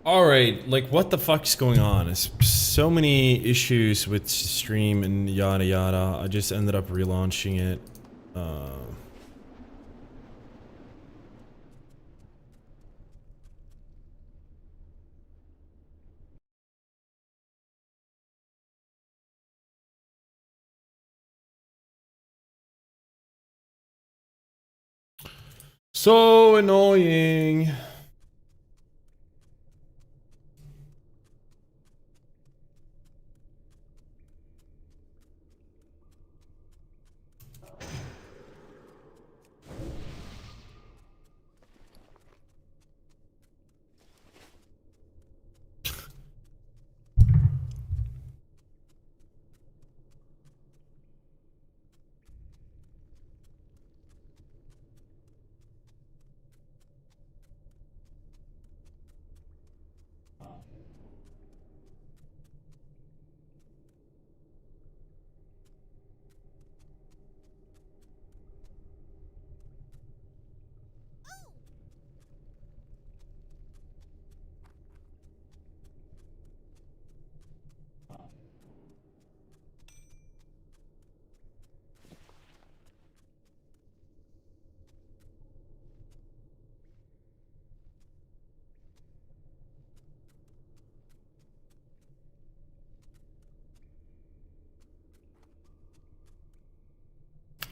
Alright, like what the fuck's going on? There's so many issues with stream and yada yada. I just ended up relaunching it. So annoying.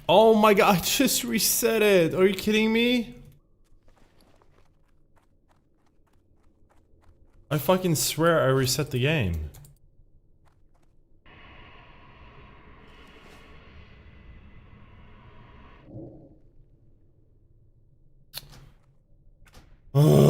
Oh my god, I just reset it. Are you kidding me? I fucking swear I reset the game. Ugh.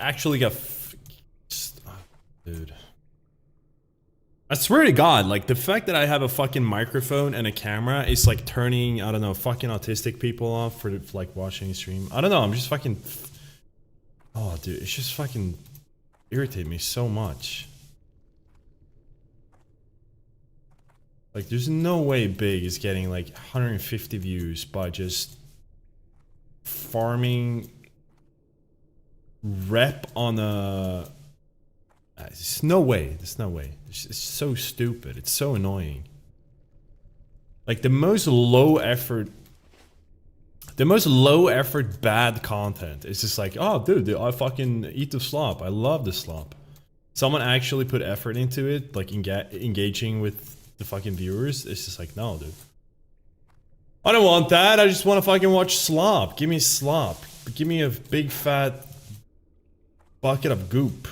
actually got... dude. I swear to God, like, the fact that I have a fucking microphone and a camera is like turning, I don't know, fucking autistic people off for like watching a stream. I don't know, I'm just fucking... Oh, dude, it's just fucking irritate me so much. Like, there's no way Big is getting like 150 views by just farming rep on a... There's no way. There's no way. It's so stupid. It's so annoying. Like the most low effort bad content is just like, oh dude, I fucking eat the slop. I love the slop. Someone actually put effort into it, like engaging with the fucking viewers. It's just like, no, dude. I don't want that. I just want to fucking watch slop. Give me slop. Give me a big fat bucket of goop.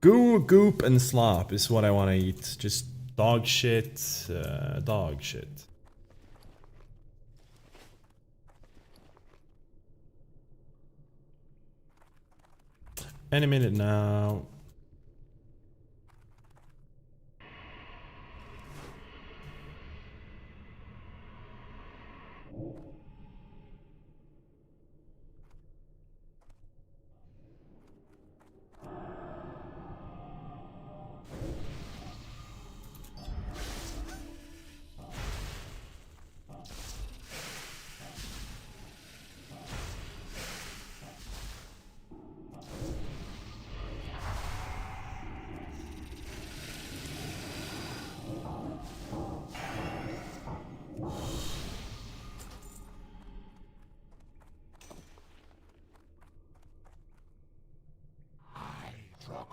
Goop and slop is what I want to eat. Just dog shit, dog shit. Any minute now.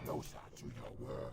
Closer to your world.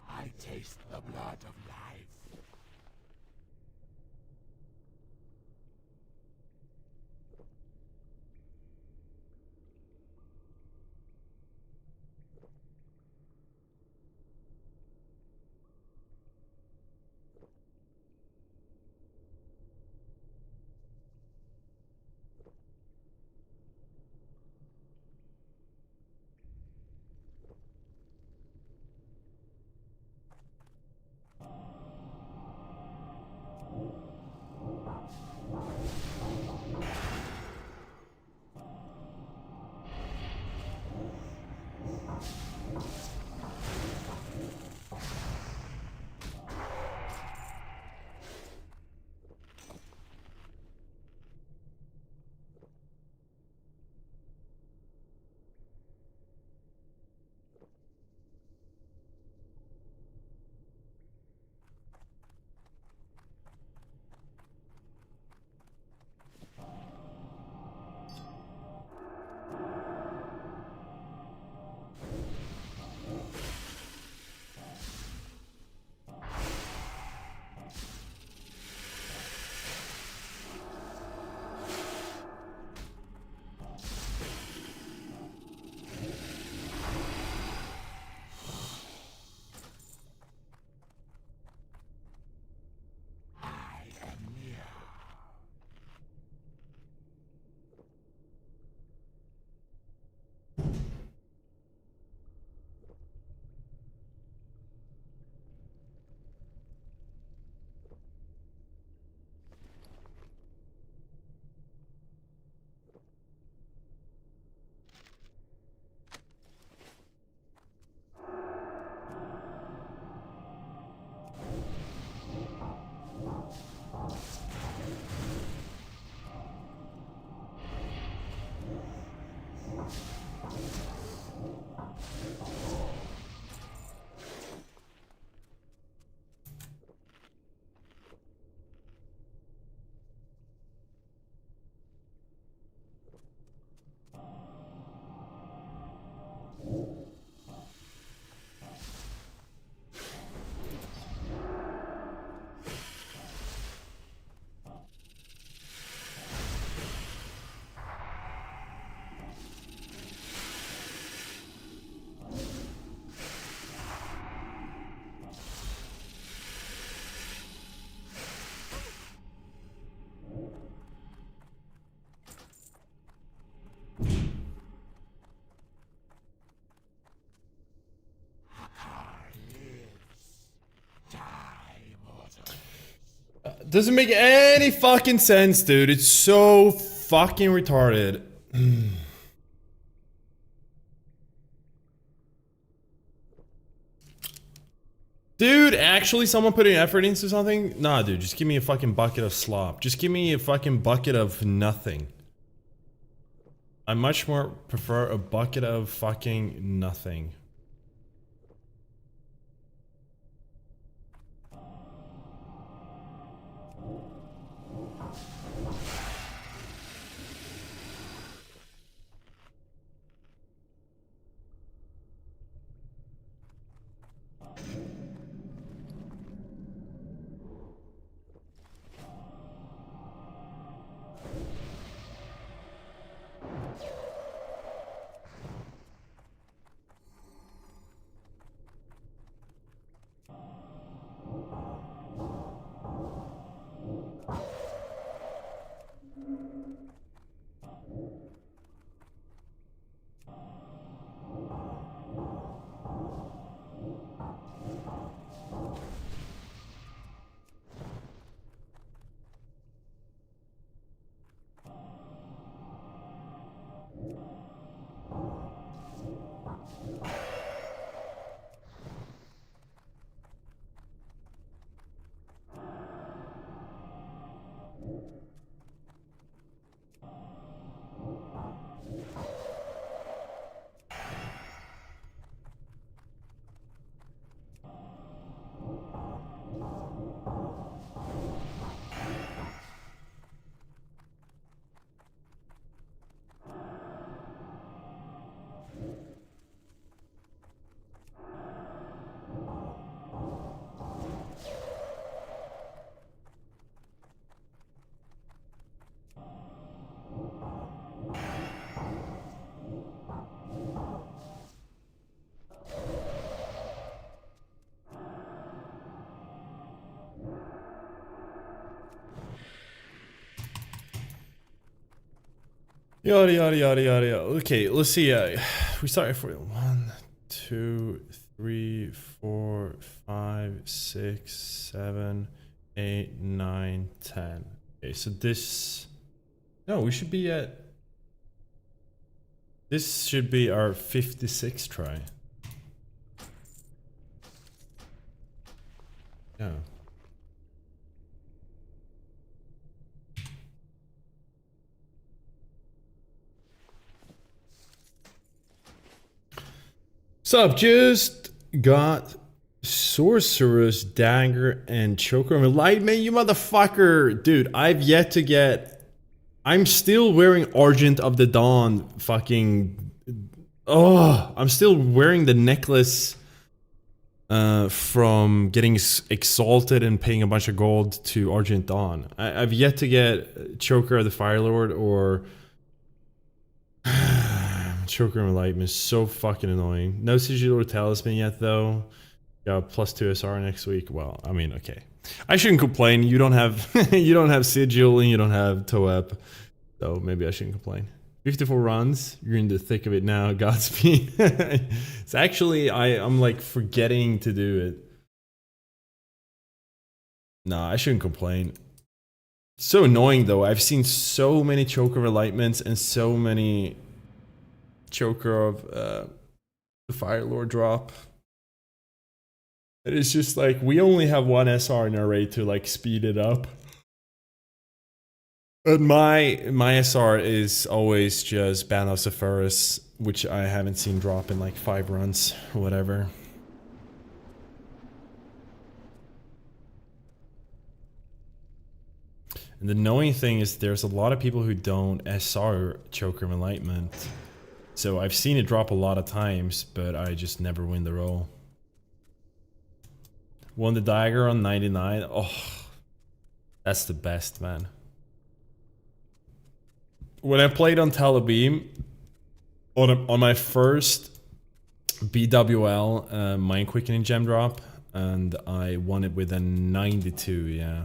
I taste the blood of life. Doesn't make any fucking sense, dude. It's so fucking retarded. Dude, actually someone putting effort into something? Nah, dude, just give me a fucking bucket of slop. Just give me a fucking bucket of nothing. I much more prefer a bucket of fucking nothing. Yada yada yada yada yada. Okay, let's see. We started for 1, 2, 3, 4, 5, 6, 7, 8, 9, 10. Okay, so this. No, we should be at. This should be our 56th try. Yeah. Sup, just got Sorcerer's Dagger and Choker of Enlightenment, you motherfucker! Dude, I've yet to get... I'm still wearing Argent of the Dawn fucking... Oh, I'm still wearing the necklace from getting exalted and paying a bunch of gold to Argent Dawn. I've yet to get Choker of the Firelord or... Choker of Enlightenment is so fucking annoying. No Sigil or Talisman yet though. Got +2 SR next week. Well, I mean, okay. I shouldn't complain. You don't have you don't have Sigil and you don't have Toep. So maybe I shouldn't complain. 54 runs. You're in the thick of it now. Godspeed. It's actually I'm like forgetting to do it. Nah, I shouldn't complain. So annoying though. I've seen so many Choker of Enlightenments and so many Choker of the Firelord drop. It is just like we only have one SR in our raid to like speed it up. But my SR is always just Ban of Sephiroth, which I haven't seen drop in like 5 runs or whatever. And the annoying thing is there's a lot of people who don't SR Choker of Enlightenment. So I've seen it drop a lot of times, but I just never win the roll. Won the dagger on 99. Oh, that's the best, man. When I played on Talabeam, on my first BWL Mind Quickening Gem drop, and I won it with a 92, yeah.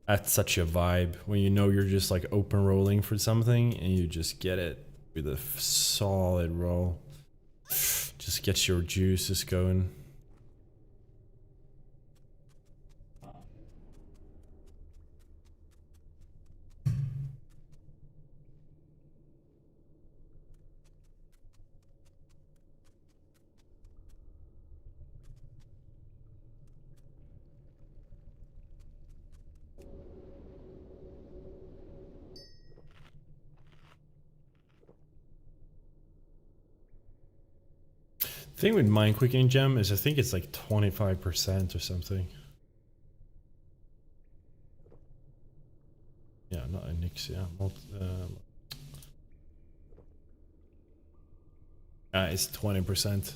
That's such a vibe, when you know you're just like open rolling for something, and you just get it with a solid roll. Just gets your juices going. thing with Mind Quickening Gem is I think it's like 25% or something. Yeah, not a Nix, yeah. It's 20%.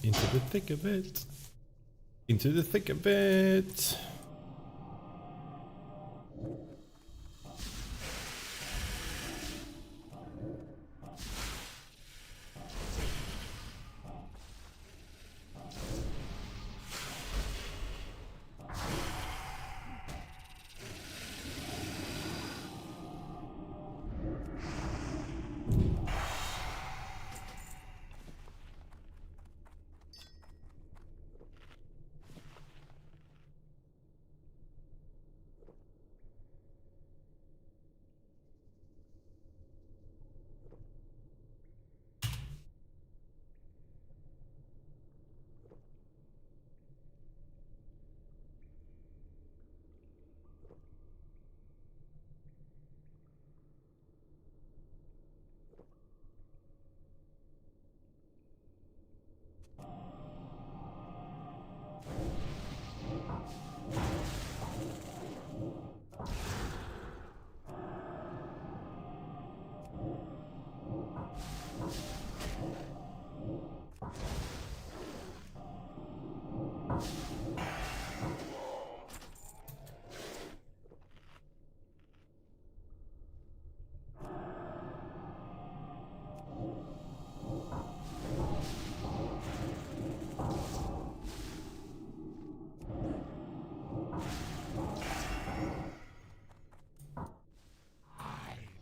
Into the thick of it. Into the thick of it.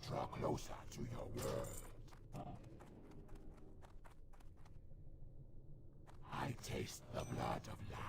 Draw closer to your world. I taste the blood of life.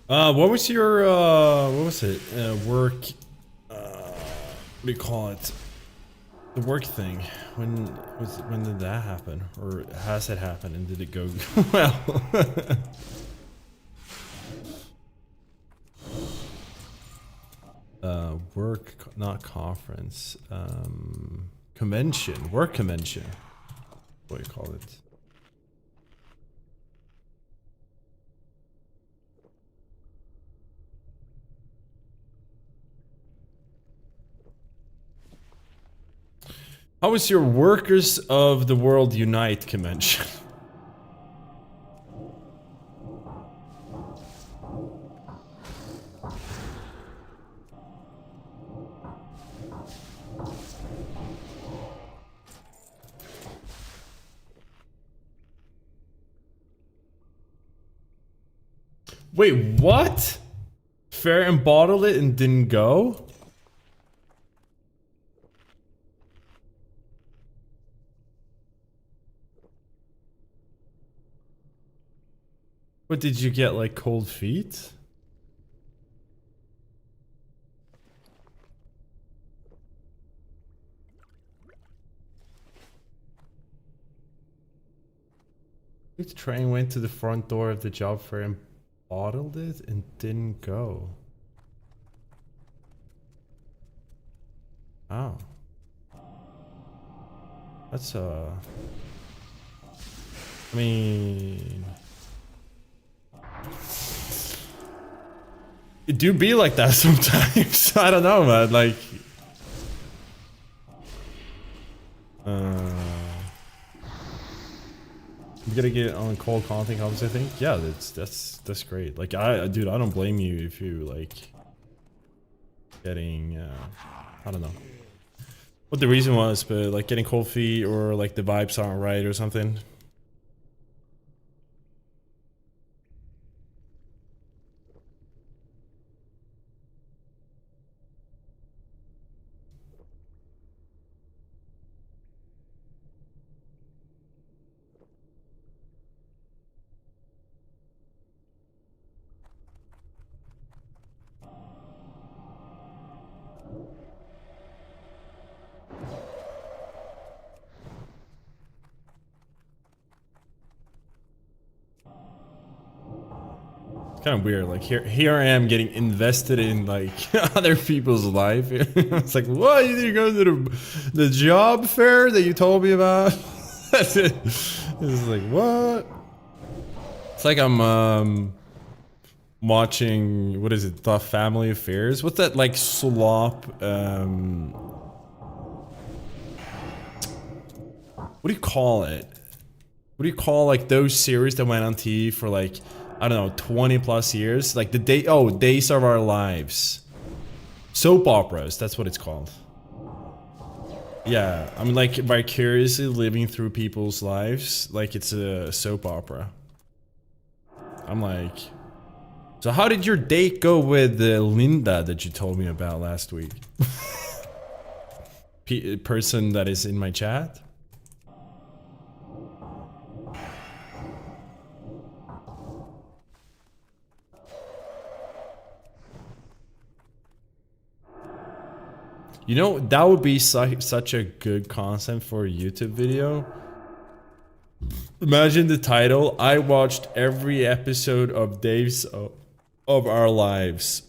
What was your what was it? Work what do you call it? The work thing. When did that happen? Or has it happened and did it go well? Work, not conference. Convention. Work convention. What do you call it? How was your Workers of the World Unite convention? Wait, what? Fair and bottled it and didn't go? What did you get, like cold feet? The train went to the front door of the job fair and bottled it and didn't go. Oh. That's I mean, it do be like that sometimes. I don't know, man. Like, I'm gonna get on cold content comments, I think. Yeah, that's great. Like, dude, I don't blame you if you like getting I don't know what the reason was, but like getting cold feet or like the vibes aren't right or something. Kind of weird. Like here I am getting invested in like other people's life. It's like, what? You go to the job fair that you told me about? That's it. It's like, what? It's like I'm watching, what is it? The Family Affairs. What's that like slop? What do you call it? What do you call like those series that went on TV for like, I don't know, 20 plus years? Like the Days of Our Lives. Soap operas, that's what it's called. Yeah, I'm like vicariously living through people's lives like it's a soap opera. I'm like, so how did your date go with Linda that you told me about last week? Person that is in my chat? You know, that would be such a good concept for a YouTube video. Imagine the title, I watched every episode of Days of Our Lives.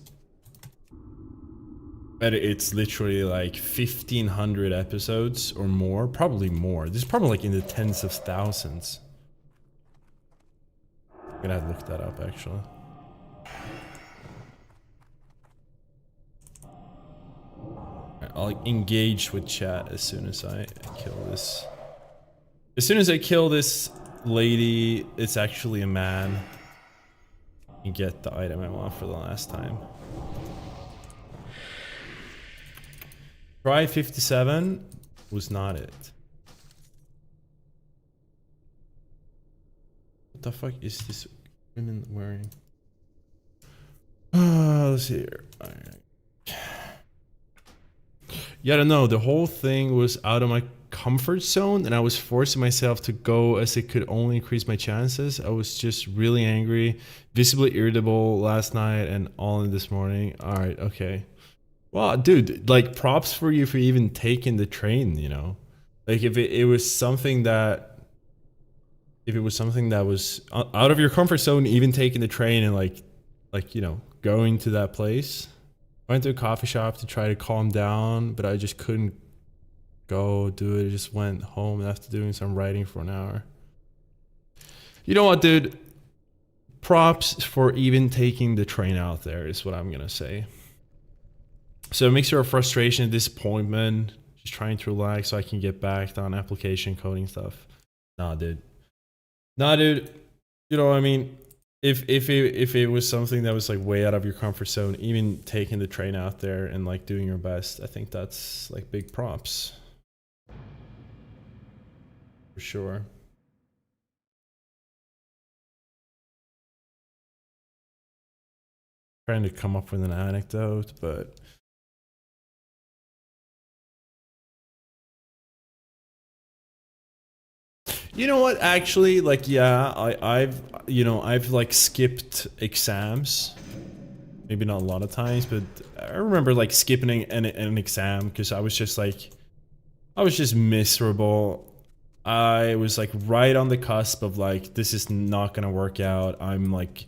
But it's literally like 1,500 episodes or more, probably more. This is probably like in the tens of thousands. I'm gonna have to look that up actually. I'll engage with chat as soon as I kill this. As soon as I kill this lady, it's actually a man. And get the item I want for the last time. Try 57 was not it. What the fuck is this woman wearing? Let's see here. Alright. Yeah, I don't know. The whole thing was out of my comfort zone and I was forcing myself to go as it could only increase my chances. I was just really angry, visibly irritable last night and all in this morning. Alright, okay. Well, dude, like props for you for even taking the train, you know? Like if it was something that was out of your comfort zone, even taking the train and like, you know, going to that place. I went to a coffee shop to try to calm down, but I just couldn't go do it. I just went home after doing some writing for an hour. You know what, dude? Props for even taking the train out there is what I'm gonna say. So a mixture of frustration and disappointment, just trying to relax so I can get back on application coding stuff. Nah, dude. You know what I mean? If it was something that was like way out of your comfort zone, even taking the train out there and like doing your best, I think that's like big props. For sure. Trying to come up with an anecdote, but you know what? Actually, like, yeah, I've like skipped exams. Maybe not a lot of times, but I remember like skipping an exam because I was just like, I was just miserable. I was like right on the cusp of like, this is not gonna work out. I'm like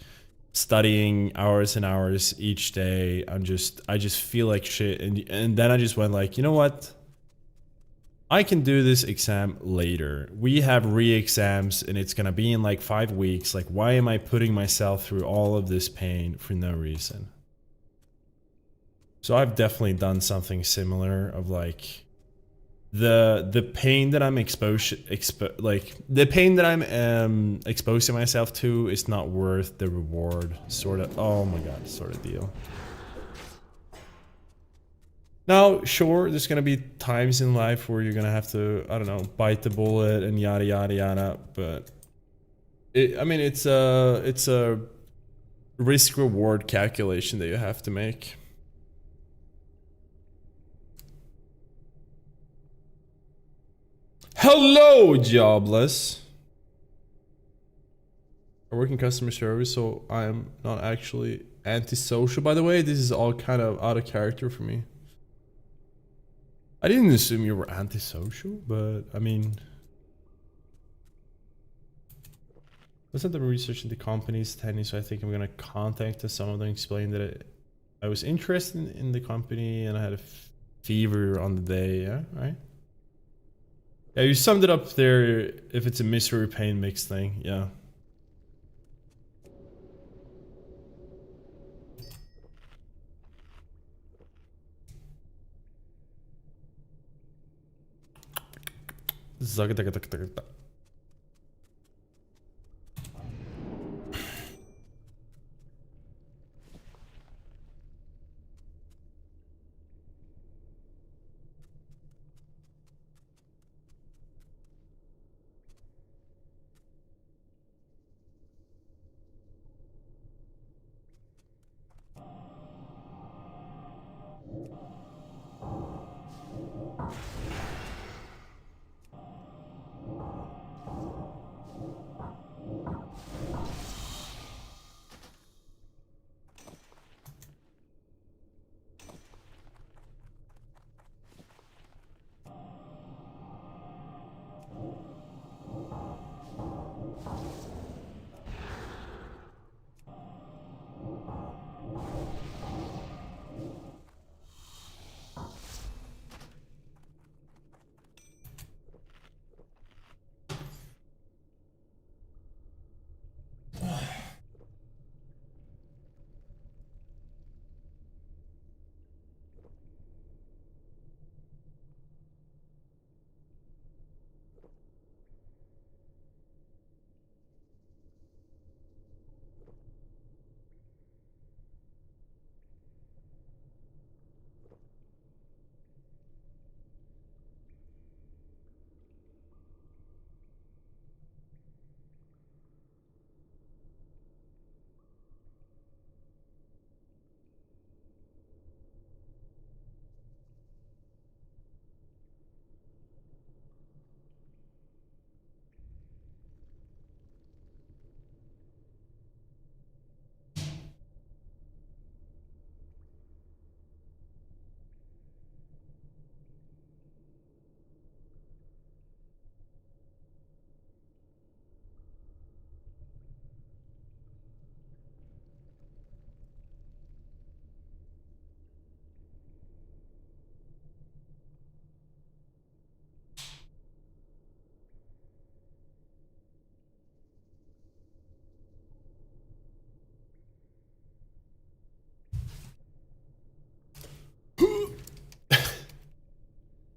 studying hours and hours each day. I just feel like shit. And then I just went like, you know what? I can do this exam later. We have re-exams and it's gonna be in like 5 weeks. Like, why am I putting myself through all of this pain for no reason? So I've definitely done something similar of like the pain that I'm the pain that I'm exposing myself to is not worth the reward, sort of. Oh my god, sort of deal. Now, sure, there's gonna be times in life where you're gonna have to, I don't know, bite the bullet and yada yada yada. But I mean, it's a risk reward calculation that you have to make. Hello, jobless. I work in customer service, so I am not actually antisocial. By the way, this is all kind of out of character for me. I didn't assume you were antisocial, but I mean, I sent them research into companies attending, so I think I'm gonna contact some of them, explain that I was interested in the company and I had a fever on the day. Yeah, right. Yeah, you summed it up there. If it's a misery pain mixed thing, yeah. Zagadagadagadagada.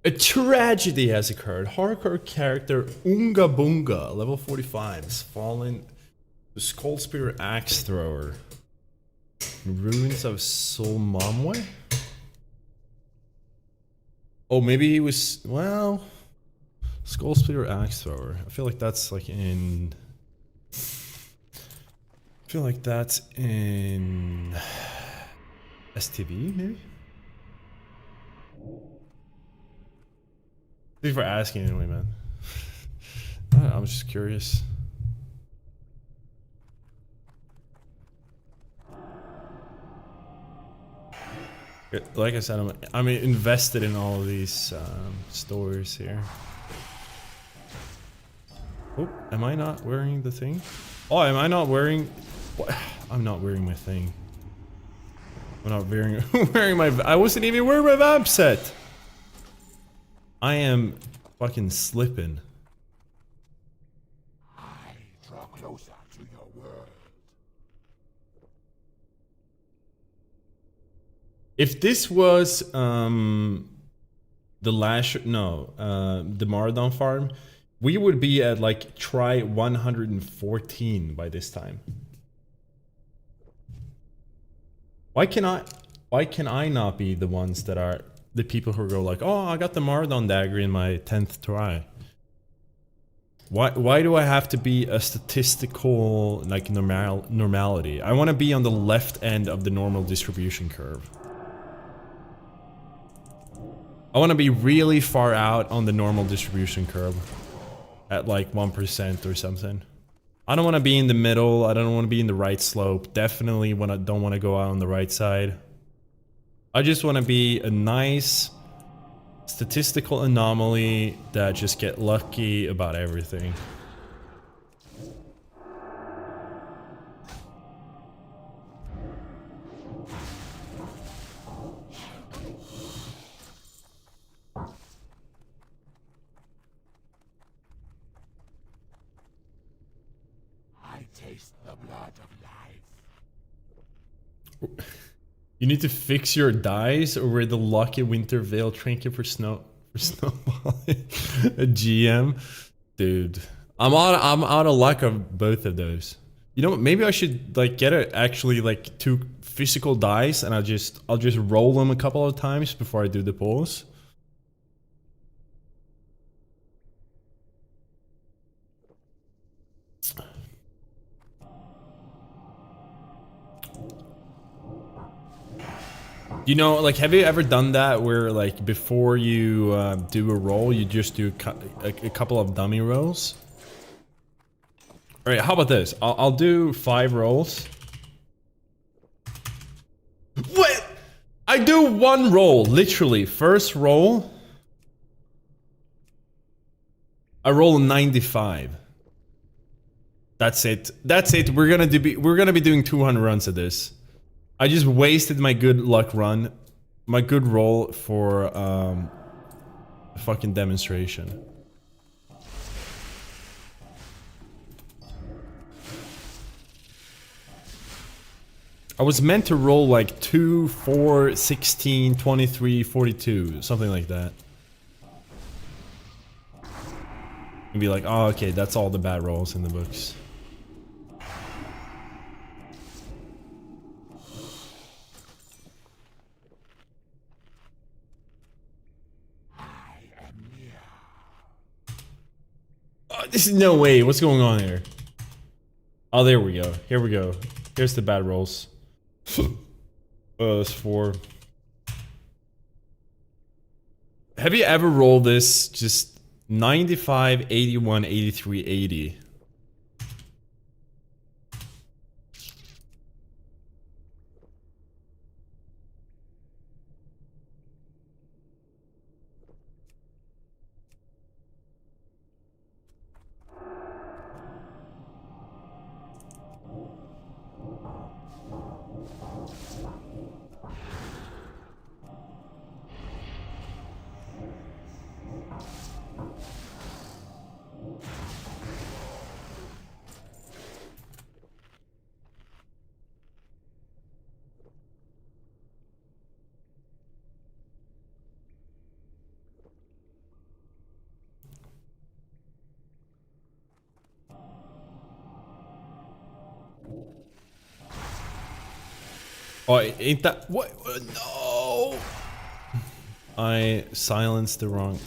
A tragedy has occurred. Hardcore character Unga Bunga, level 45, has fallen to Skull Spear Axe Thrower. Ruins of Solmamwe? Oh, maybe he was, well, Skull Spear Axe Thrower. I feel like that's like in... I feel like that's in... STV maybe? Thank you for asking anyway, man. I'm just curious. Like I said, I'm invested in all of these stores here. Oh, am I not wearing the thing? Oh, am I not wearing? What? I'm not wearing my thing. I'm not wearing wearing my. I wasn't even wearing my vamp set. I am fucking slipping. I draw closer to your world. If this was the last the Marathon farm, we would be at like try 114 by this time. Why can I not be the ones that are the people who go like, oh, I got the Marathon dagger in my 10th try? Why do I have to be a statistical like normality? I want to be on the left end of the normal distribution curve. I want to be really far out on the normal distribution curve at like 1% or something. I don't want to be in the middle. I don't want to be in the right slope. Definitely don't want to go out on the right side. I just want to be a nice statistical anomaly that just get lucky about everything. I taste the blood of life. You need to fix your dice, or wear the lucky winter veil trinket for snowball. A GM, dude. I'm out of luck of both of those. You know what? Maybe I should like get actually like 2 physical dice, and I'll just roll them a couple of times before I do the pulls. You know, like, have you ever done that where, like, before you do a roll, you just do a couple of dummy rolls? All right, how about this? I'll do 5 rolls. What? I do 1 roll, literally. First roll, I roll a 95. That's it. That's it. We're gonna be doing 200 runs of this. I just wasted my good luck run, my good roll for a fucking demonstration. I was meant to roll like 2, 4, 16, 23, 42, something like that. And be like, oh, okay, that's all the bad rolls in the books. This is no way. What's going on here? Oh, there we go. Here we go. Here's the bad rolls. Oh, that's 4. Have you ever rolled this? Just 95, 81, 83, 80. Oh, ain't that what? No! I silenced the wrong.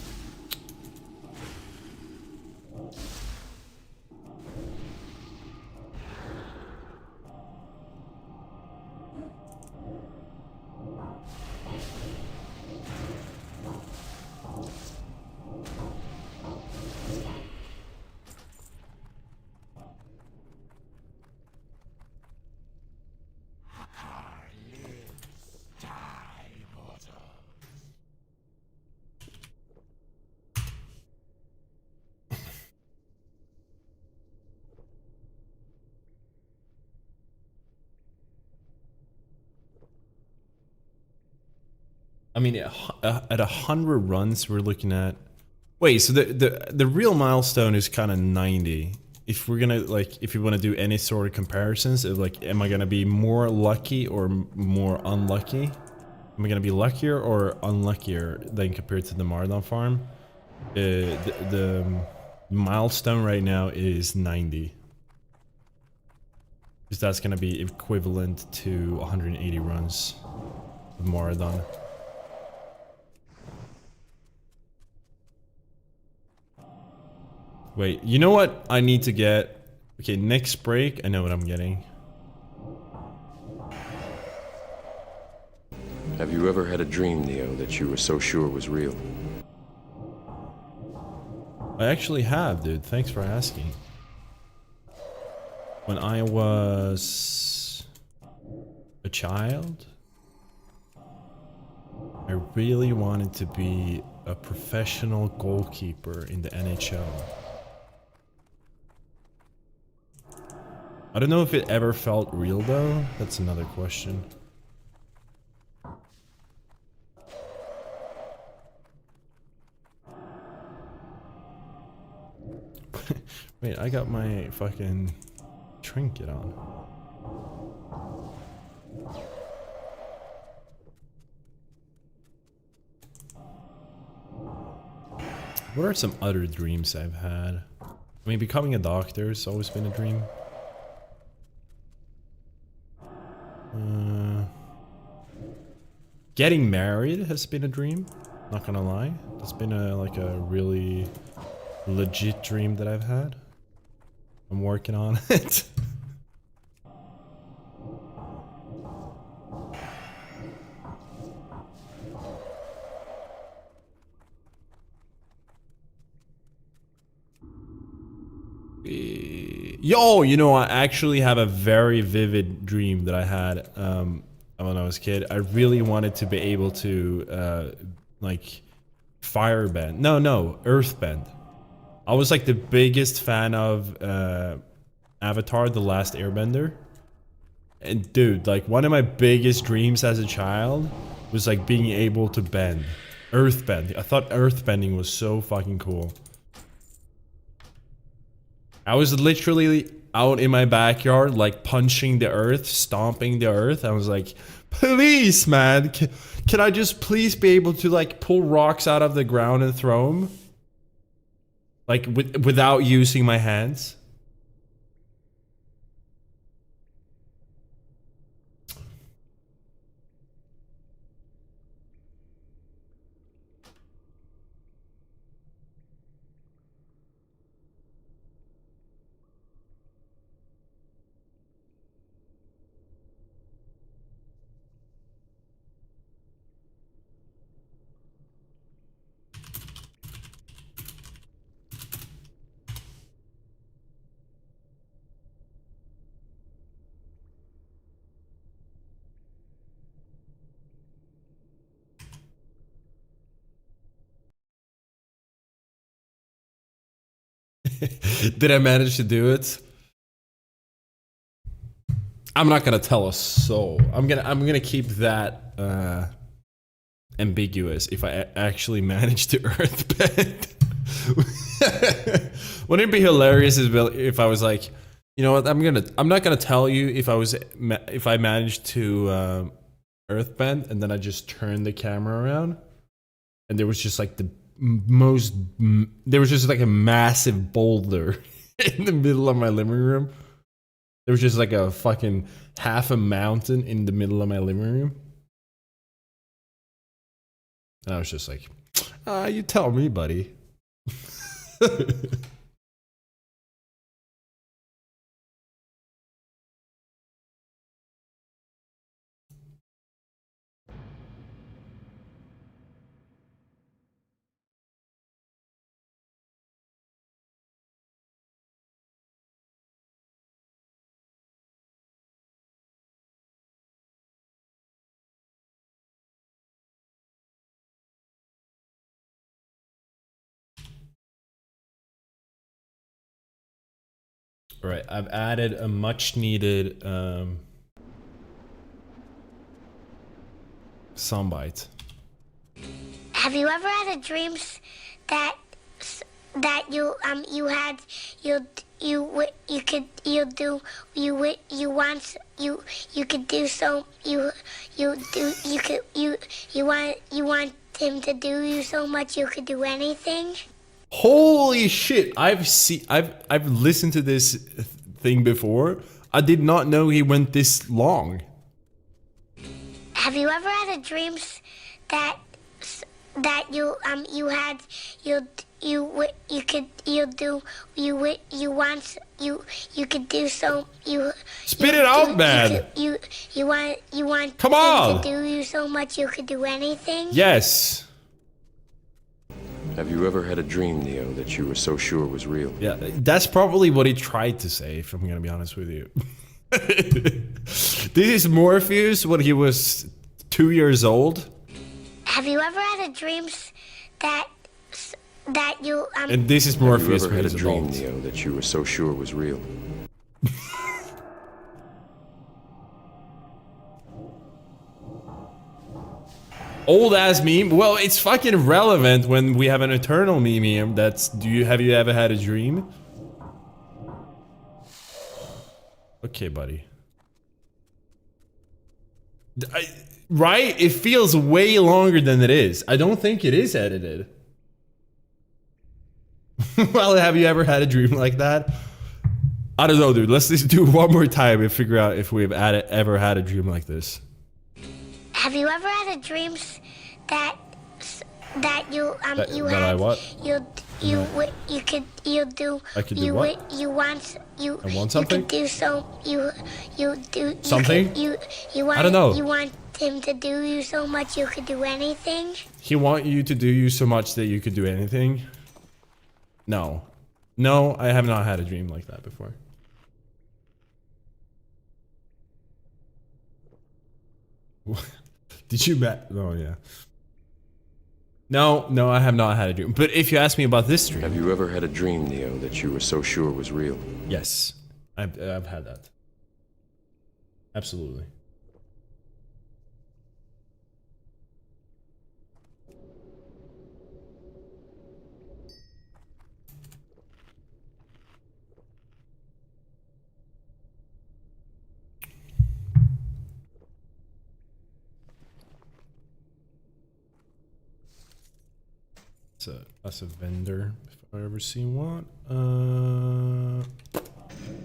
I mean, at 100 runs, we're looking at. Wait, so the real milestone is kind of 90. If we're gonna like, if you want to do any sort of comparisons, of like, am I gonna be more lucky or more unlucky? Am I gonna be luckier or unluckier than compared to the Marathon farm? The milestone right now is 90. Because that's gonna be equivalent to 180 runs of Marathon. Wait, you know what I need to get? Okay, next break, I know what I'm getting. Have you ever had a dream, Neo, that you were so sure was real? I actually have, dude. Thanks for asking. When I was a child, I really wanted to be a professional goalkeeper in the NHL. I don't know if it ever felt real though. That's another question. Wait, I got my fucking trinket on. What are some other dreams I've had? I mean, becoming a doctor has always been a dream. Getting married has been a dream. Not gonna lie, that's been like a really legit dream that I've had. I'm working on it. Yo, you know, I actually have a very vivid dream that I had when I was a kid. I really wanted to be able to like firebend. No, earthbend. I was like the biggest fan of Avatar: The Last Airbender. And dude, like one of my biggest dreams as a child was like being able to bend. Earthbend. I thought earthbending was so fucking cool. I was literally out in my backyard, like punching the earth, stomping the earth. I was like, please, man, can I just please be able to like pull rocks out of the ground and throw them? Like without using my hands. Did I manage to do it? I'm not gonna tell a soul. I'm gonna keep that ambiguous. If I actually manage to earthbend, wouldn't it be hilarious if I was like, you know what? I'm not gonna tell you if I managed to earthbend, and then I just turned the camera around, and there was just like there was just like a massive boulder in the middle of my living room. There was just like a fucking half a mountain in the middle of my living room. And I was just like, you tell me, buddy. All right, I've added a much needed soundbite. Have you ever had a dreams that that you had you could you do you want you could do so you do you want him to do you so much you could do anything? Holy shit! I've listened to this thing before. I did not know he went this long. Have you ever had a dreams that you had you could you do you want you could do so Spit it out, man. You want Come him on. to do you so much you could do anything? Yes. Have you ever had a dream, Neo, that you were so sure was real? Yeah, that's probably what he tried to say, if I'm gonna be honest with you. This is Morpheus when he was 2 years old. Have you ever had a dreams that you And this is Have you Morpheus ever when had a he's dream, adult. Neo, that you were so sure was real? Old ass meme. Well, it's fucking relevant when we have an eternal meme. That's have you ever had a dream? Okay, buddy. Right? It feels way longer than it is. I don't think it is edited. Well, have you ever had a dream like that? I don't know, dude. Let's just do it one more time and figure out if we've ever had a dream like this. have you ever had a dreams that you you that had I what? you could you do I could do what? you want you I want you something? could do so you do Something? you want I don't know. you want him to do you so much you could do anything? He want you to do you so much that you could do anything? No. No, I have not had a dream like that before. Did you bet? Oh, yeah. No, I have not had a dream. But if you ask me about this dream, Have you ever had a dream, Neo, that you were so sure was real? yes, I've had that. Absolutely. That's a vendor. If I ever see one. Oh,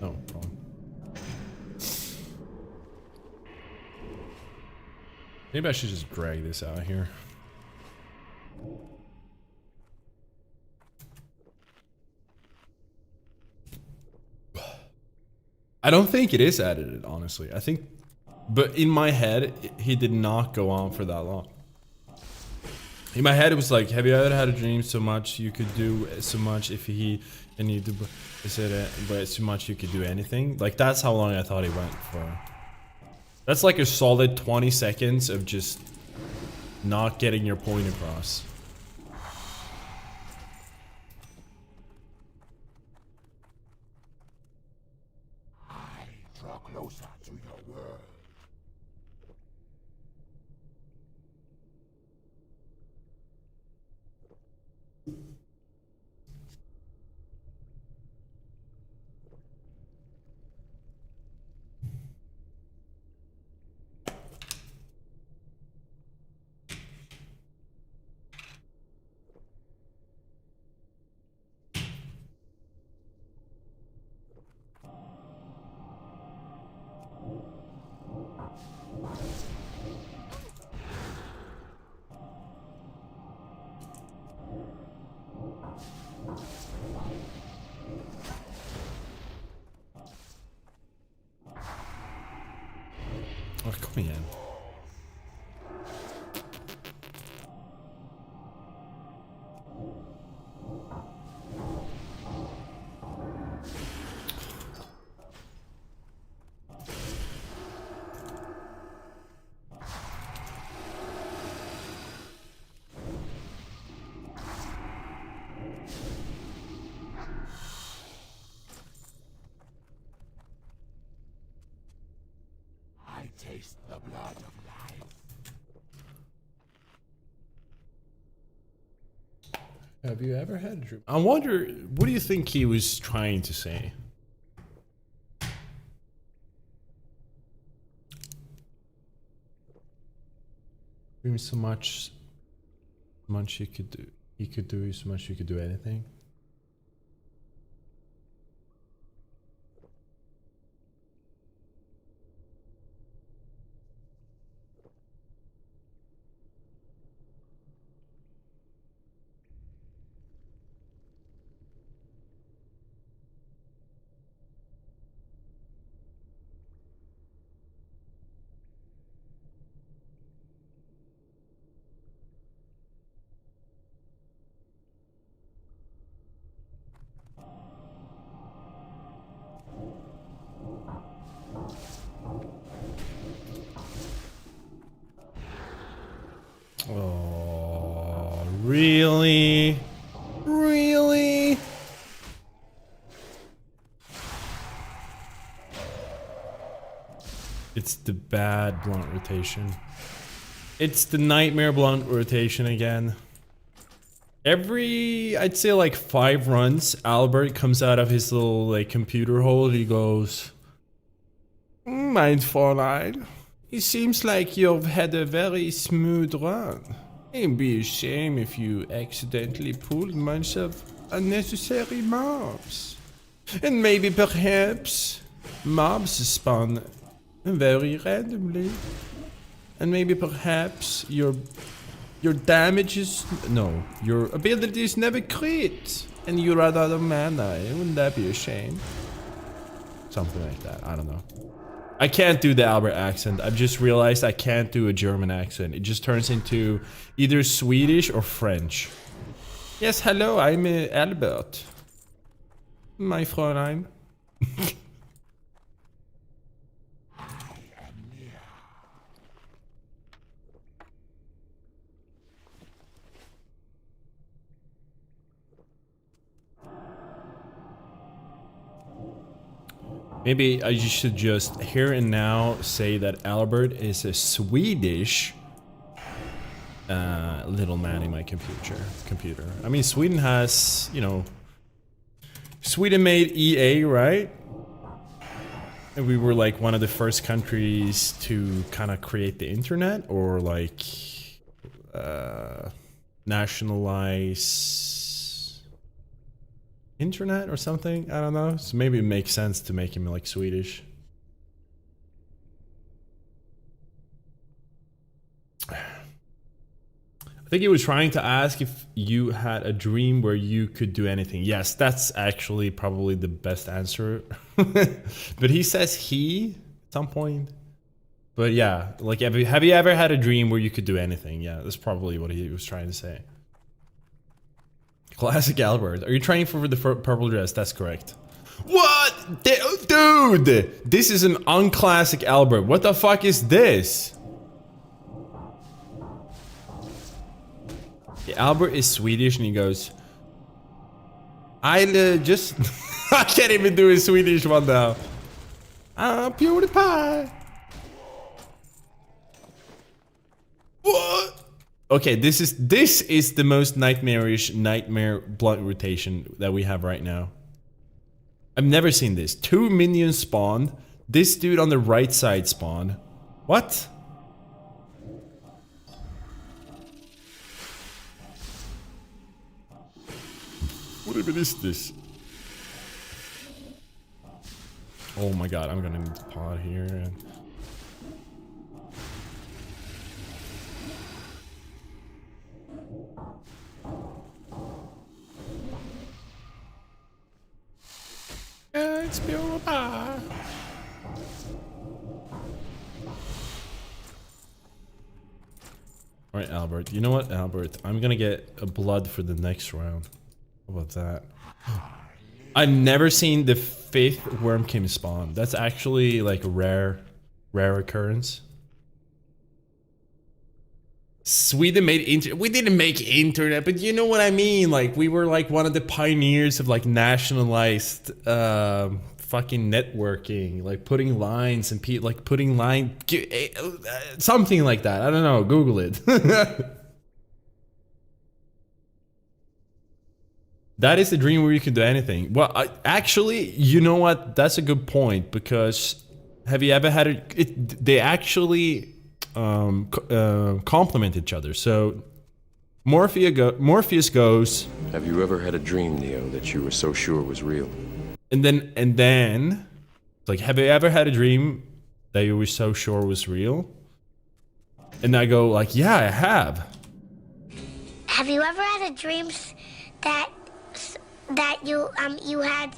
wrong. Maybe I should just drag this out here. I don't think it is edited, honestly. I think, but in my head, he did not go on for that long. In my head, it was like, have you ever had a dream so much you could do so much if he and you do, but so much you could do anything? Like, that's how long I thought he went for. That's like a solid 20 seconds of just not getting your point across. I draw closer to your world. Oh, come igen. I taste the blood of life. Have you ever had a dream? I wonder, what do you think he was trying to say? Dream so much you could do. He could do so much you could do anything. Oh, really? Really? It's the bad blunt rotation. It's the nightmare blunt rotation again. Every, I'd say like 5 runs, Albert comes out of his little like computer hole. He goes, Mindful, it seems like you've had a very smooth run. It'd be a shame if you accidentally pulled a bunch of unnecessary mobs. And maybe perhaps mobs spawn very randomly. And maybe perhaps your damages, no, your abilities never crit. And you run out of mana. Wouldn't that be a shame? Something like that, I don't know. I can't do the Albert accent. I've just realized I can't do a German accent. It just turns into either Swedish or French. Yes, hello, I'm Albert. My Fräulein. Maybe I should just here and now say that Albert is a Swedish little man in my computer. I mean, Sweden has, you know, Sweden made EA, right? And we were like one of the first countries to kind of create the internet or like nationalize internet or something. I don't know. So maybe it makes sense to make him like Swedish. I think he was trying to ask if you had a dream where you could do anything. Yes, that's actually probably the best answer. But he says he at some point. But yeah, like have you ever had a dream where you could do anything? Yeah, that's probably what he was trying to say. Classic Albert. Are you training for the purple dress? That's correct. What? Dude! This is an unclassic Albert. What the fuck is this? Albert is Swedish and he goes, I'll just... I can't even do a Swedish one now. PewDiePie. What? Okay, this is the most nightmarish nightmare blunt rotation that we have right now. I've never seen this. 2 minions spawned. This dude on the right side spawned. What? What even is this? Oh my god, I'm gonna need to pause here and... It's PewDiePie. Alright, Albert. You know what, Albert? I'm gonna get a blood for the next round. How about that? I've never seen the 5th Wormkin spawn. That's actually like a rare occurrence. Sweden made internet. We didn't make internet, but you know what I mean. Like we were like one of the pioneers of like nationalized fucking networking, like putting lines and like putting line something like that. I don't know. Google it. That is the dream where you can do anything. Well, actually, you know what? That's a good point, because have you ever had they actually complement each other. So Morpheus goes, Have you ever had a dream, Neo, that you were so sure was real? and then it's like, have you ever had a dream that you were so sure was real? And I go like, yeah, I have. Have you ever had a dream that you had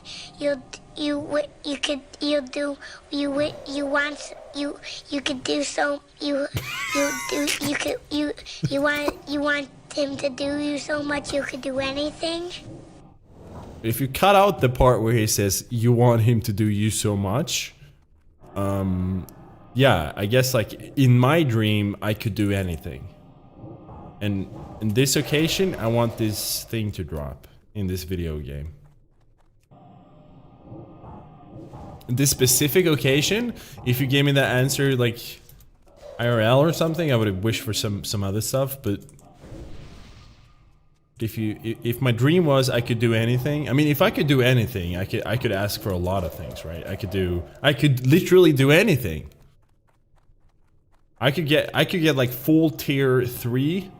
you could do so you want him to do you so much you could do anything? If you cut out the part where he says you want him to do you so much, yeah, I guess like in my dream I could do anything. And in this occasion, I want this thing to drop in this video game. In this specific occasion, if you gave me that answer like IRL or something, I would have wished for some other stuff, but if my dream was I could do anything, I mean, if I could do anything, I could ask for a lot of things, right? I could literally do anything. I could get like full tier 3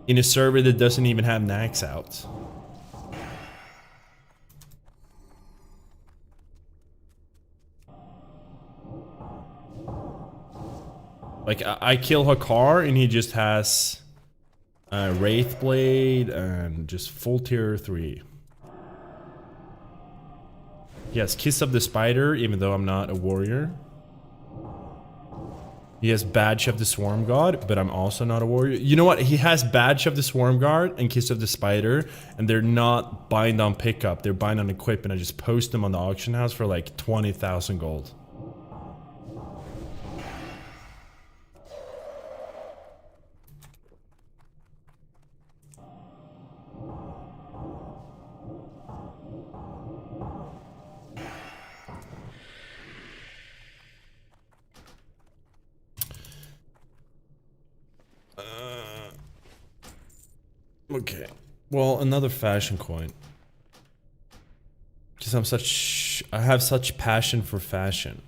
in a server that doesn't even have Nax out. Like I kill Hakkar and he just has Wraith Blade and just full tier 3. He has Kiss of the Spider, even though I'm not a warrior. He has Badge of the Swarm God, but I'm also not a warrior. You know what? He has Badge of the Swarm Guard and Kiss of the Spider, and they're not bind on pickup. They're bind on equip, and I just post them on the auction house for like 20,000 gold. Okay. Well, another fashion coin. Because I have such passion for fashion.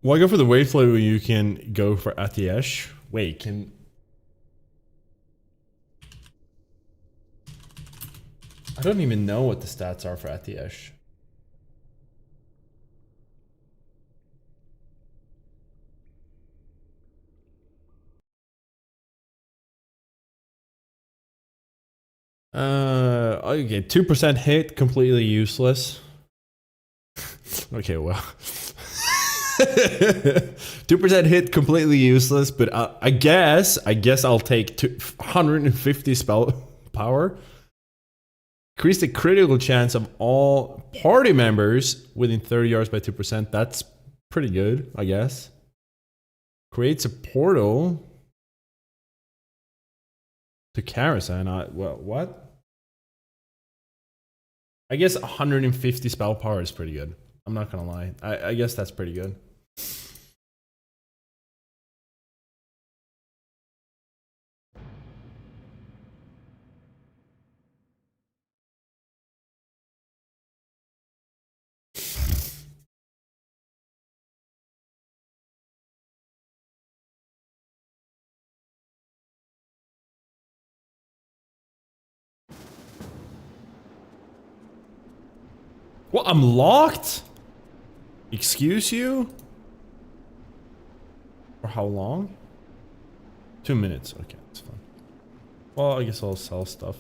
Well, I go for the wave flow where you can go for Atiesh. Wait, I don't even know what the stats are for Atiesh. Okay, 2% hit, completely useless. Okay, well. 2% hit, completely useless, but I guess I'll take 150 spell power. Increase the critical chance of all party members within 30 yards by 2%. That's pretty good, I guess. Creates a portal to Karasan. Well, what? I guess 150 spell power is pretty good. I'm not gonna lie. I guess that's pretty good. What? I'm locked? Excuse you? For how long? 2 minutes. Okay, that's fine. Well, I guess I'll sell stuff.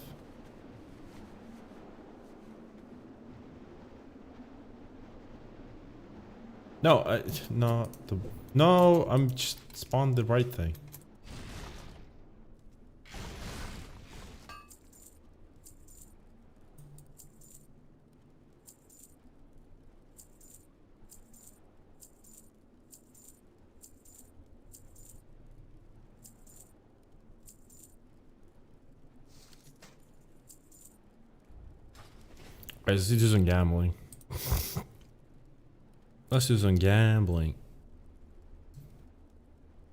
No, no, I'm just spawned the right thing. Let's do some gambling. Let's do some gambling.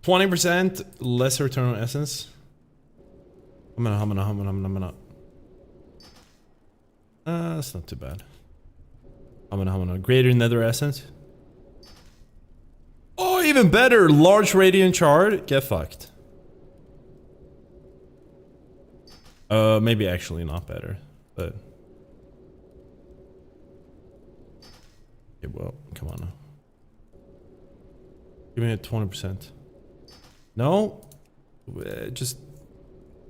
20% less return on essence. That's not too bad. Greater nether essence. Oh, even better. Large radiant shard. Get fucked. Maybe actually not better, but. Okay, well, come on now. Give me a 20%. No? Just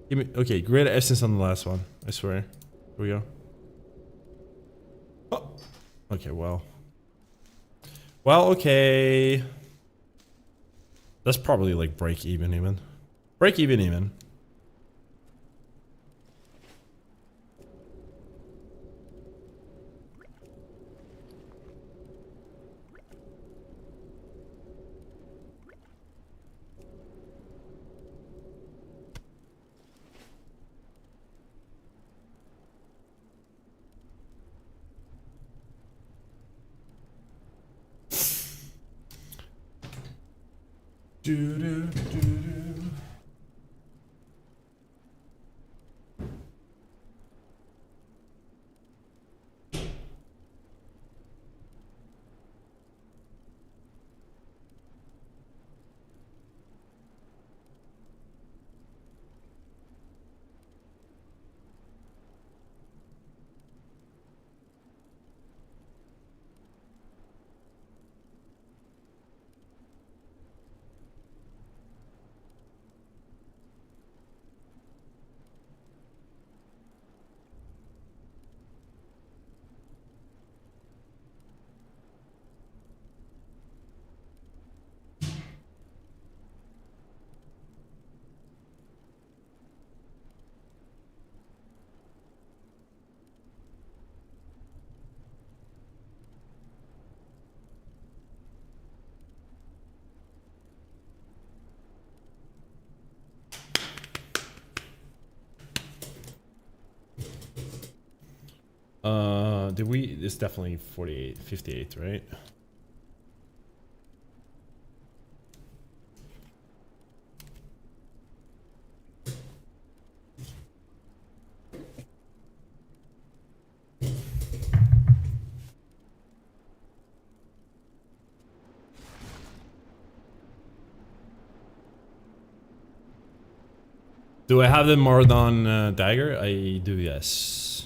give me. Okay, greater essence on the last one. I swear. Here we go. Oh. Okay, well. Well, okay. That's probably like break even. Break even. Did we? It's definitely 48, 58, right? Do I have the Mardon dagger? I do, yes.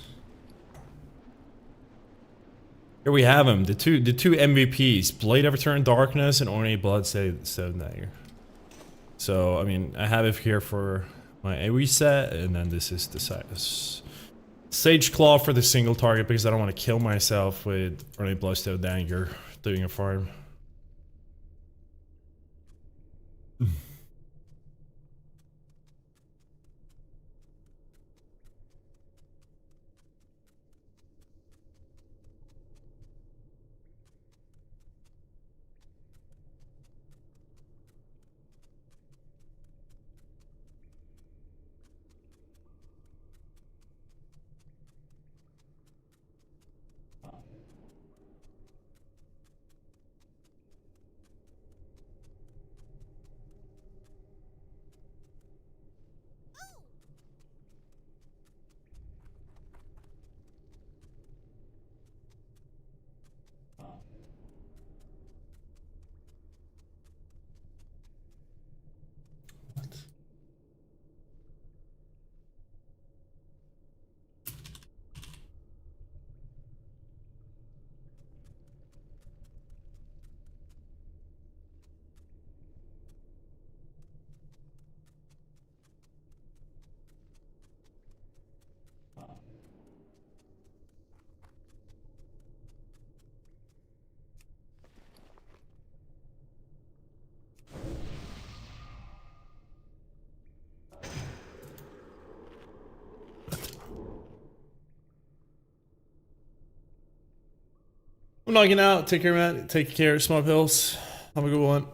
Here we have him, the two MVPs, Blade of Eternal Darkness and Ornate Bloodstone Dagger. So I mean, I have it here for my AoE set, and then this is the Sage Claw for the single target because I don't want to kill myself with Ornate Bloodstone Dagger doing a farm. I'm knocking out. Take care, man. Take care. Small pills. Have a good one.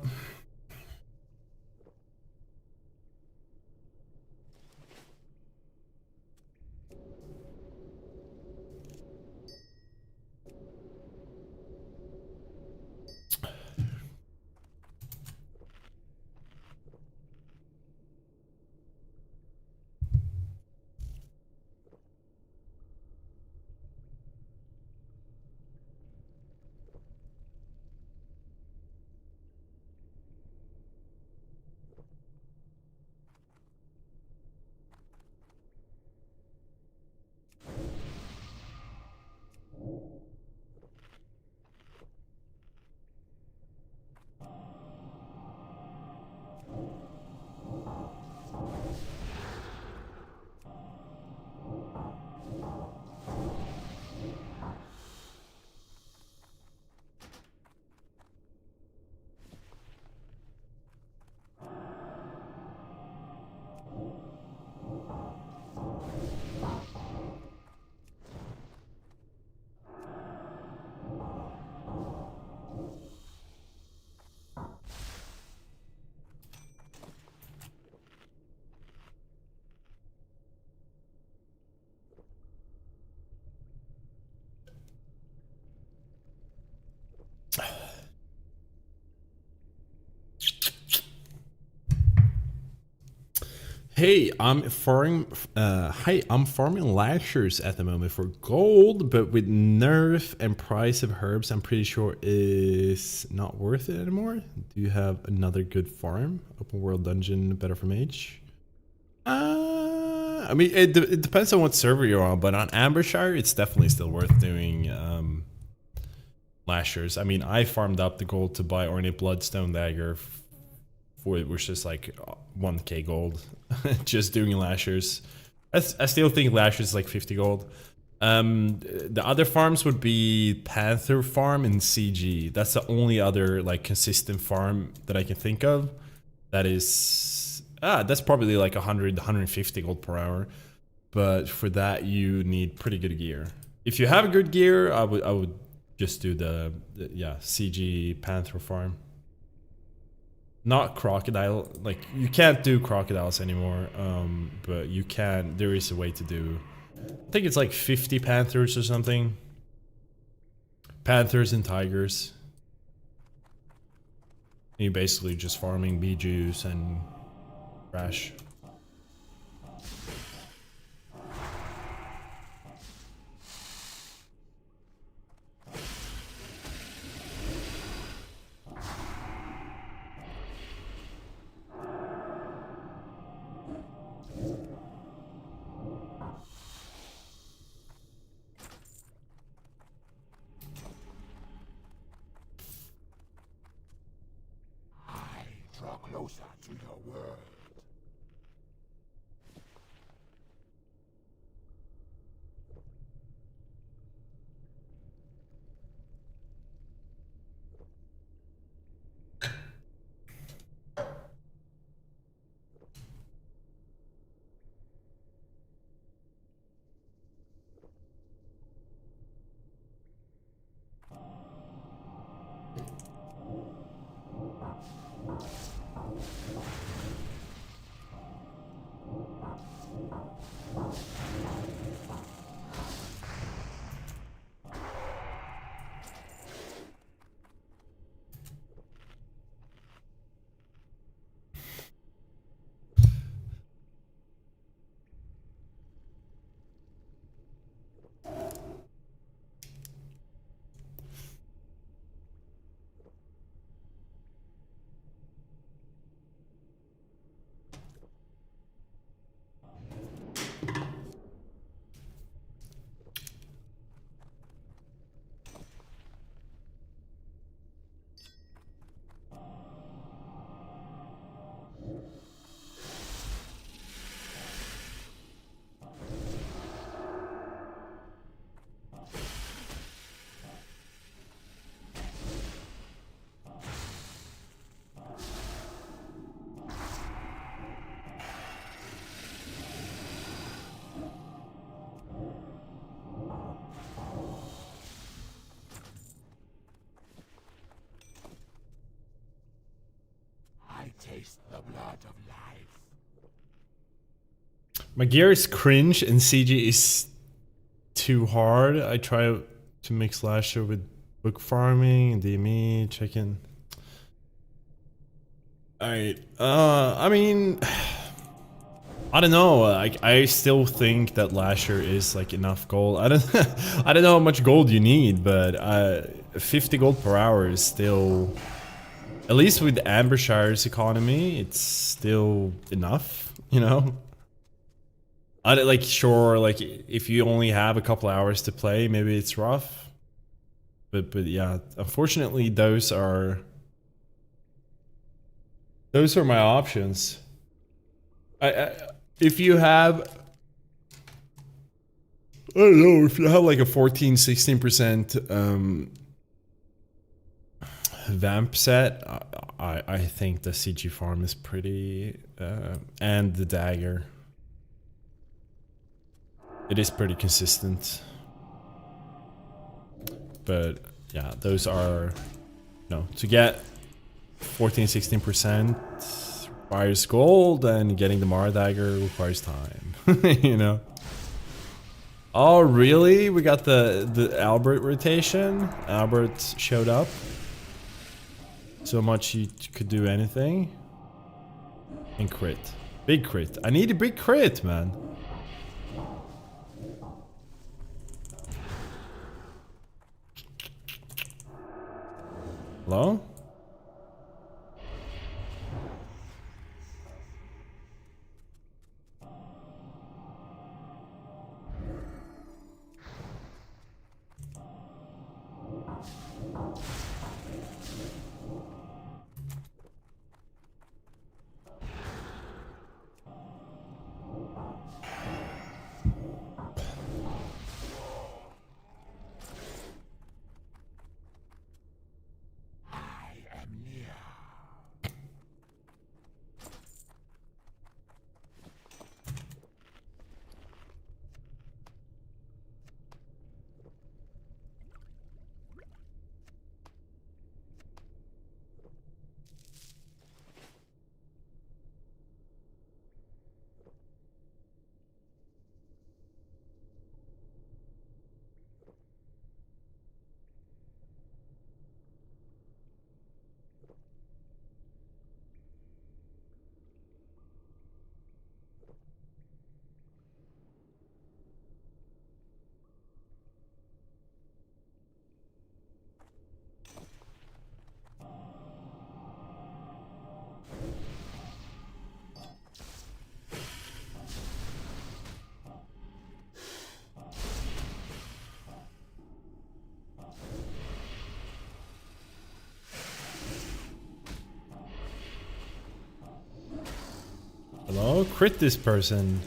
Hey, I'm farming. I'm farming lashers at the moment for gold, but with nerf and price of herbs, I'm pretty sure is not worth it anymore. Do you have another good farm? Open world dungeon, better for mage. I mean, it depends on what server you're on, but on Ambershire, it's definitely still worth doing lashers. I mean, I farmed up the gold to buy Ornate Bloodstone Dagger for it, which is like 1k gold. Just doing lashers. I still think lashers is like 50 gold. The other farms would be Panther Farm and CG. That's the only other like consistent farm that I can think of. That is that's probably like 150 gold per hour. But for that you need pretty good gear. If you have good gear, I would just do the CG Panther Farm. Not crocodile, like you can't do crocodiles anymore, but you can, there is a way to do, I think it's like 50 panthers or something. Panthers and tigers. And you basically just farming bee juice and trash. Draw closer to your world. Taste the blood of life. My gear is cringe and CG is too hard. I try to mix slasher with book farming, DME, chicken. Alright, I mean, I don't know. I still think that lasher is like enough gold. I don't know how much gold you need, but 50 gold per hour is still, at least with Ambershire's economy, it's still enough, you know? I like, sure, like if you only have a couple hours to play, maybe it's rough. But yeah, unfortunately those are my options. If you have, I don't know, if you have like a 14-16% vamp set, I think the CG farm is pretty, and the dagger, it is pretty consistent. But yeah, those are, no, to get 14-16% requires gold, and getting the Mara dagger requires time. You know. Oh really? We got the Albert rotation. Albert showed up. So much he could do anything. And crit. Big crit. I need a big crit, man. Hello? Hello? Crit this person.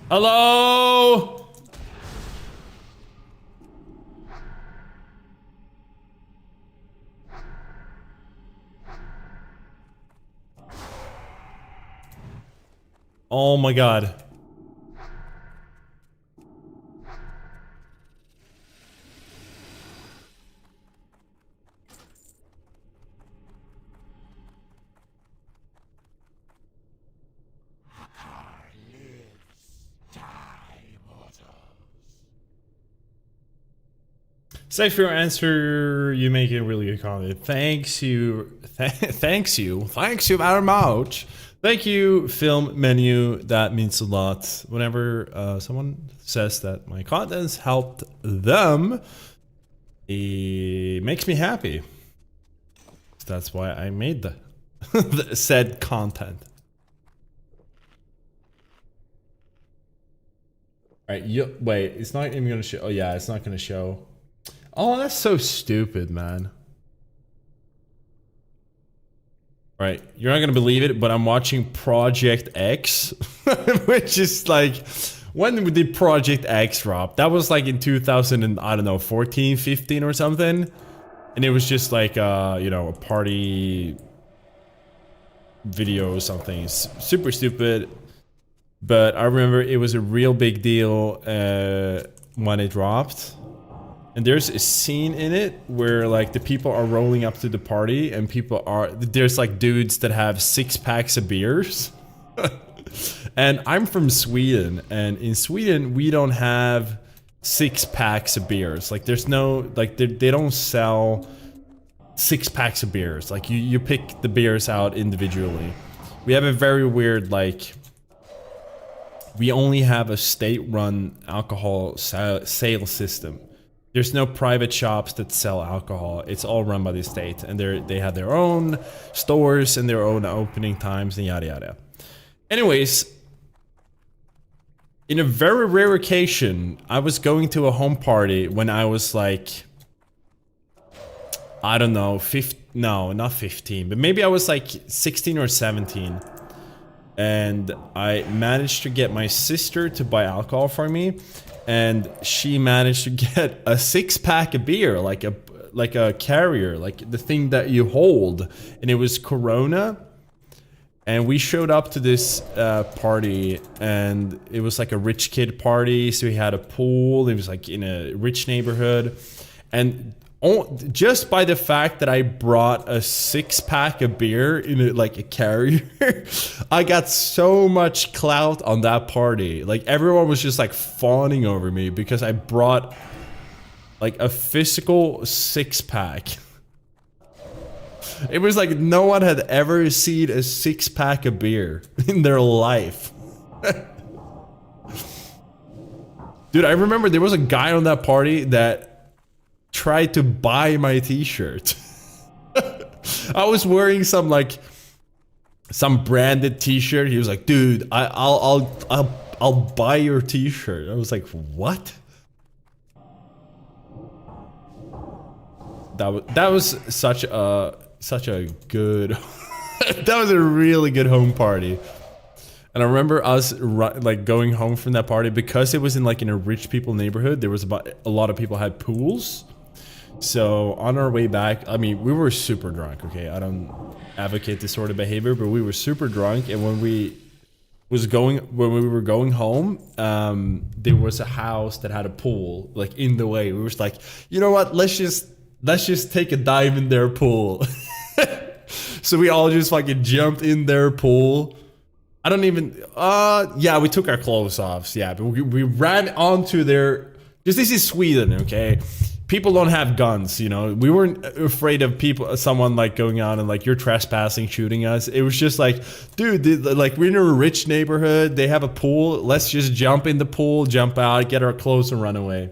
Hello? Oh my god. Hakkar lives. Die, mortals. Safe for your answer. You make a really good comment. Thanks you. Thanks you very much. Thank you, film menu. That means a lot. Whenever someone says that my contents helped them, it makes me happy. That's why I made the said content. Alright, wait, it's not even gonna show. Oh yeah, it's not gonna show. Oh, that's so stupid, man. Right, you're not gonna believe it, but I'm watching Project X, which is like, when did Project X drop? That was like in 2000 and I don't know, 14, 15 or something, and it was just like you know, a party video or something. Super stupid, but I remember it was a real big deal when it dropped. And there's a scene in it where like the people are rolling up to the party and there's like dudes that have 6 packs of beers. And I'm from Sweden, and in Sweden we don't have 6 packs of beers. Like there's no, like they don't sell 6 packs of beers. Like you pick the beers out individually. We have a very weird, like, we only have a state-run alcohol sales system. There's no private shops that sell alcohol. It's all run by the state, and they have their own stores and their own opening times and yada yada. Anyways, in a very rare occasion, I was going to a home party when I was like, I don't know, no, not 15, but maybe I was like 16 or 17. And I managed to get my sister to buy alcohol for me. And she managed to get a 6-pack of beer, like a carrier, like the thing that you hold, and it was Corona. And we showed up to this party, and it was like a rich kid party. So we had a pool. It was like in a rich neighborhood, and just by the fact that I brought a 6-pack of beer in a carrier, I got so much clout on that party. Like everyone was just like fawning over me because I brought like a physical 6-pack. It was like no one had ever seen a 6-pack of beer in their life. Dude, I remember there was a guy on that party that tried to buy my t-shirt. I was wearing some branded t-shirt. He was like, dude, I'll buy your t-shirt. I was like, what? That was such a good that was a really good home party. And I remember us like going home from that party because it was in a rich people neighborhood. There was a lot of people had pools. So on our way back, I mean, we were super drunk, okay? I don't advocate this sort of behavior, but we were super drunk. And when we were going home, there was a house that had a pool like in the way. We were just like, you know what? Let's just take a dive in their pool. So we all just fucking jumped in their pool. I don't even, yeah, we took our clothes off. Yeah, but we ran onto their, because this is Sweden, okay? People don't have guns, you know. We weren't afraid of someone like going out and like you're trespassing, shooting us. It was just like, dude, like we're in a rich neighborhood. They have a pool. Let's just jump in the pool, jump out, get our clothes and run away.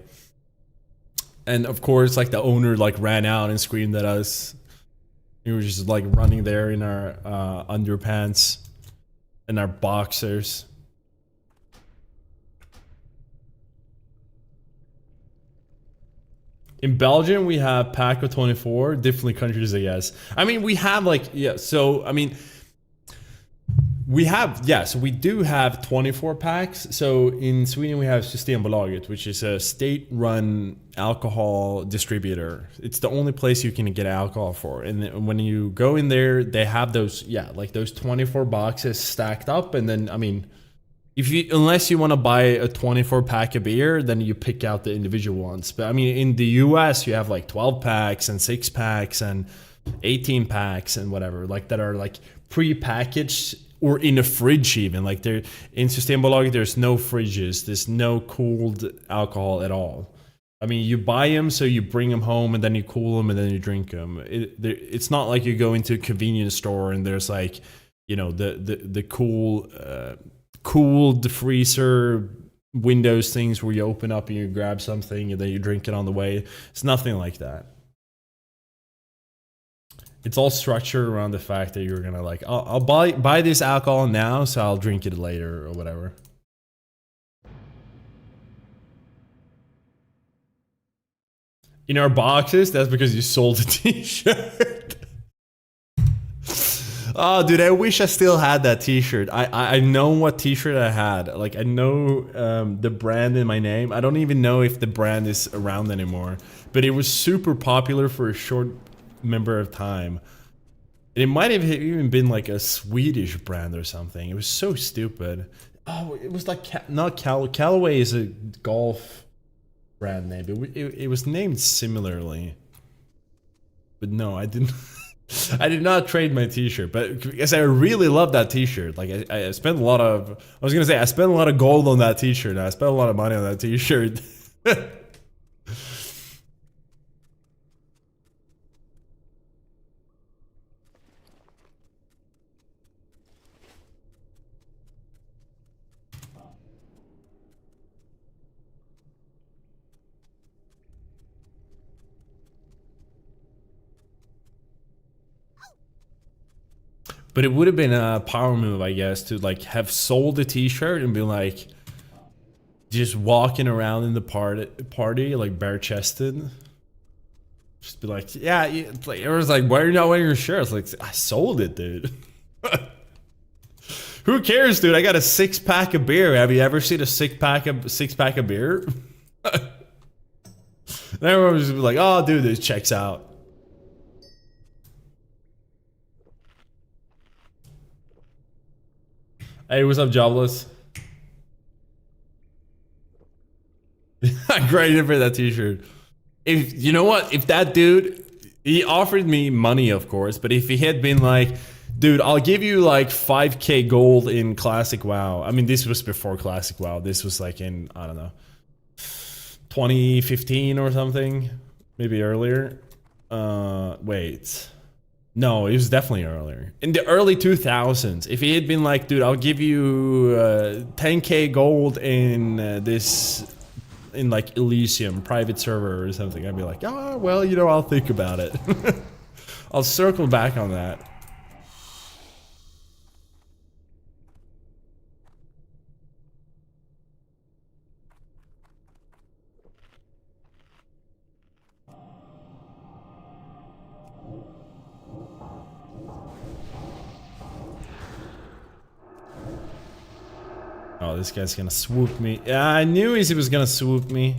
And of course, like the owner like ran out and screamed at us. We were just like running there in our underpants and our boxers. In Belgium, we have pack of 24, different countries, I guess. I mean, we have like, yeah, so, I mean, we have, yeah, so we do have 24 packs. So in Sweden, we have Systembolaget, which is a state-run alcohol distributor. It's the only place you can get alcohol for. And when you go in there, they have those, yeah, like those 24 boxes stacked up. And then, I mean, unless you want to buy a 24 pack of beer, then you pick out the individual ones. But I mean, in the US, you have like 12 packs and 6 packs and 18 packs and whatever, like that are like pre-packaged or in a fridge even. Like in Systembolaget, there's no fridges. There's no cooled alcohol at all. I mean, you buy them, so you bring them home and then you cool them and then you drink them. It's not like you go into a convenience store and there's like, you know, the cooled freezer windows things where you open up and you grab something and then you drink it on the way. It's nothing like that. It's all structured around the fact that you're gonna like, I'll buy this alcohol now, so I'll drink it later or whatever. In our boxes, that's because you sold a t-shirt. Oh, dude, I wish I still had that t-shirt. I know what t-shirt I had. Like, I know the brand in my name. I don't even know if the brand is around anymore. But it was super popular for a short number of time. And it might have even been like a Swedish brand or something. It was so stupid. Oh, it was like, not Callaway is a golf brand name. But it was named similarly. But no, I didn't. I did not trade my t-shirt, but because I really love that t-shirt. Like I spent a lot of, I was gonna say I spent a lot of gold on that t-shirt. I spent a lot of money on that t-shirt. But it would have been a power move, I guess, to like have sold the t-shirt and be like, just walking around in the party like bare-chested. Just be like, yeah, it was like, why are you not wearing your shirt? It's like, I sold it, dude. Who cares, dude? I got a 6-pack of beer. Have you ever seen a 6-pack of beer? And everyone was just be like, oh, dude, this checks out. Hey, what's up, Jobless? Great for that t-shirt. if you know what, if that dude, he offered me money, of course, but if he had been like, dude, I'll give you like 5k gold in Classic WoW. I mean, this was before Classic WoW. This was like in, I don't know, 2015 or something, maybe earlier. Wait. No, it was definitely earlier. In the early 2000s, if he had been like, dude, I'll give you 10k gold in this, in like Elysium private server or something, I'd be like, oh, well, you know, I'll think about it. I'll circle back on that. Oh, this guy's gonna swoop me. Yeah, I knew he was gonna swoop me.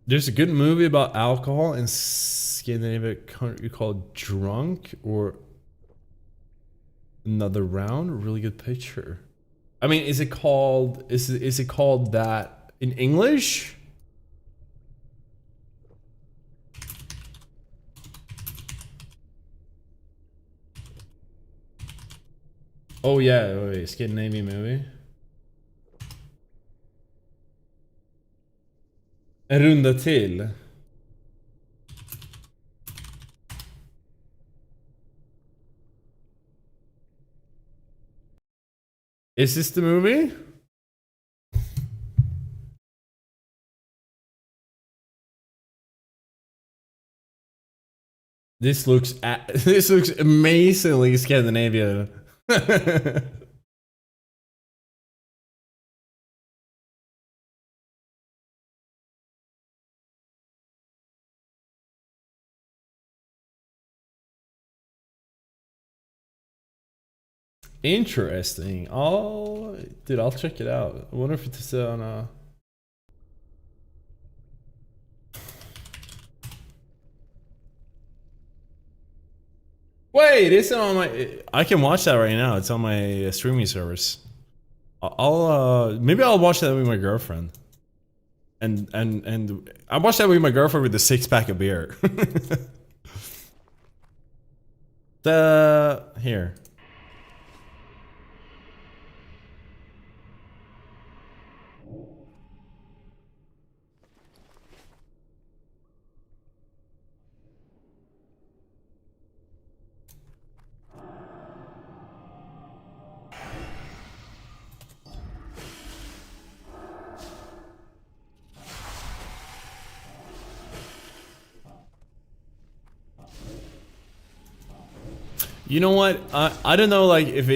There's a good movie about alcohol in Scandinavia country called Drunk or Another Round. Really good picture. I mean, is it called that in English? Oh yeah, wait, Scandinavian movie. En runda till. Is this the movie? This looks this looks amazingly Scandinavian. Interesting. Oh, dude, I'll check it out. I wonder if it's on Wait, it's on my. I can watch that right now. It's on my streaming service. I'll maybe I'll watch that with my girlfriend. And I watched that with my girlfriend with a 6-pack of beer. The here. You know what? I don't know, like if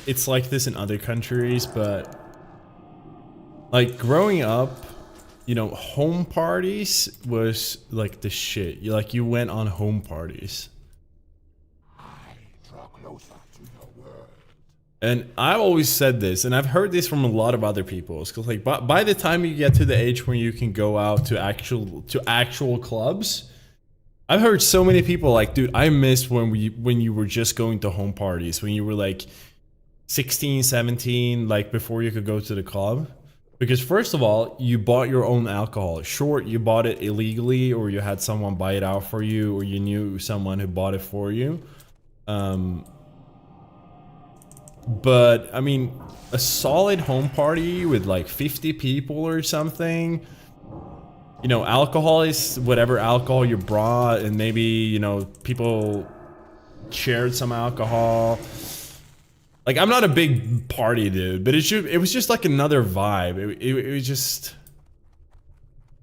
it's like this in other countries, but like growing up, you know, home parties was like the shit. You went on home parties. I draw closer to your world. And I've always said this, and I've heard this from a lot of other people. Because like by the time you get to the age where you can go out to actual clubs, I've heard so many people like, dude, I missed when you were just going to home parties, when you were like 16, 17, like before you could go to the club. Because first of all, you bought your own alcohol. Sure, you bought it illegally, or you had someone buy it out for you, or you knew someone who bought it for you. But I mean, a solid home party with like 50 people or something. You know, alcohol is whatever alcohol you brought, and maybe, you know, people shared some alcohol. Like, I'm not a big party dude, but it was just like another vibe. It was just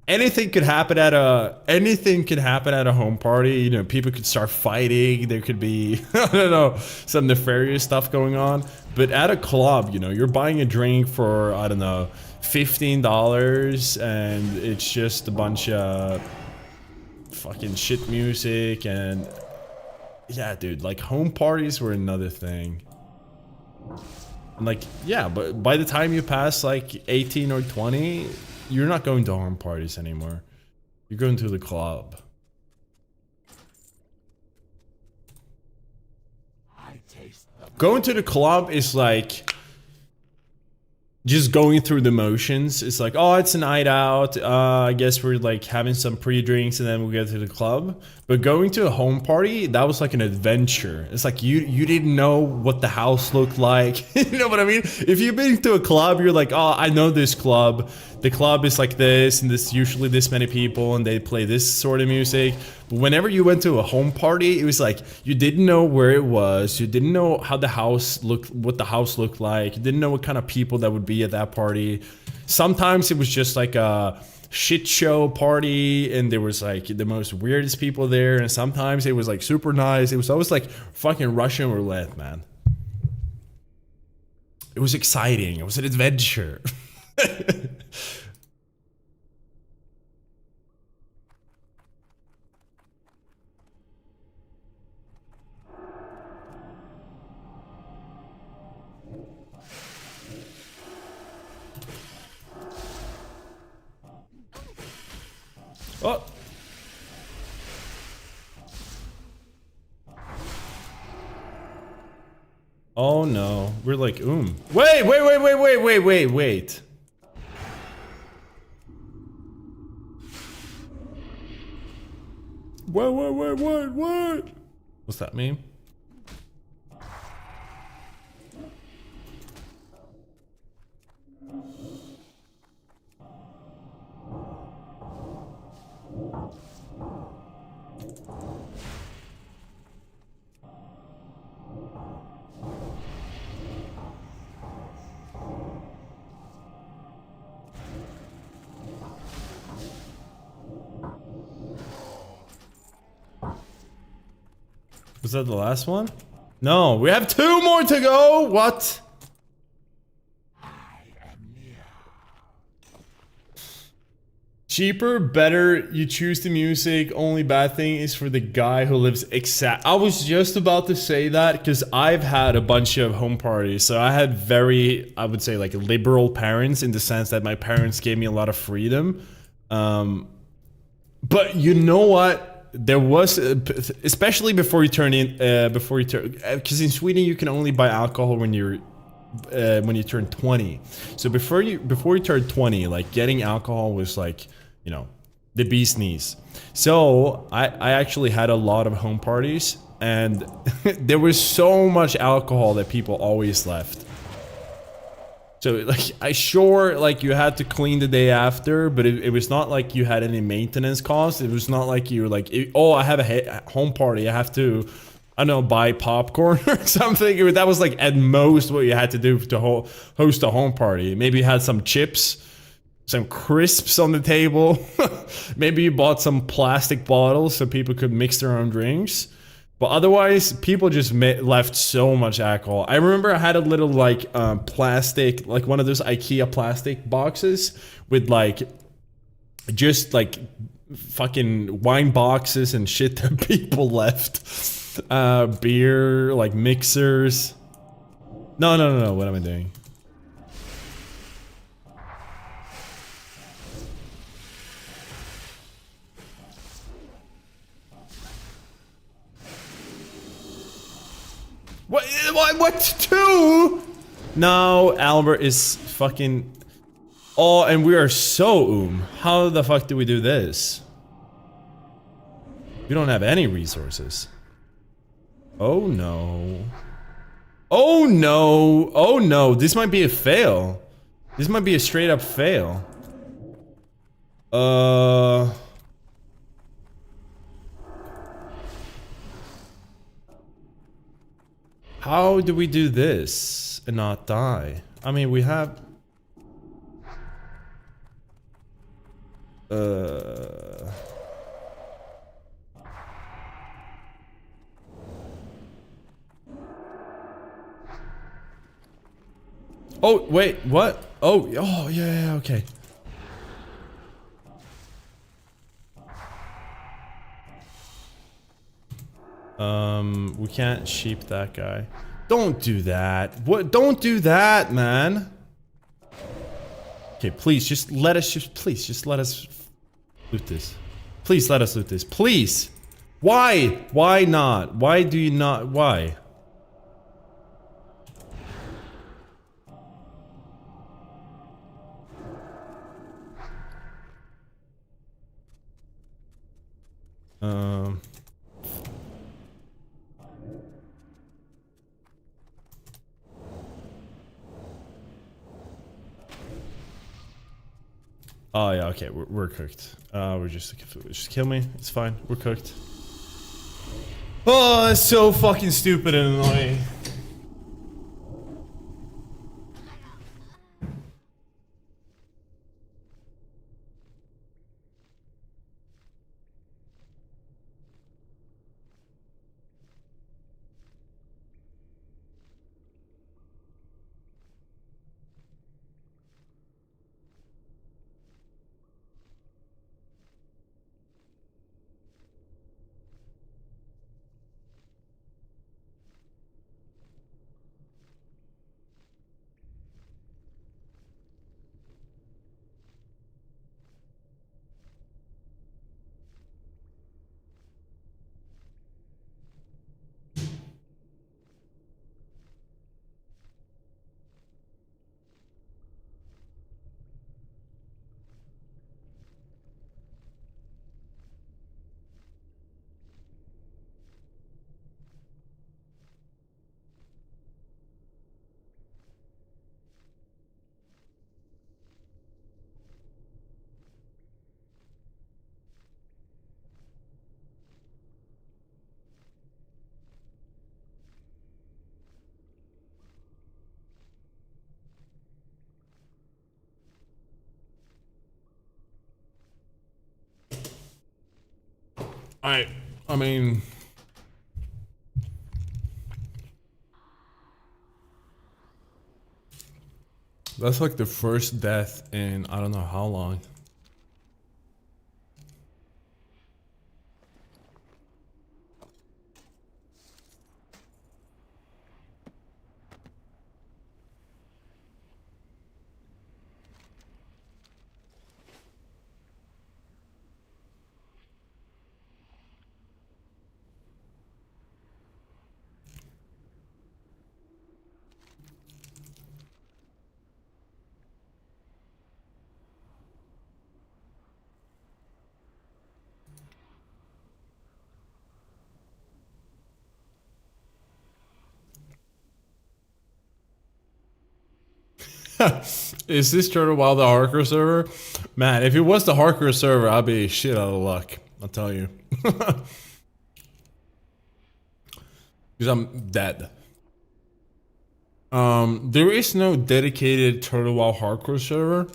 anything could happen at a home party. You know, people could start fighting. There could be I don't know, some nefarious stuff going on. But at a club, you know, you're buying a drink for, I don't know, $15, and it's just a bunch of fucking shit music. And yeah, dude, like home parties were another thing. And like, yeah, but by the time you pass like 18 or 20, you're not going to home parties anymore. You're going to the club. I taste the Going to the club is like just going through the motions. It's like, oh, it's a night out. I guess we're like having some pre-drinks and then we get to the club. But going to a home party, that was like an adventure. It's like you didn't know what the house looked like. You know what I mean? If you've been to a club, you're like, oh, I know this club. The club is like this, and this usually this many people, and they play this sort of music. But whenever you went to a home party, it was like you didn't know where it was. You didn't know how the house looked, what the house looked like. You didn't know what kind of people that would be at that party. Sometimes it was just like a shit show party, and there was like the most weirdest people there. And sometimes it was like super nice. It was always like fucking Russian roulette, man. It was exciting. It was an adventure. Oh. Oh no. We're like, Wait. Wait. What? What's that mean? Was that the last one? No, we have 2 more to go. What? Cheaper, better, you choose the music. Only bad thing is for the guy who lives exact. I was just about to say that because I've had a bunch of home parties. So I had very, I would say like liberal parents in the sense that my parents gave me a lot of freedom. But you know what? There was, especially before you turn in, because in Sweden you can only buy alcohol when you turn 20. So before you turn 20, like getting alcohol was like, you know, the bee's knees. So I actually had a lot of home parties, and there was so much alcohol that people always left. So like like you had to clean the day after, but it was not like you had any maintenance costs. It was not like you were like, oh, I have a home party, I have to, I don't know, buy popcorn or something. That was like at most what you had to do to host a home party. Maybe you had some chips, some crisps on the table. Maybe you bought some plastic bottles so people could mix their own drinks. But otherwise, people just left so much alcohol. I remember I had a little like plastic, like one of those IKEA plastic boxes with like just like fucking wine boxes and shit that people left. Beer, like mixers. No. What am I doing? What? 2? No, Albert is fucking... Oh, and we are so How the fuck do we do this? We don't have any resources. Oh no. Oh no. Oh no. This might be a fail. This might be a straight up fail. How do we do this and not die? I mean, we have... Oh, wait, what? Oh, yeah, okay. We can't sheep that guy. Don't do that. What? Don't do that, man. Okay, please, please, just let us loot this. Please let us loot this. Please! Why? Why not? Why do you not? Why? Um... Oh yeah, okay, we're cooked. We're just kill me. It's fine. We're cooked. Oh, that's so fucking stupid and annoying. I mean... That's like the first death in I don't know how long. Is this Turtle Wild the hardcore server? Man, if it was the hardcore server, I'd be shit out of luck. I'll tell you. Because I'm dead. There is no dedicated Turtle Wild hardcore server.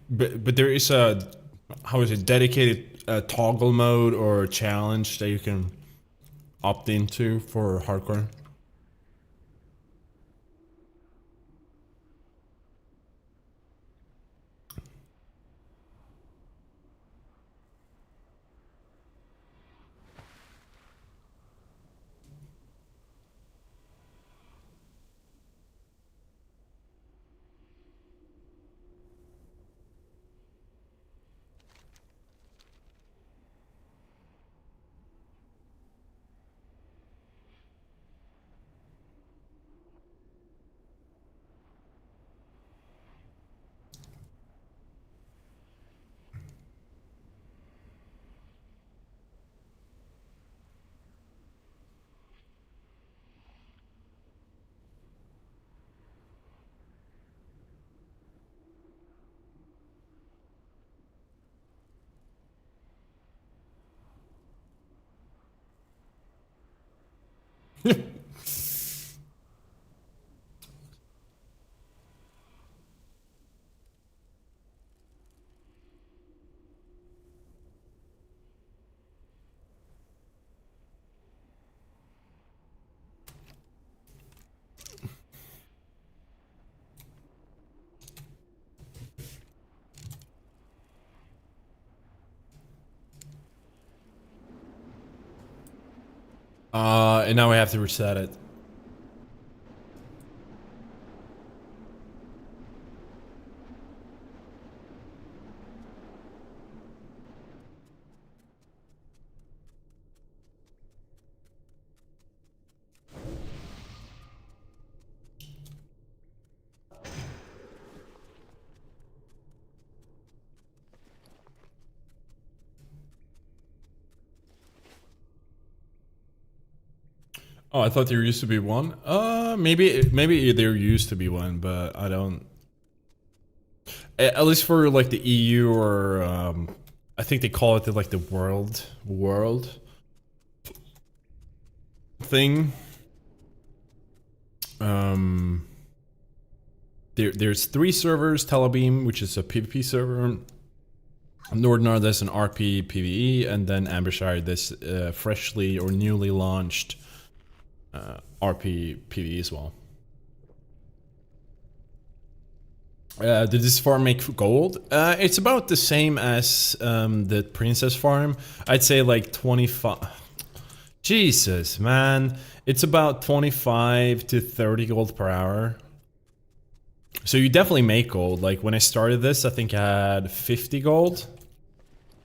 But there is a, how is it, dedicated toggle mode or challenge that you can opt into for hardcore. And now we have to reset it. Oh, I thought there used to be one. Maybe there used to be one, but I don't. At least for like the EU or I think they call it like the world thing. There's 3 servers: Telebeam, which is a PvP server; Northern there's an RP PvE, and then Ambershire, this freshly or newly launched RP PvE as well. Did this farm make gold? It's about the same as the Princess farm. I'd say like 25. Jesus, man. It's about 25 to 30 gold per hour. So you definitely make gold. Like when I started this, I think I had 50 gold.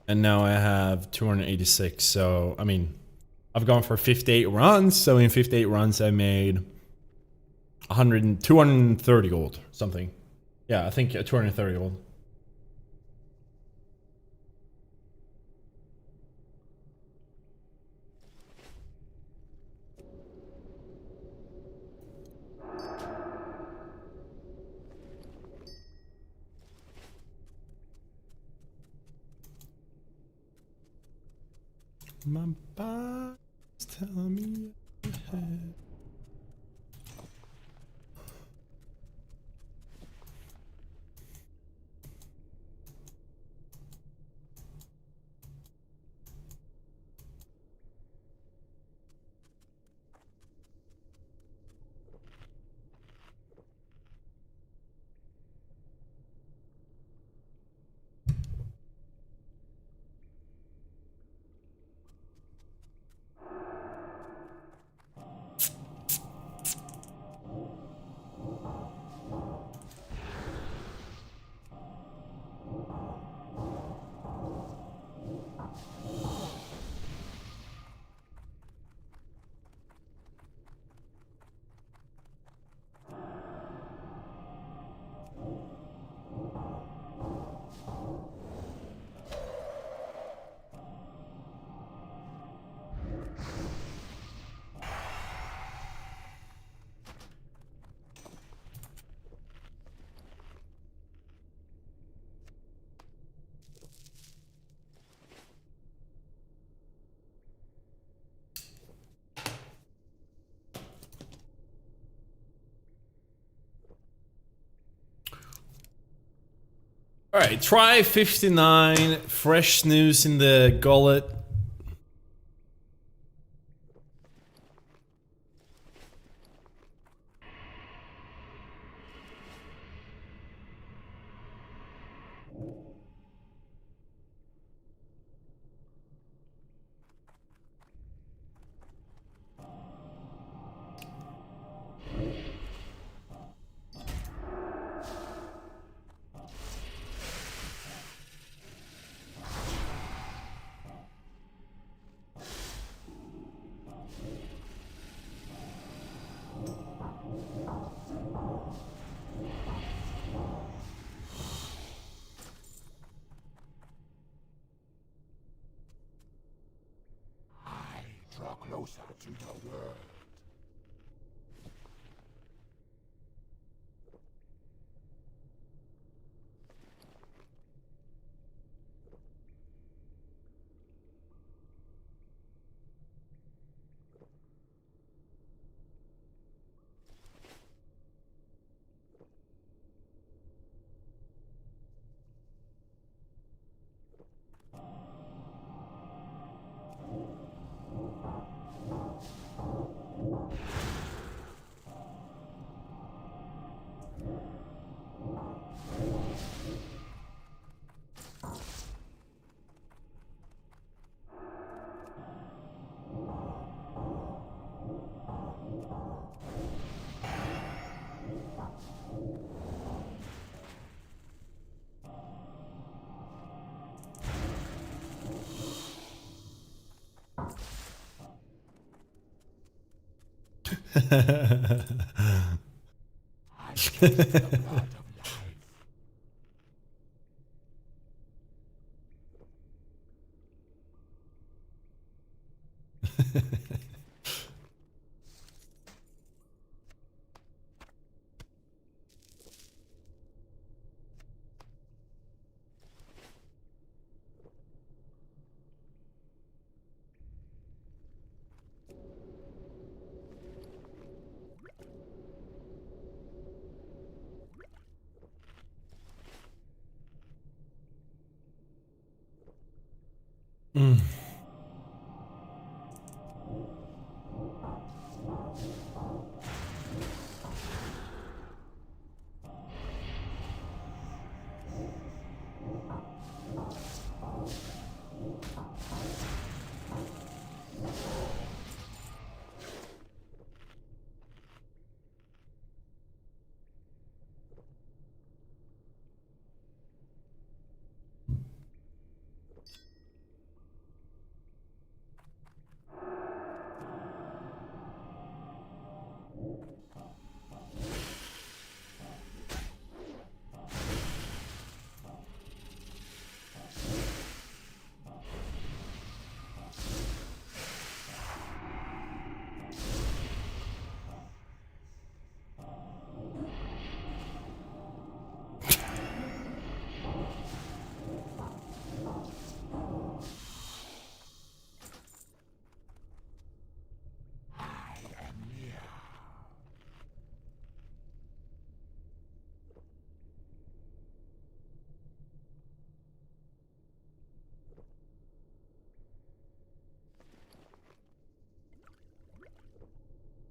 And now I have 286. So, I mean, I've gone for 58 runs. So in 58 runs, I made 230 gold, something. Yeah, I think 230 gold. My body's telling me ahead. Alright, try 59, fresh snooze in the gullet. I draw closer to the world. I taste the blood of life.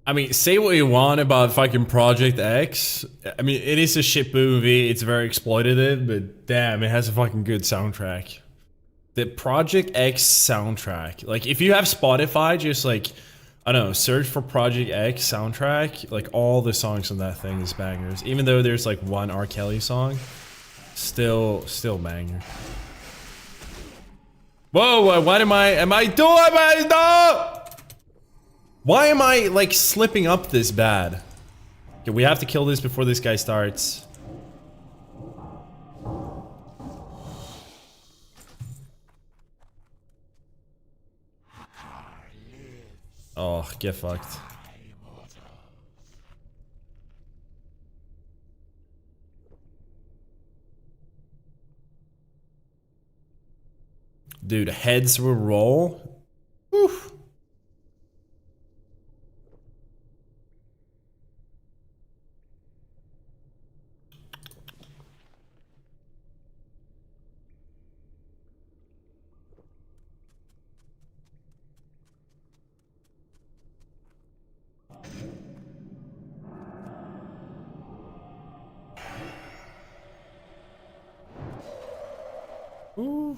I mean, say what you want about fucking Project X. I mean, it is a shit movie. It's very exploitative, but damn, it has a fucking good soundtrack. The Project X soundtrack. Like, if you have Spotify, just like, I don't know, search for Project X soundtrack. Like, all the songs on that thing is bangers. Even though there's like one R. Kelly song, still banger. Whoa, what am I doing? Why am I, like, slipping up this bad? Okay, we have to kill this before this guy starts. Oh, get fucked. Dude, heads will roll. Oof. Ooh.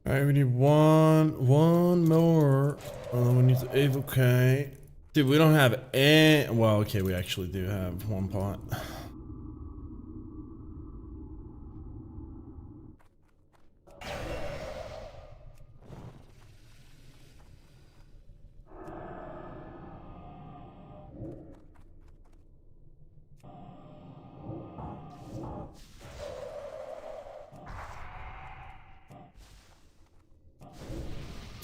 Alright, we need one more. We need to evocate. Dude, we don't have any. Well, okay, we actually do have one pot.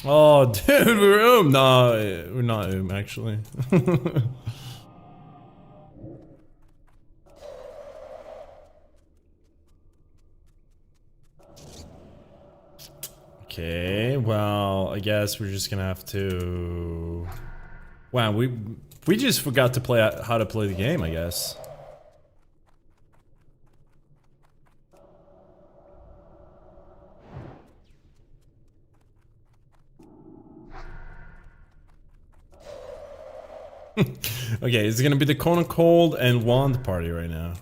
Oh, dude, we're No, we're not actually. Okay, well, I guess we're just gonna have to. Wow, we just forgot to play how to play the game, I guess. Okay, it's gonna be the Cone of Cold and Wand party right now.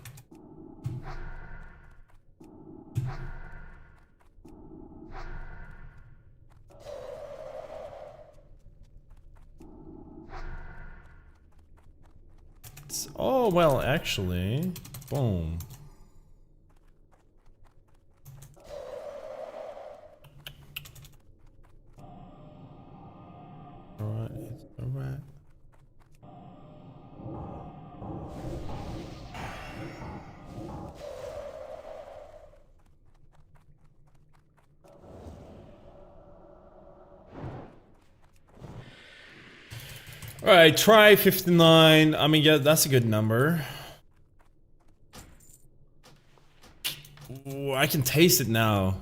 Oh, well, actually. Boom. Alright, alright. Alright, try 59. I mean, yeah, that's a good number. Ooh, I can taste it now.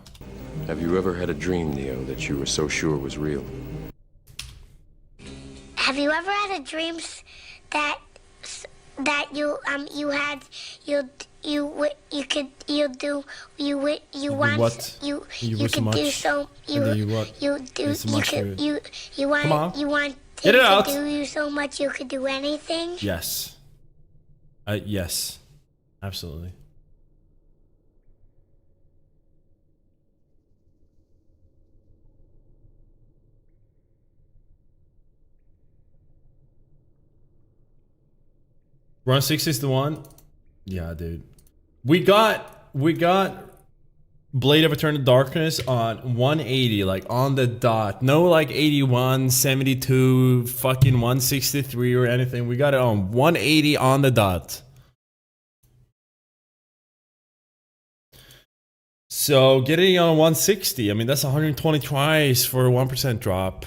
Have you ever had a dream, Neo, that you were so sure was real? Have you ever had a dream that you you had you could you do you want what? you You you were so could do much? so And then you what? you do It's so you much could food. you want Come on. you want Get him it out. to do you so much you could do anything? Yes. Yes. Absolutely. Run 60 is the one? Yeah, dude. We got Blade of Eternal Darkness on 180, like on the dot. No like 81, 72, fucking 163 or anything. We got it on 180 on the dot. So getting on 160, I mean that's 120 tries for a 1% drop.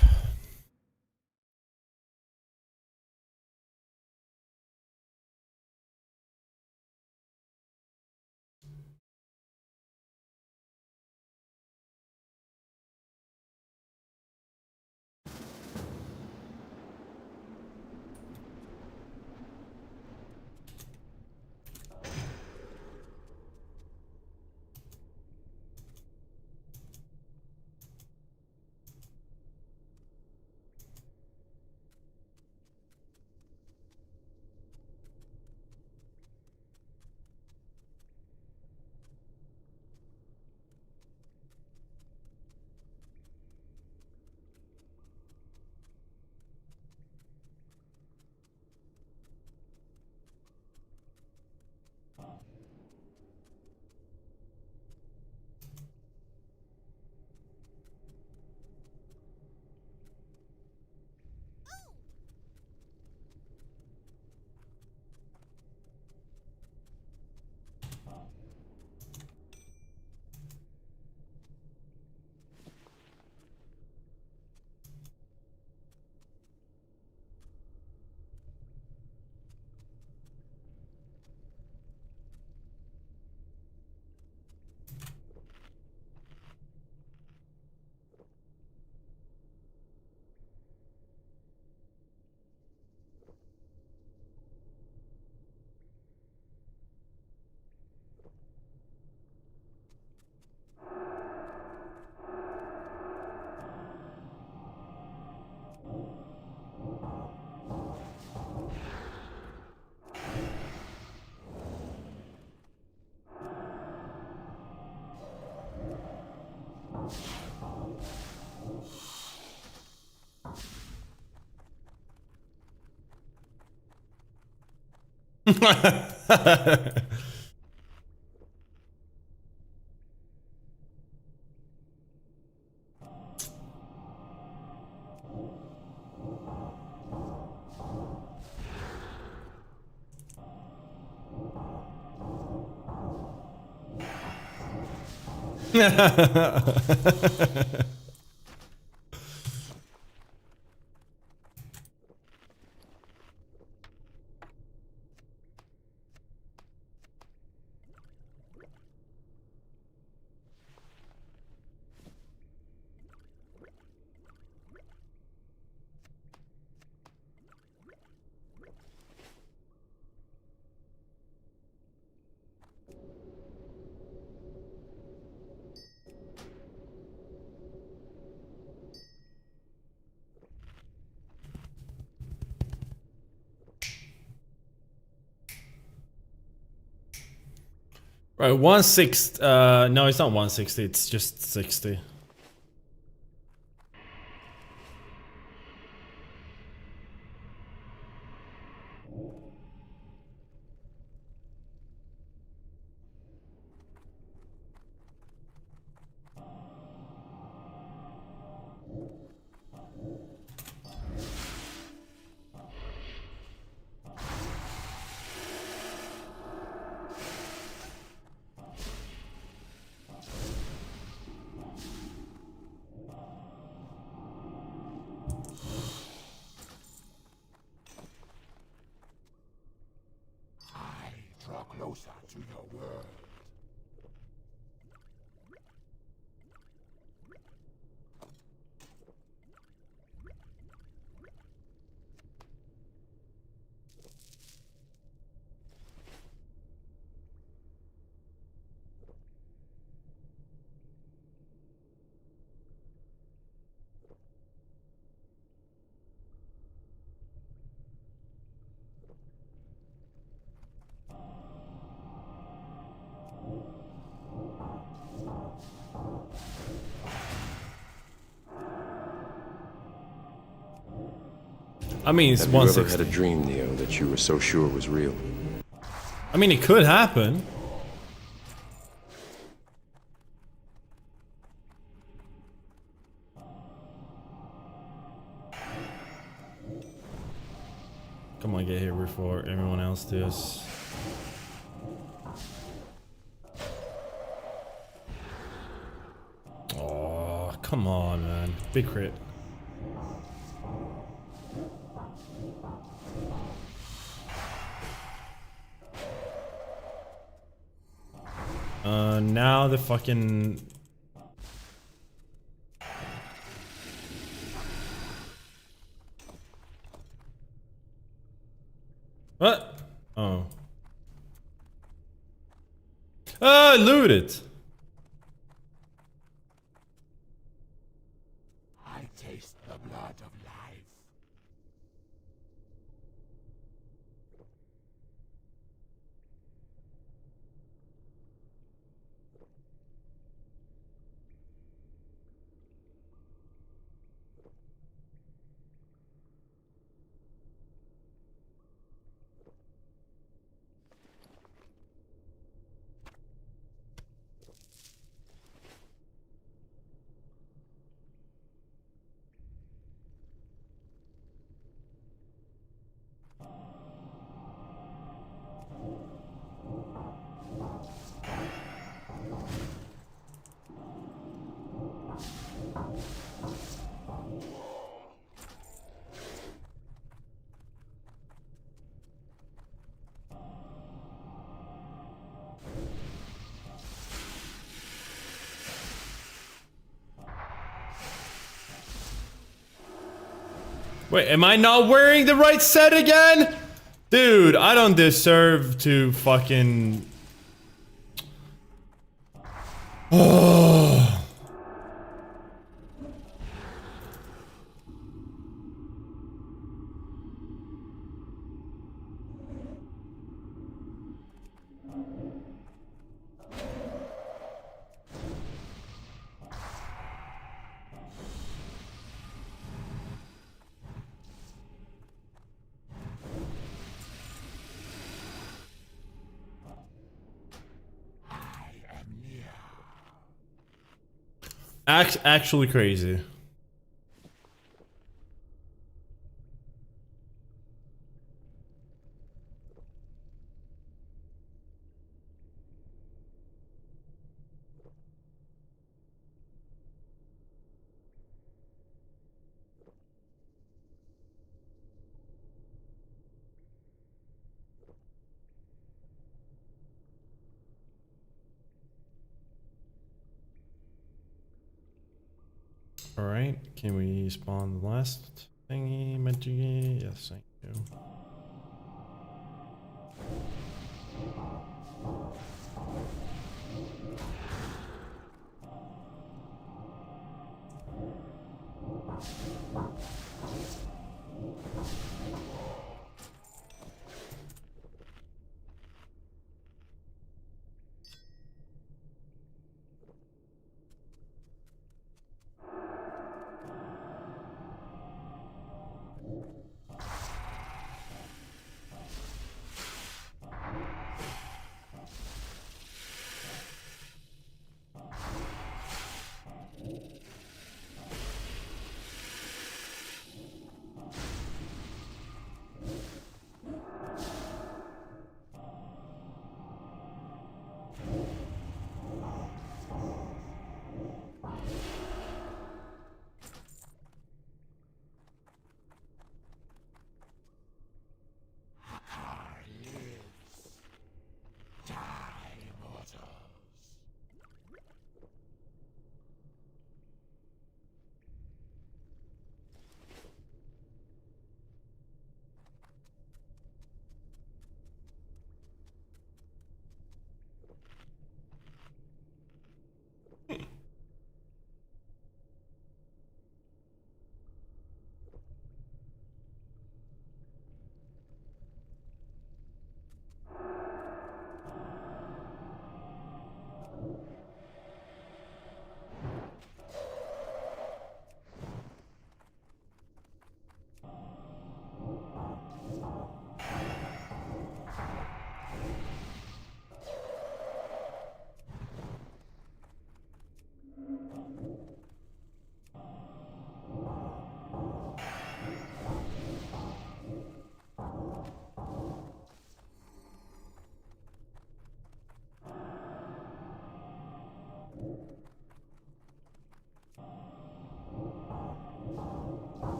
Right, 160. No, it's not 160. It's just 60. closer to your world. I mean, it's Have you ever had 160. a dream, Neo, that you were so sure was real? I mean, it could happen. Come on, get here before everyone else does. Oh, come on, man. Big crit. Now the fucking... What? Oh. Oh, looted. I taste the blood of life. Wait, am I not wearing the right set again? Dude, I don't deserve to fucking... Oh. Actually crazy. Alright, can we spawn the last thingy? Magic? Yes, thank you.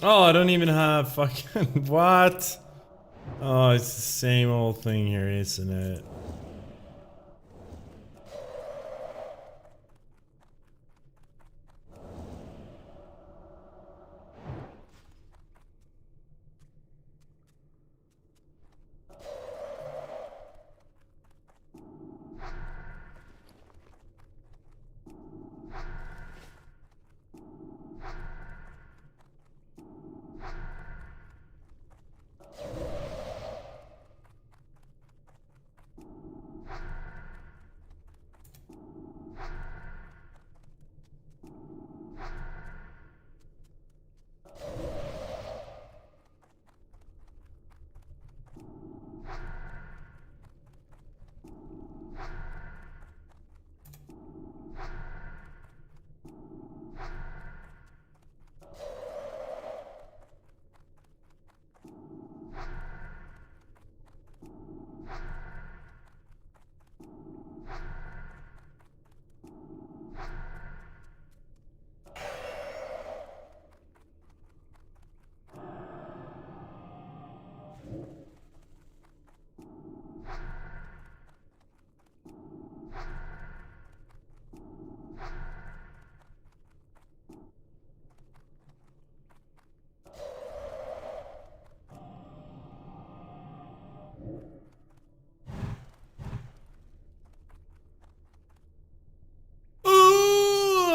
Oh, I don't even have fucking what? Oh, it's the same old thing here, isn't it?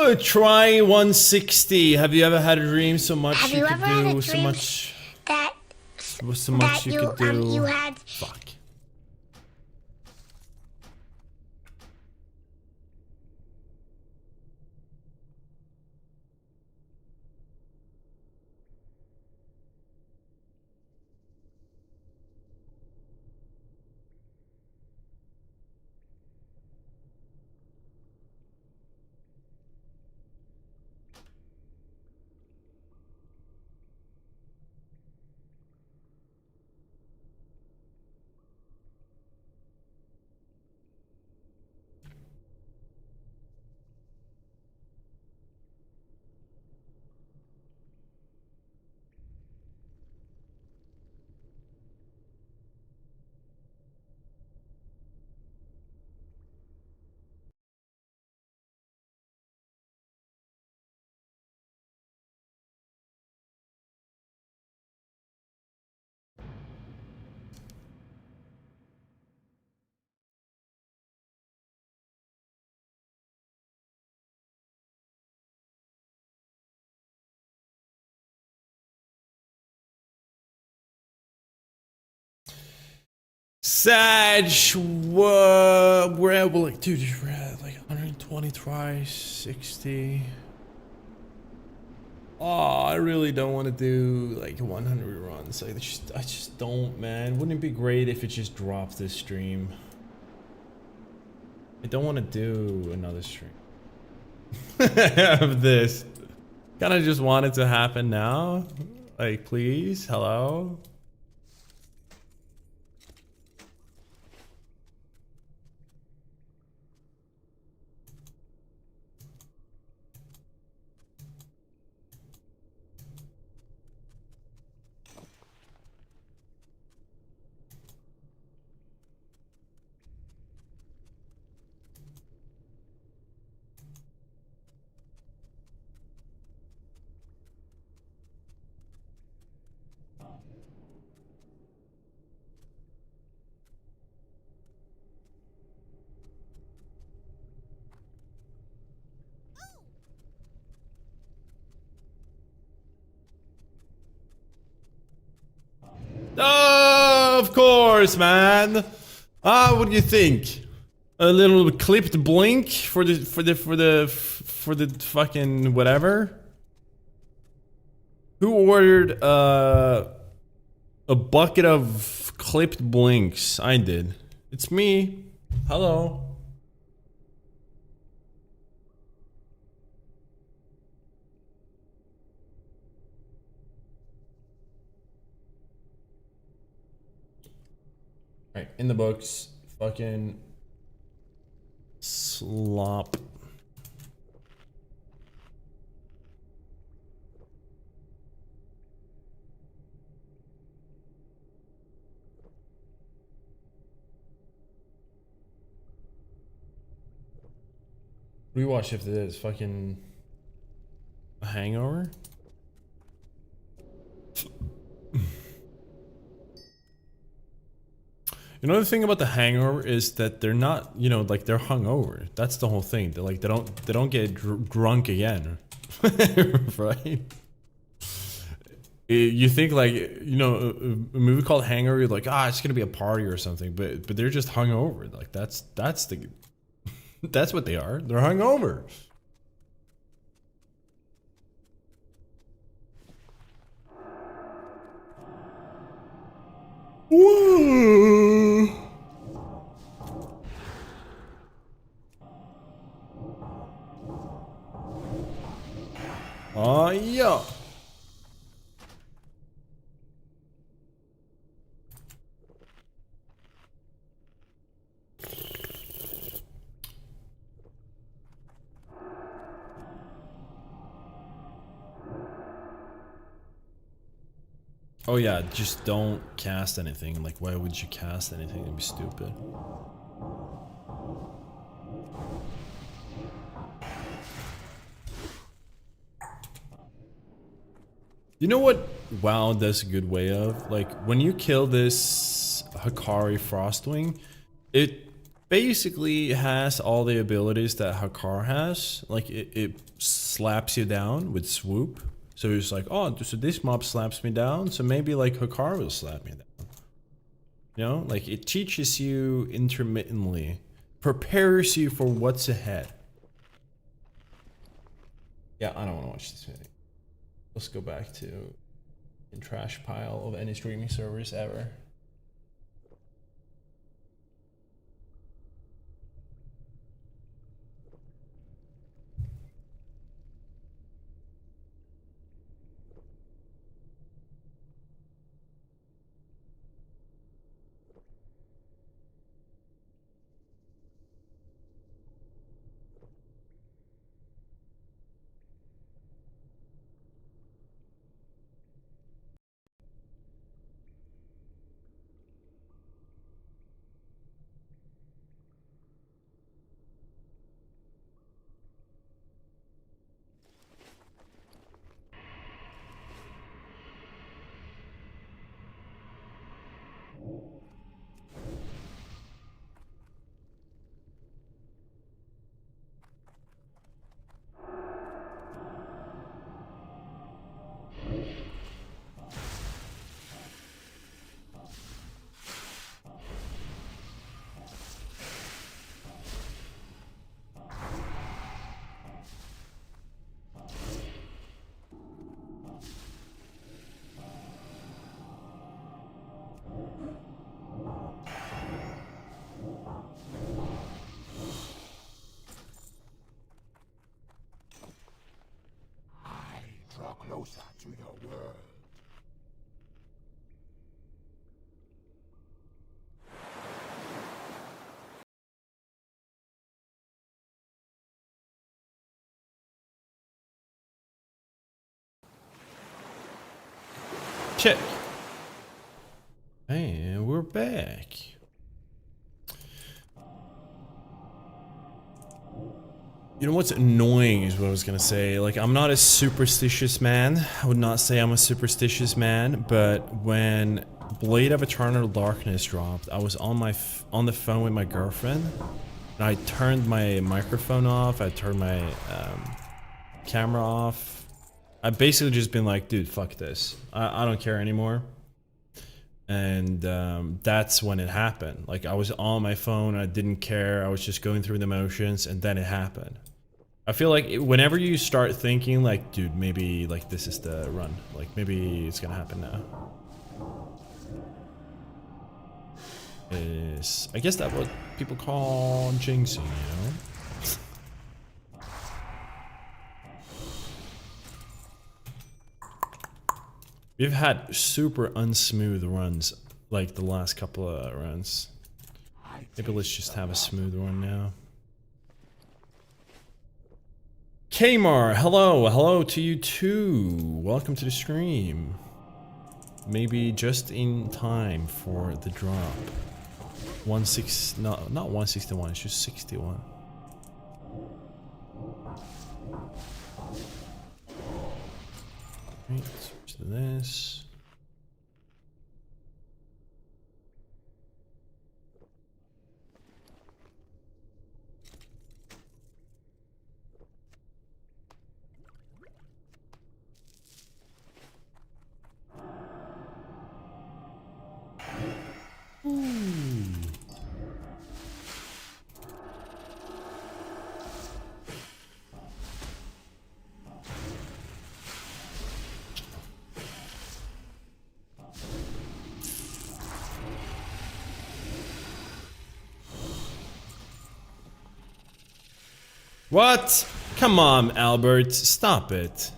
Ooh, try 160. Have you ever had a dream so much Have you you could ever had a do so dream much that so much that you could do? you had Fuck. Sag, we're at, like, dude, we're at like 120 tries, 60. Oh, I really don't want to do like 100 runs. Like, I just don't, man. Wouldn't it be great if it just dropped this stream? I don't want to do another stream of this. Kind of just want it to happen now. Like, please, hello. Oh, of course, man. Ah, what do you think? A little clipped blink for the fucking whatever. Who ordered a bucket of clipped blinks? I did. It's me. Hello. Alright, in the books. Fucking slop. Rewatch if it is fucking a hangover. You know the thing about the hangover is that they're not, you know, like they're hungover. That's the whole thing. They're like they don't get drunk again, right? You think like, you know, a movie called Hangover, you're like, it's gonna be a party or something, but they're just hungover. Like that's the that's what they are. They're hungover. Whoa. Oh yeah. Oh yeah, just don't cast anything. Like, why would you cast anything? It'd be stupid. You know what WoW does a good way of? Like, when you kill this Hakkar Frostwing, it basically has all the abilities that Hakkar has. Like, it slaps you down with swoop. So it's like, oh, so this mob slaps me down, so maybe like Hakkar will slap me down. You know, like it teaches you intermittently, prepares you for what's ahead. Yeah, I don't want to watch this video. Let's go back to the trash pile of any streaming servers ever. Draw closer to your world. Check. And we're back. You know what's annoying is what I was gonna say. Like, I'm not a superstitious man. I would not say I'm a superstitious man, but when Blade of Eternal Darkness dropped, I was on on the phone with my girlfriend, and I turned my microphone off. I turned my camera off. I basically just been like, dude, fuck this. I don't care anymore. And that's when it happened. Like, I was on my phone, I didn't care, I was just going through the motions, and then it happened. I feel like whenever you start thinking like, dude, maybe like this is the run, like maybe it's gonna happen now. I guess that's what people call jinxing, you know? We've had super unsmooth runs, like the last couple of runs. Maybe let's just have a smooth one now. Kmar, hello, hello to you too. Welcome to the stream. Maybe just in time for the drop. 16, no, not 161, it's just 61. Right, switch to this. What? Come on, Albert. Stop it.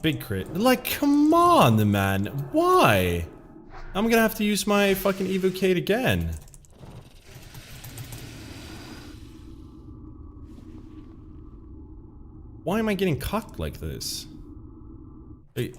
Big crit. Like, come on, man. Why? I'm gonna have to use my fucking evocate again. Why am I getting cocked like this? Hey.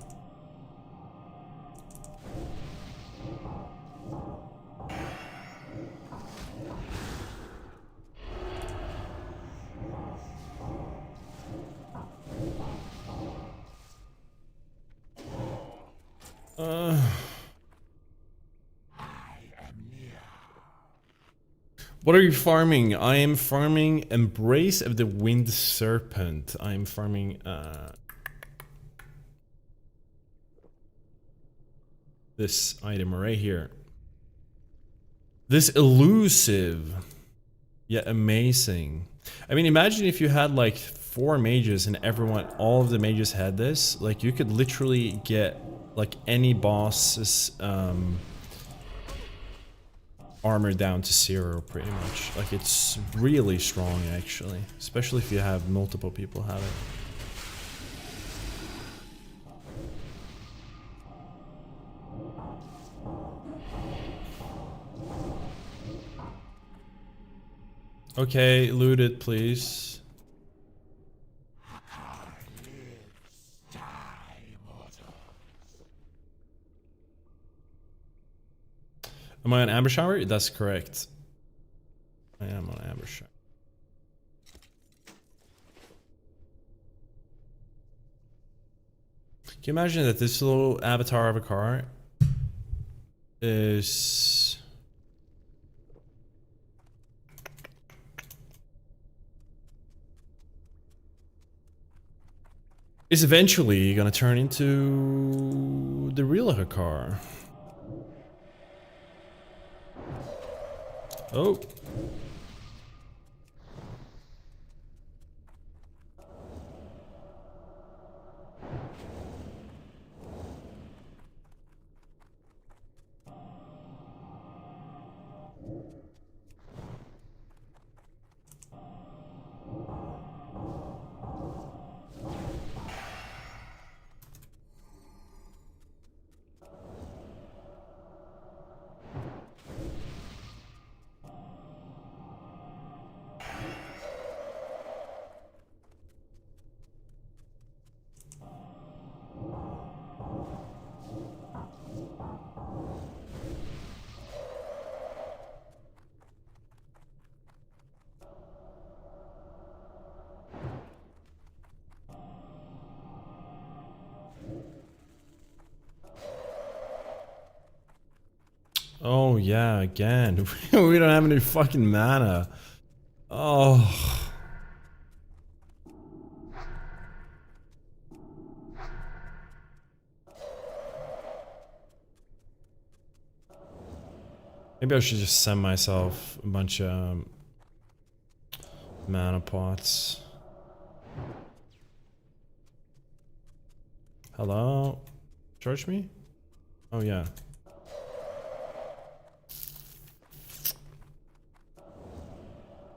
What are you farming? I am farming Embrace of the Wind Serpent. I am farming this item right here. This elusive yet amazing. I mean, imagine if you had like 4 mages and all of the mages had this. Like, you could literally get like any boss's armor down to 0 pretty much. Like, it's really strong actually, especially if you have multiple people have it. Okay, loot it, please. Hakkar lives, die, mortals. Am I on Amber Shower? That's correct. I am on Amber Shower. Can you imagine that this little avatar of a car is eventually gonna turn into the real Hakkar. Oh. Oh yeah, again. We don't have any fucking mana. Oh. Maybe I should just send myself a bunch of mana pots. Hello? Charge me? Oh yeah.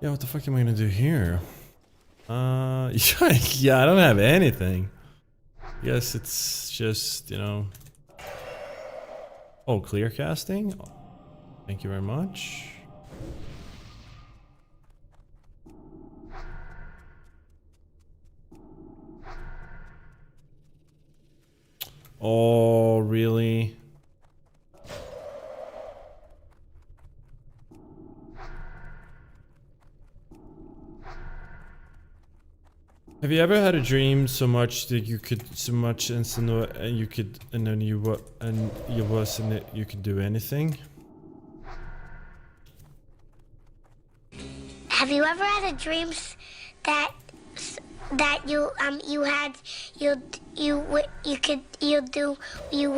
Yeah, what the fuck am I gonna do here? Yeah, I don't have anything. Yes, it's just, you know. Oh, clear casting? Thank you very much. Oh, really? Have you ever had a dream so much that you could so much insinuate and you could and then you were and you wasn't it you could do anything? Have you ever had a dreams that that you had you could you do you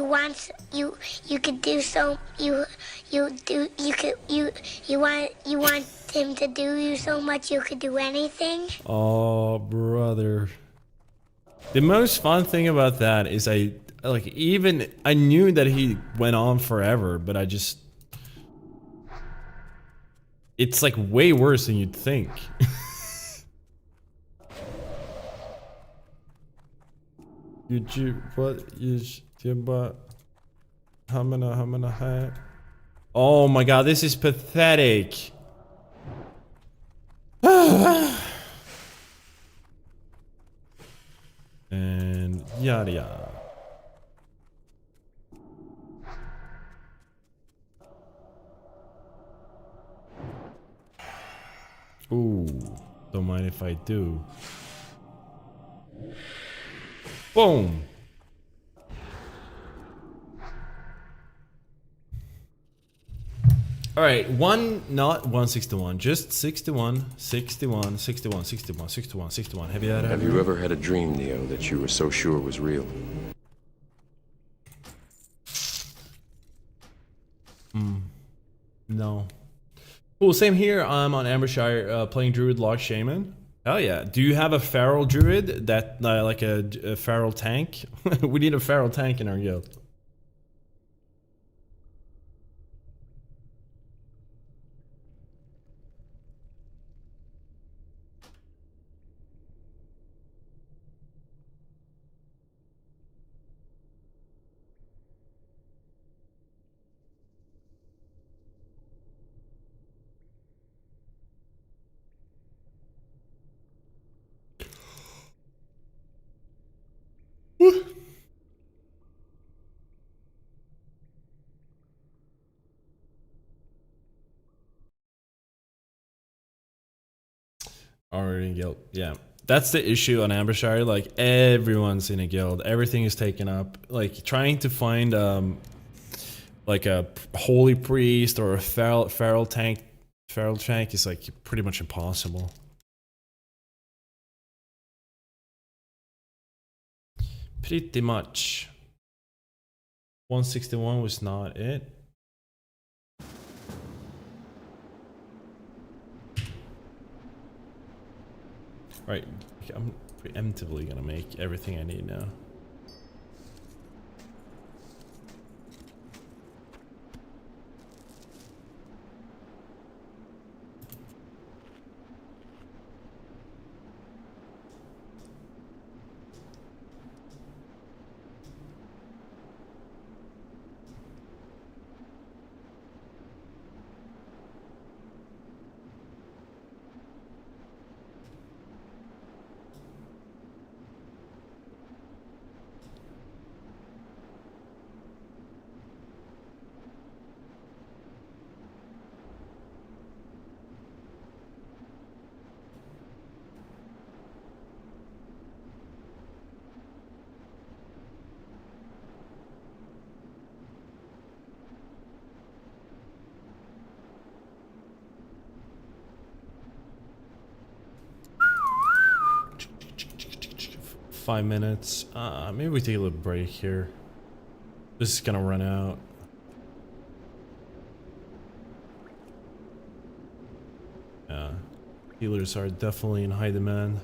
want you could do so you do you want him to do you so much you could do anything? Oh, brother. The most fun thing about that is I knew that he went on forever, but it's like way worse than you'd think. Oh my god, this is pathetic. And yada yada. Ooh, don't mind if I do. Boom. All right, not 161, just 61, 61, 61, 61, 61, 61. Have you ever had a dream, Neo, that you were so sure was real? No. Cool, same here. I'm on Ambershire playing Druid Log Shaman. Hell yeah. Do you have a feral druid that like a feral tank? We need a feral tank in our guild. Already in guild. Yeah. That's the issue on Ambershire. Like everyone's in a guild. Everything is taken up. Like trying to find like a holy priest or a feral tank is like pretty much impossible. Pretty much. 161 was not it. Right, I'm preemptively gonna make everything I need now. Five minutes. Maybe we take a little break here. This is gonna run out. Yeah. Healers are definitely in high demand.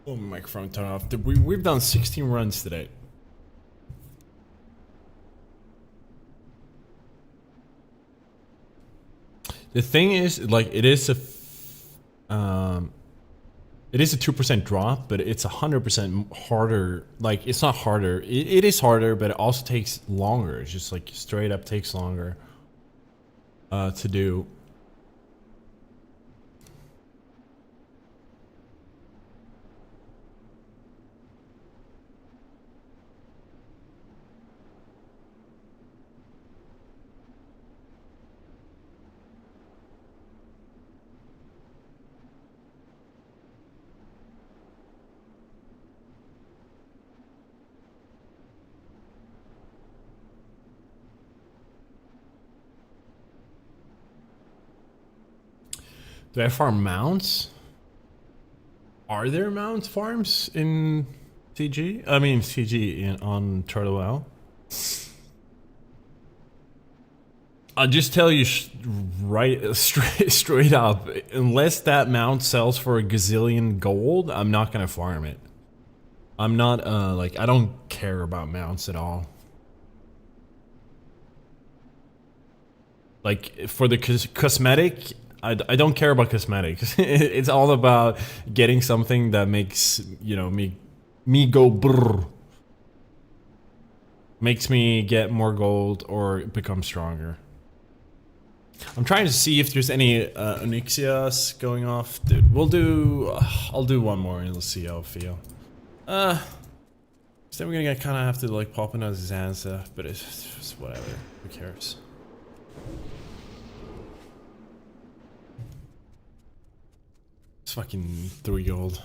Oh, my microphone turned off. We've done 16 runs today. The thing is, like, it is a 2% drop, but it's 100% harder. Like, it's not harder. It is harder, but it also takes longer. It's just like straight up takes longer to do. Do I farm mounts? Are there mount farms in CG? I mean CG on Turtle WoW. I'll just tell you straight up, unless that mount sells for a gazillion gold, I'm not gonna farm it. I'm not like, I don't care about mounts at all. Like, for the cosmetic, I don't care about cosmetics. It's all about getting something that makes, you know, me go brrr. Makes me get more gold or become stronger. I'm trying to see if there's any Onyxias going off. Dude, I'll do one more and let's see how I feel. Then we're gonna kind of have to like pop in his hands, but it's whatever. Who cares? It's fucking 3 gold.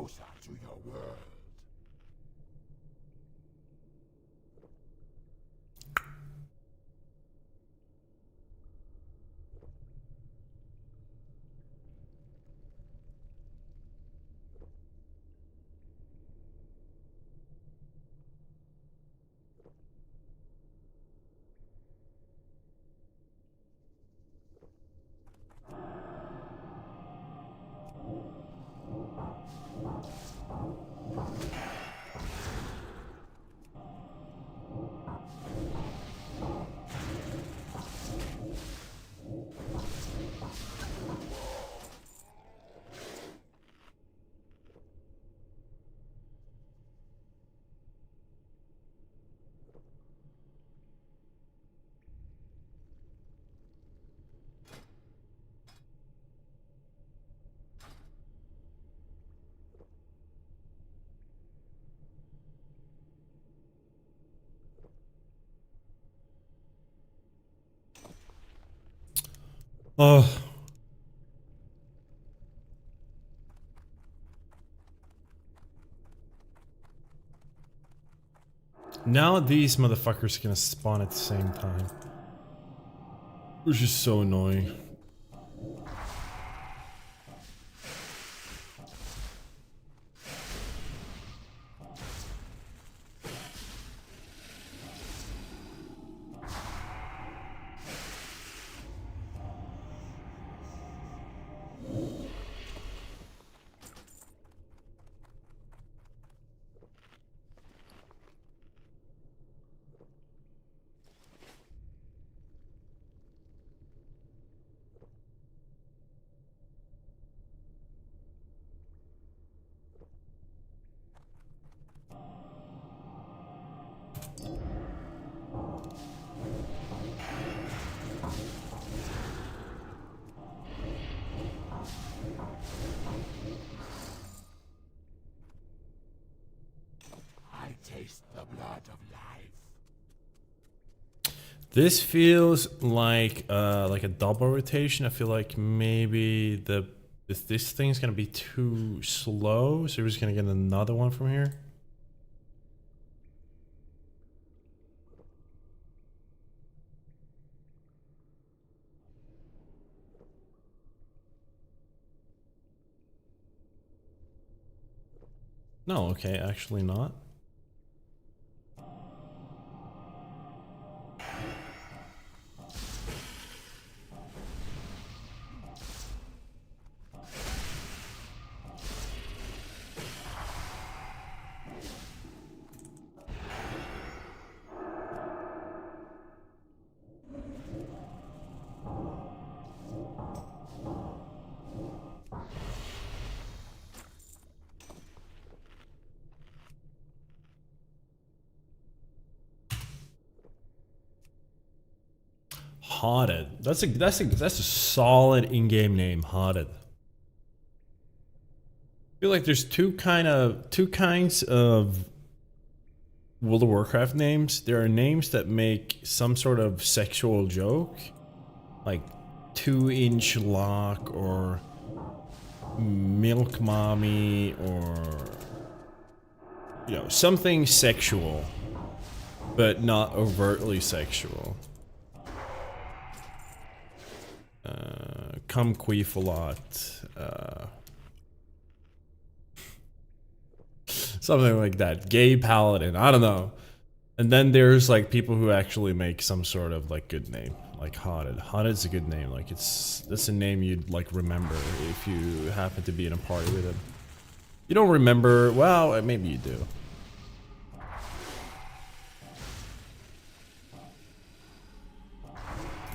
closer to your world. Oh. Now these motherfuckers are gonna spawn at the same time. Which is so annoying. I taste the blood of life. This feels like a double rotation. I feel like maybe this thing's gonna be too slow, so we're just gonna get another one from here. No, okay, actually not. Haunted. That's a solid in-game name. Haunted. I feel like there's two kinds of World of Warcraft names. There are names that make some sort of sexual joke, like 2-inch lock or milk mommy, or something sexual, but not overtly sexual. Come queef a lot. Something like that. Gay paladin. I don't know. And then there's like people who actually make some sort of like good name, like Haunted. Haunted's a good name. Like that's a name you'd like remember if you happen to be in a party with him. You don't remember? Well, maybe you do.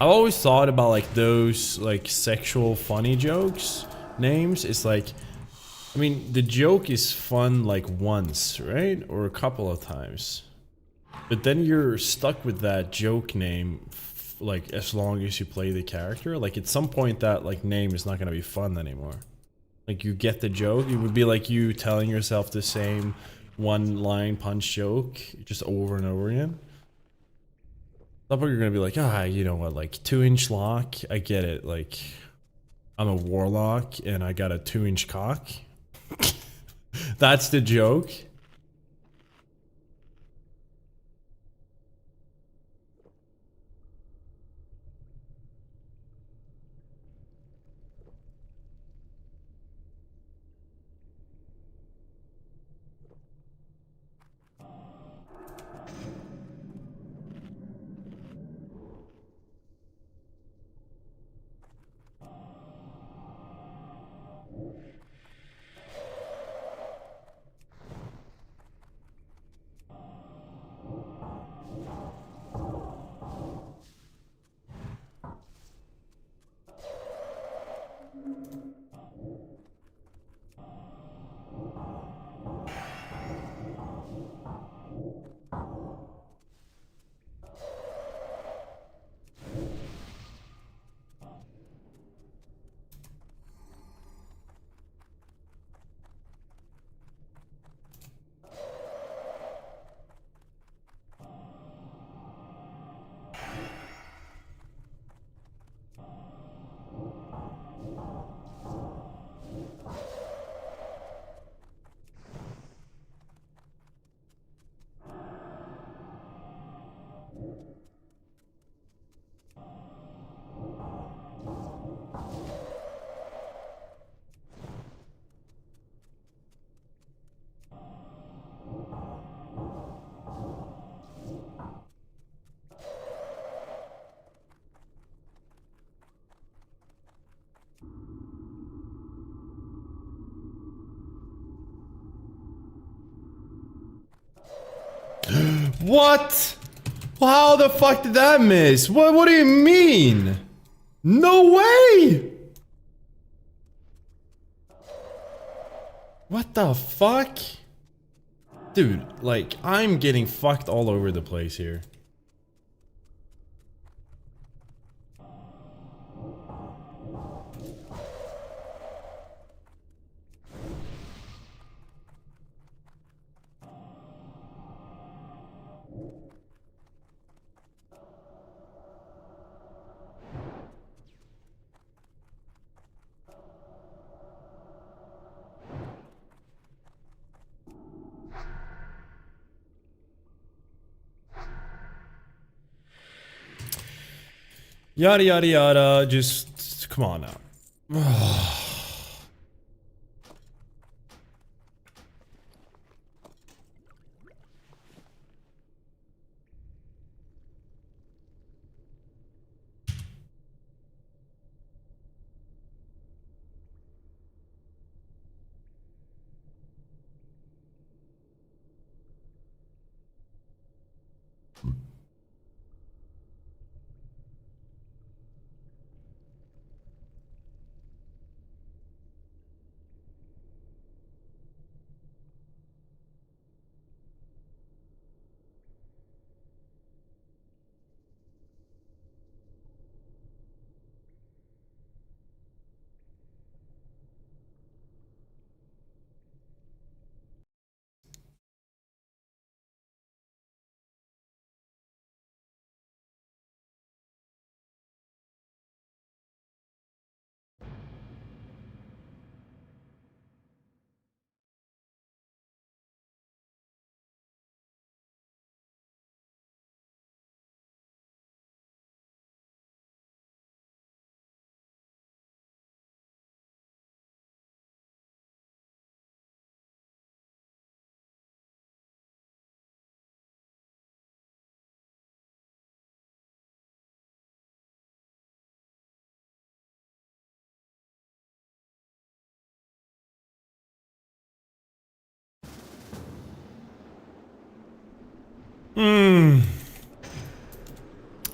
I've always thought about like those like sexual funny jokes names. It's like, I mean, the joke is fun like once, right? Or a couple of times. But then you're stuck with that joke name like as long as you play the character. Like at some point that like name is not gonna be fun anymore. Like you get the joke. It would be like you telling yourself the same one line punch joke just over and over again. Some point you're gonna be like, you know what, like 2-inch lock, I get it, like I'm a warlock and I got a 2-inch cock. That's the joke. What? How the fuck did that miss? What do you mean? No way! What the fuck? Dude, like, I'm getting fucked all over the place here. Yada yada yada, just come on now.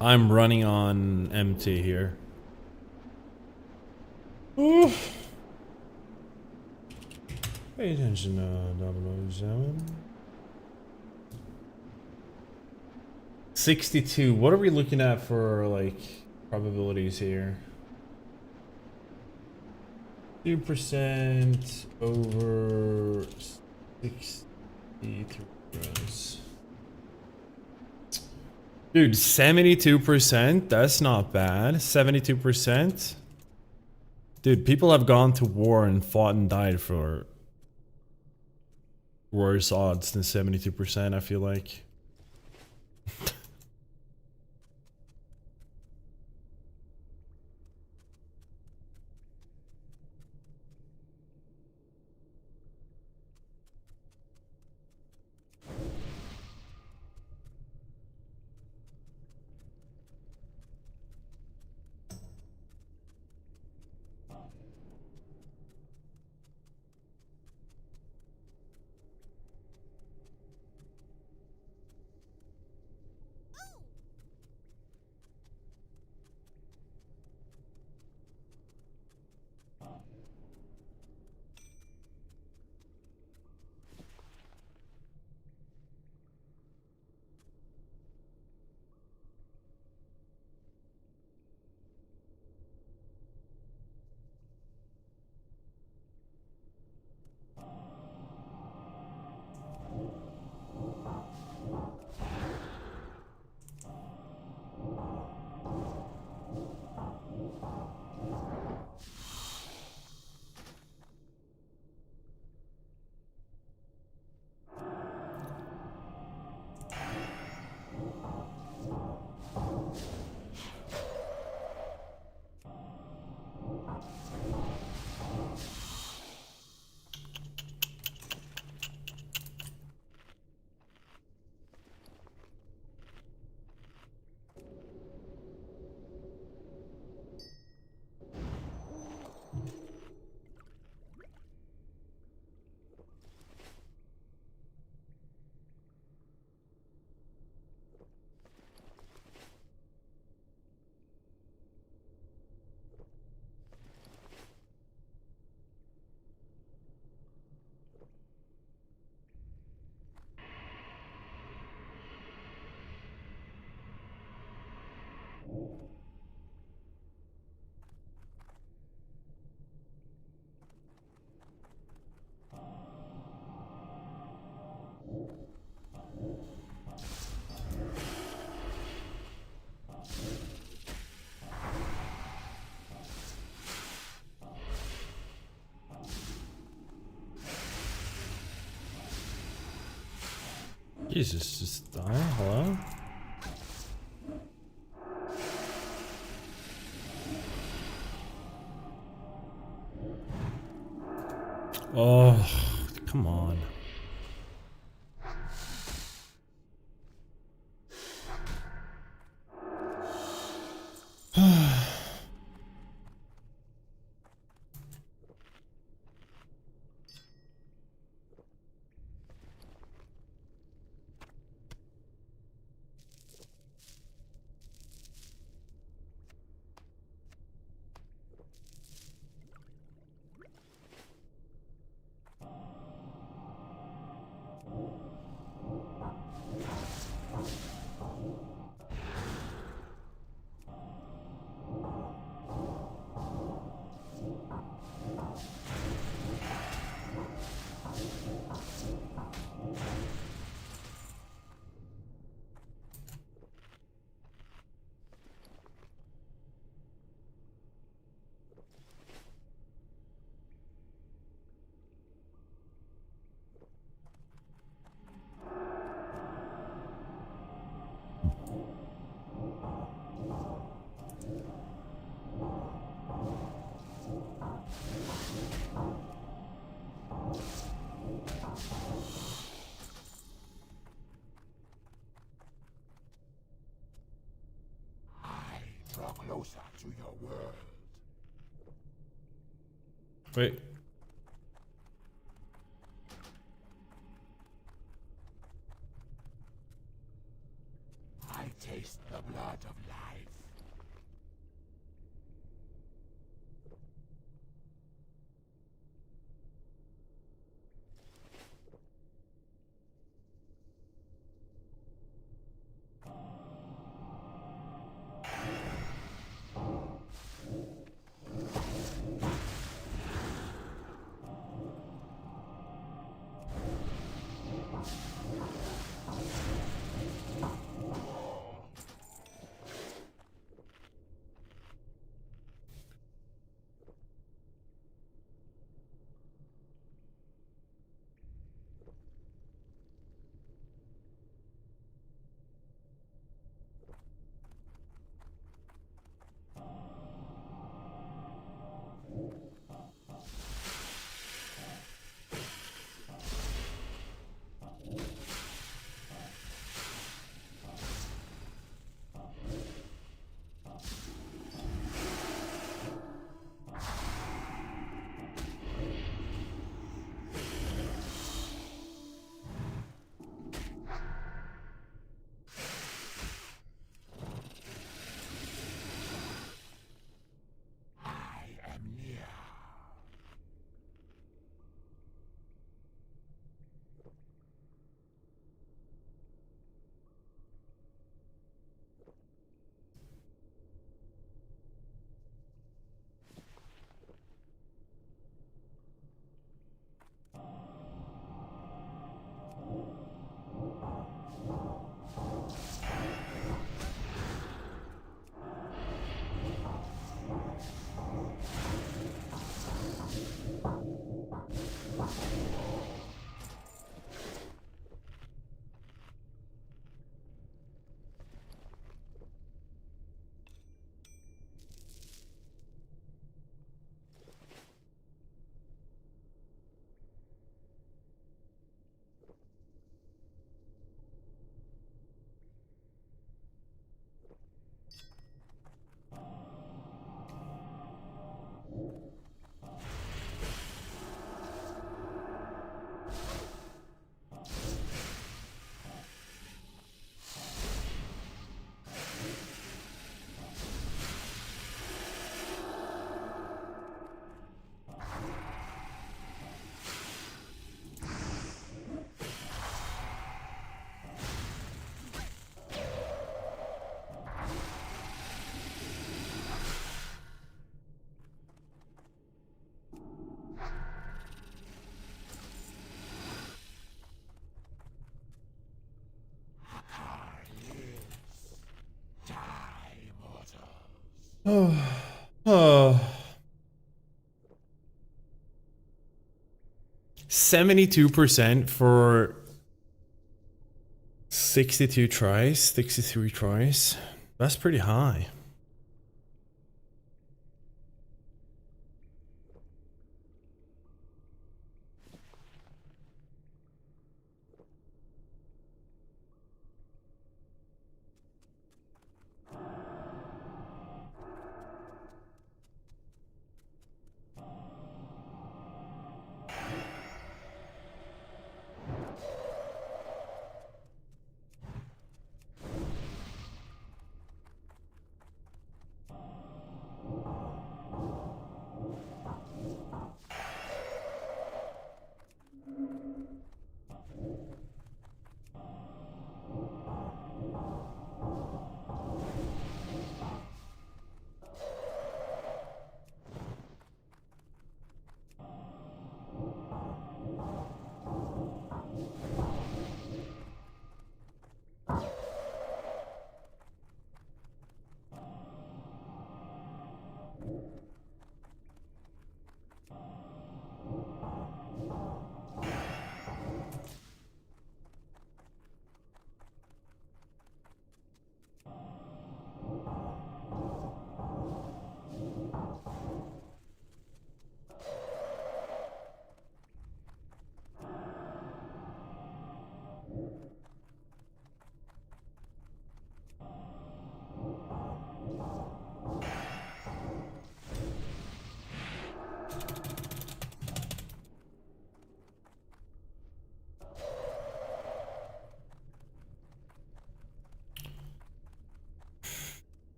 I'm running on empty here. Oof. Pay attention, 007. 62. What are we looking at for, like, probabilities here? 2% over 63 rows. Dude, 72%? That's not bad. 72%? Dude, people have gone to war and fought and died for worse odds than 72%, I feel like. Jesus, just die. Hello? Oh, come on. Draw closer to your world. Wait. I taste the blood of life. Oh. 72% for 62 tries, 63 tries. That's pretty high.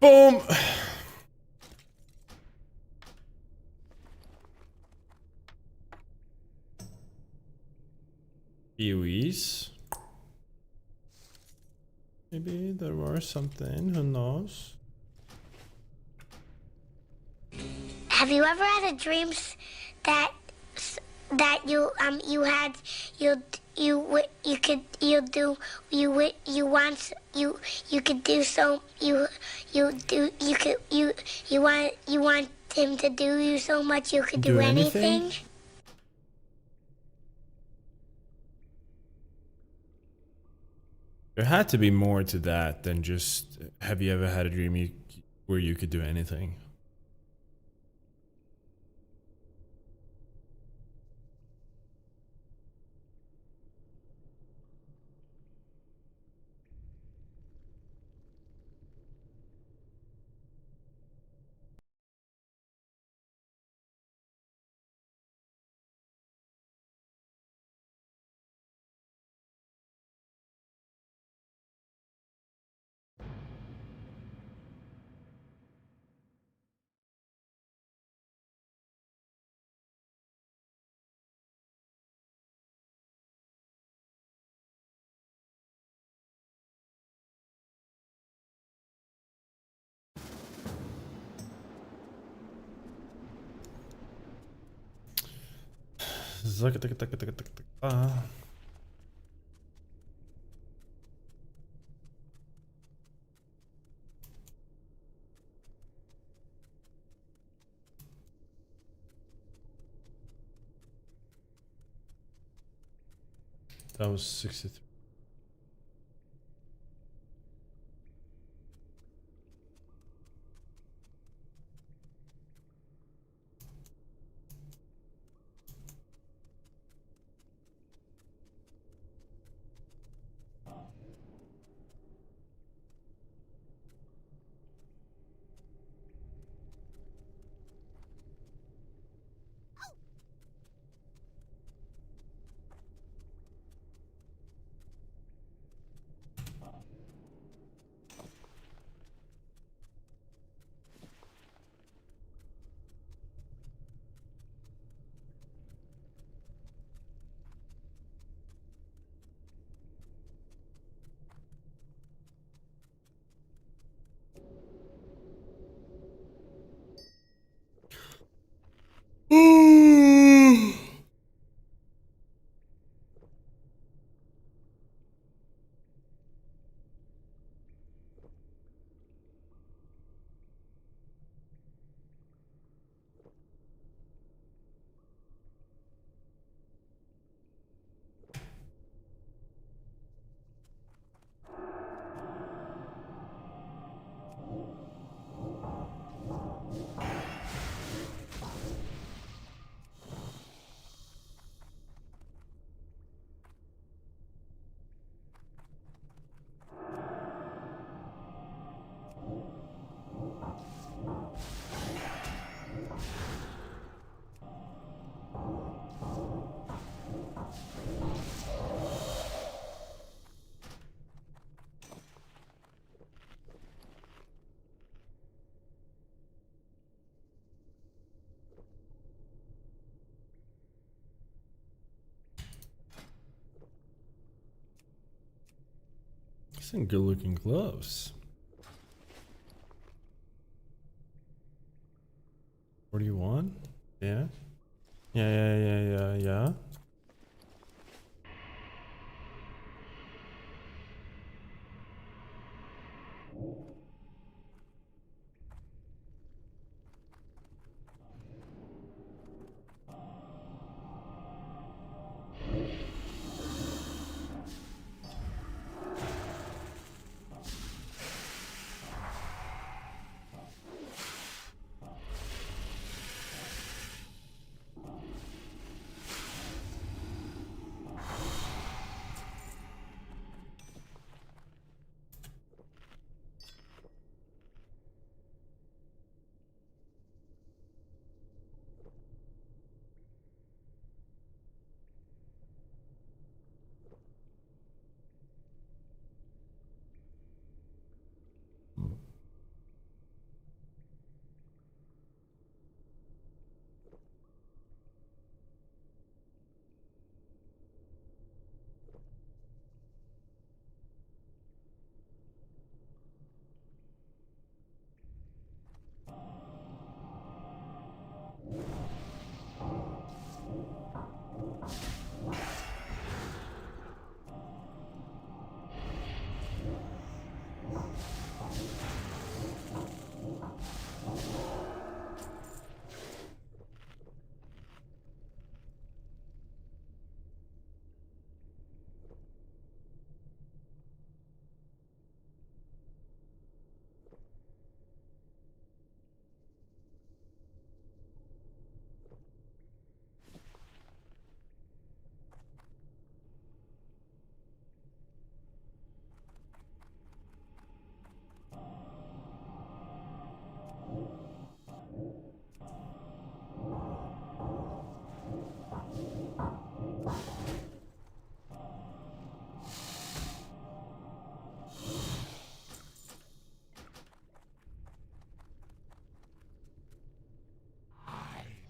Boom! Kiwis. Maybe there was something, who knows? Have you ever had a dreams that that you had you could you do you want you could do so you want him to do you so much you could do anything? There had to be more to that than just, have you ever had a dream where you could do anything? That was 63. Some good looking gloves. 41? Yeah. Yeah.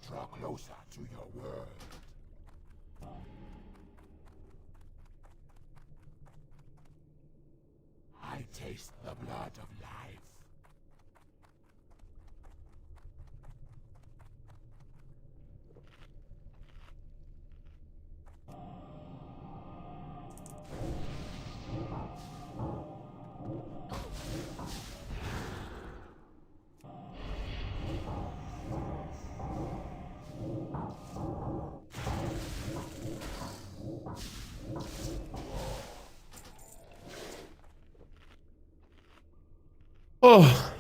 Draw closer to your world. I taste the blood of life. Oh.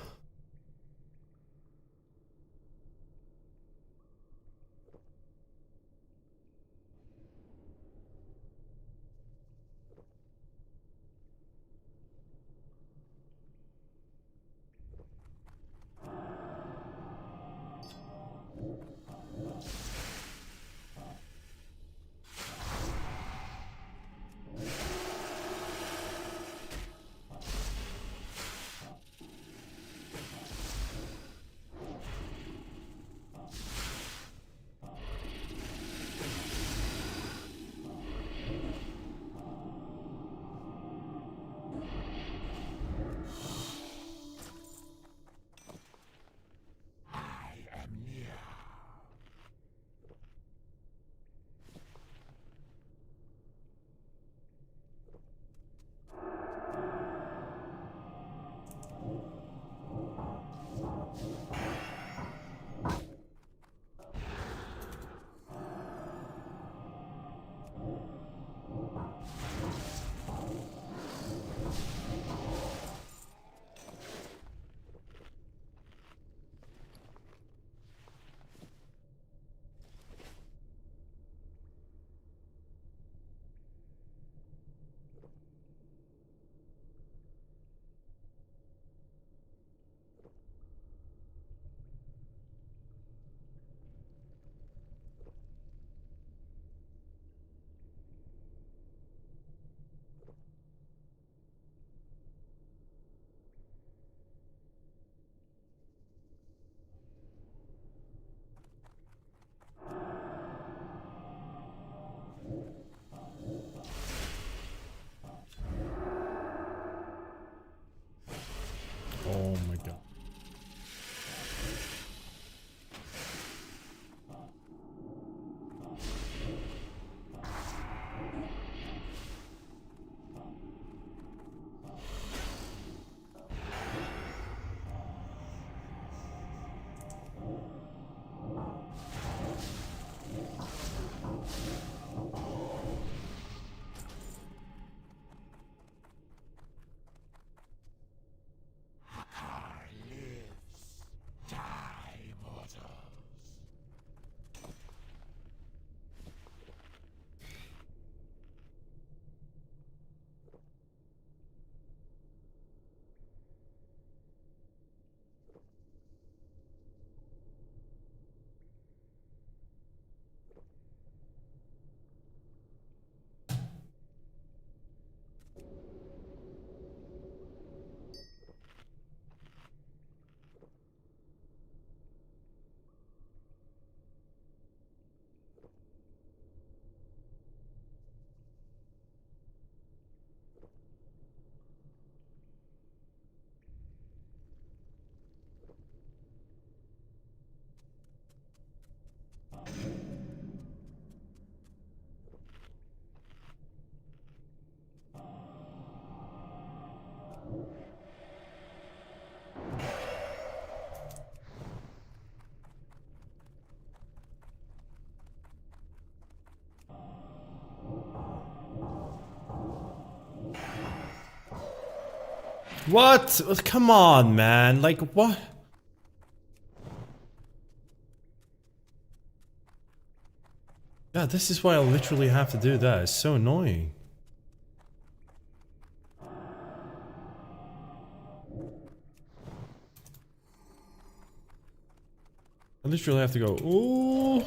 What? Come on, man. Like, what? Yeah, this is why I literally have to do that. It's so annoying. I literally have to go, ooh.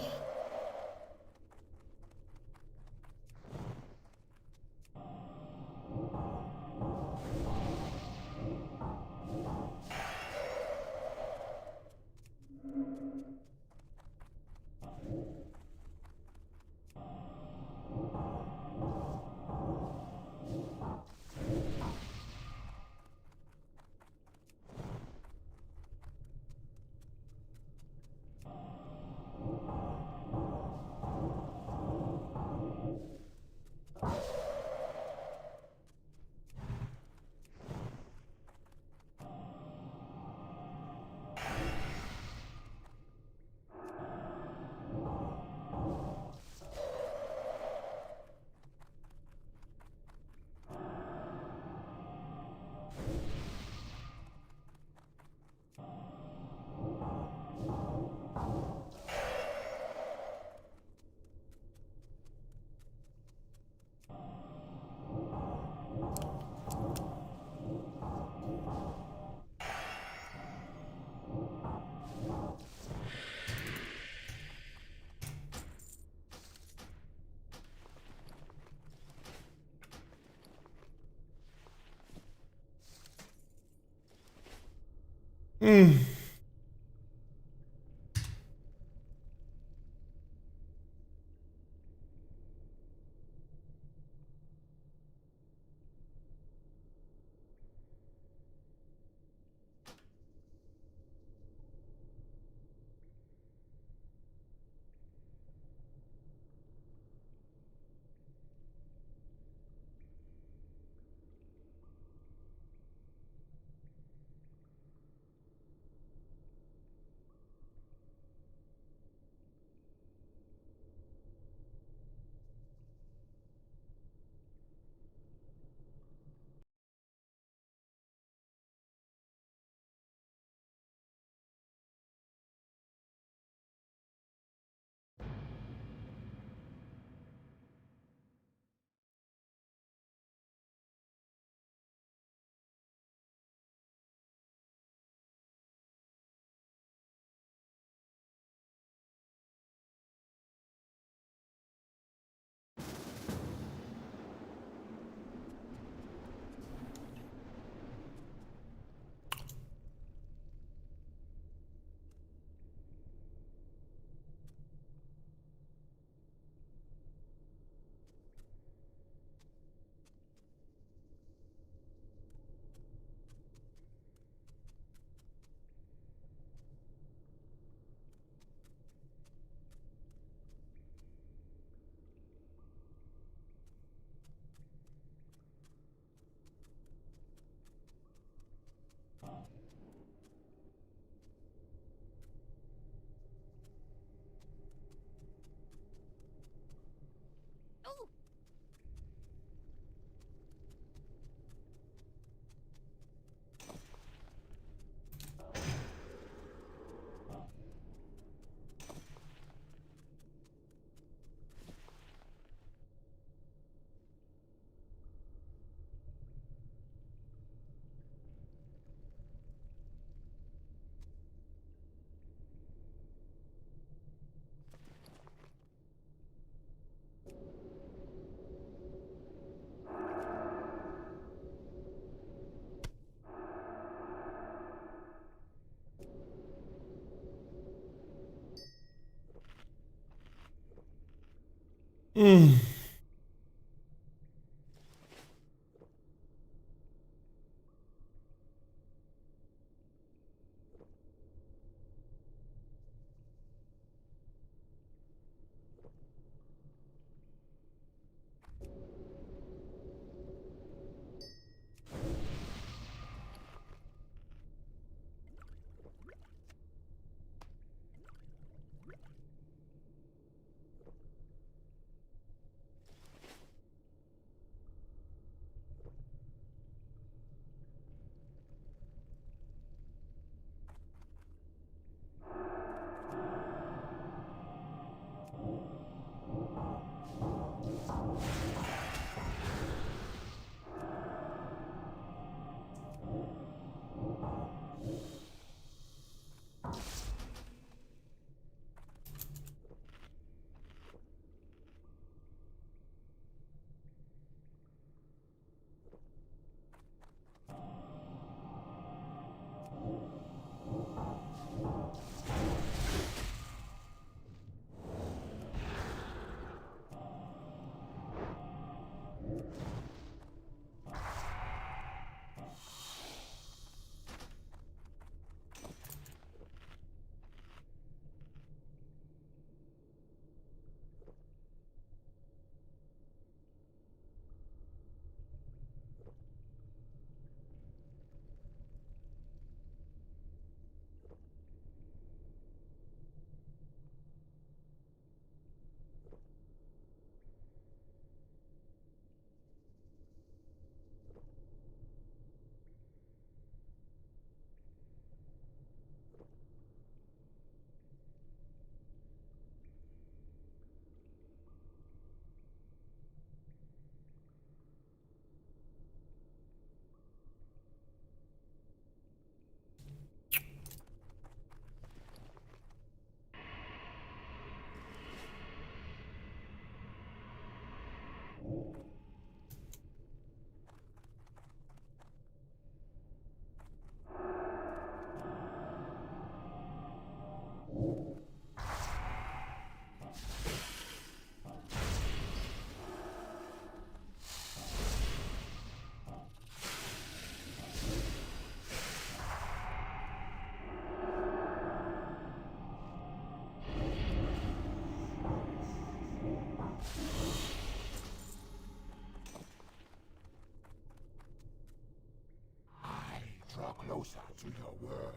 closer to your world.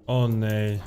Oh nee.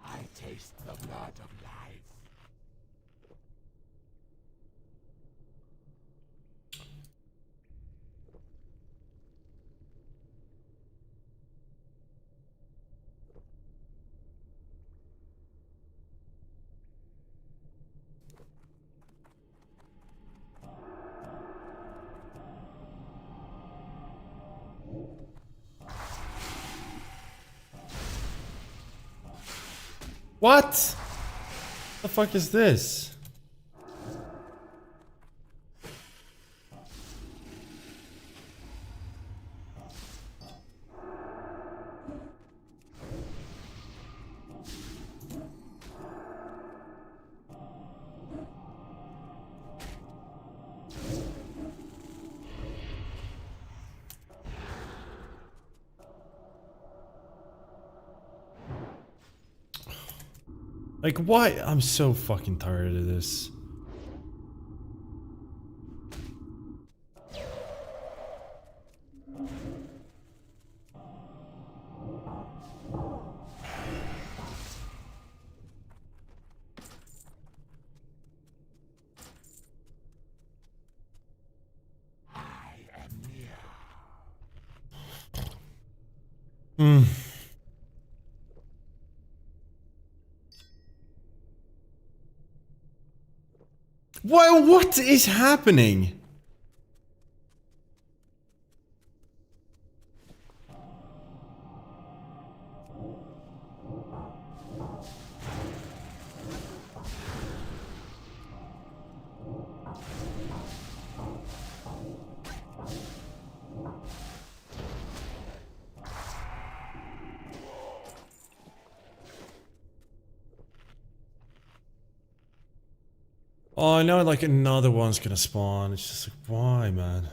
I taste the blood of life. What? The fuck is this? Like, why? I'm so fucking tired of this. I am near. Hmm. What is happening? Oh, I know, like another one's gonna spawn. It's just like, why, man?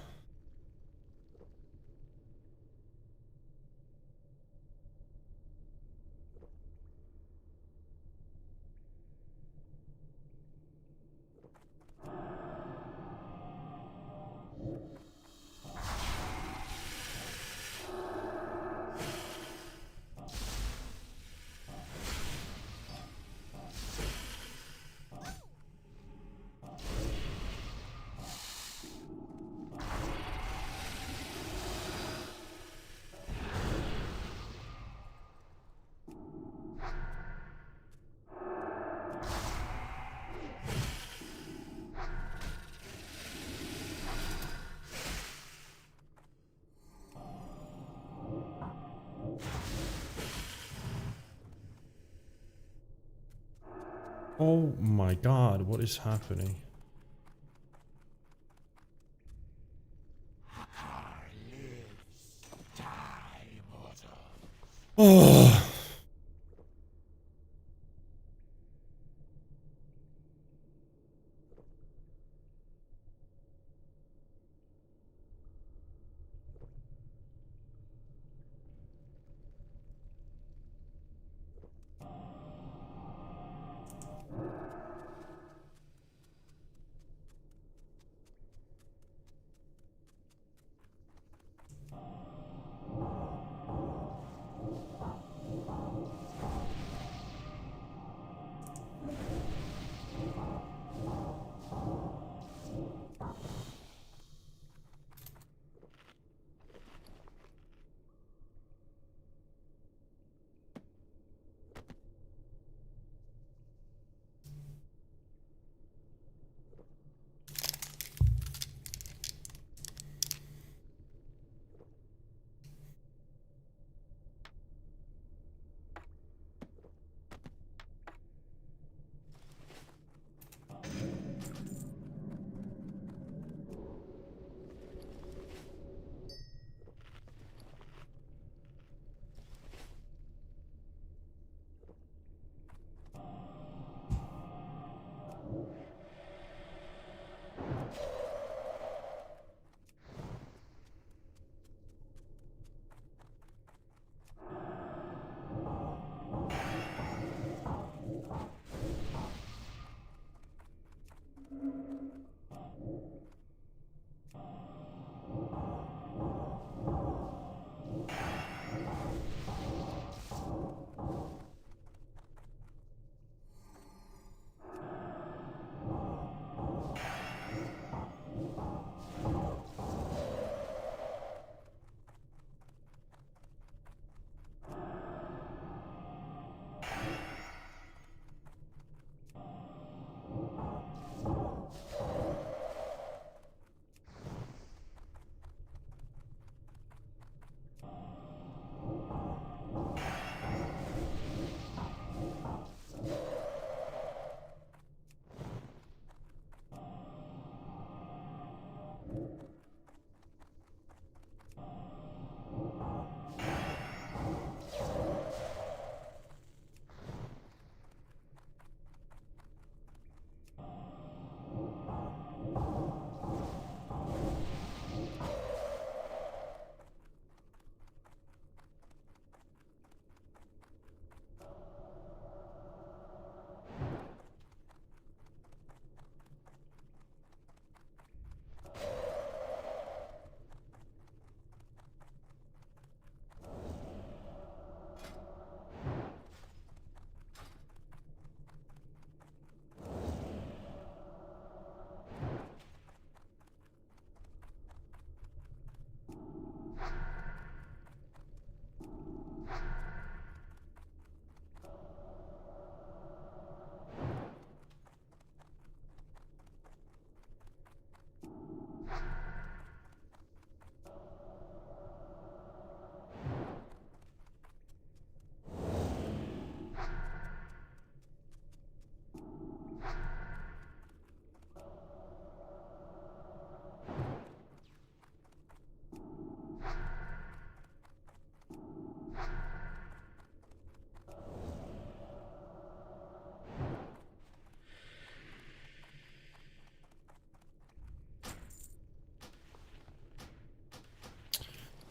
Oh my god, what is happening? Hakkar lives. Die, mortal. Oh.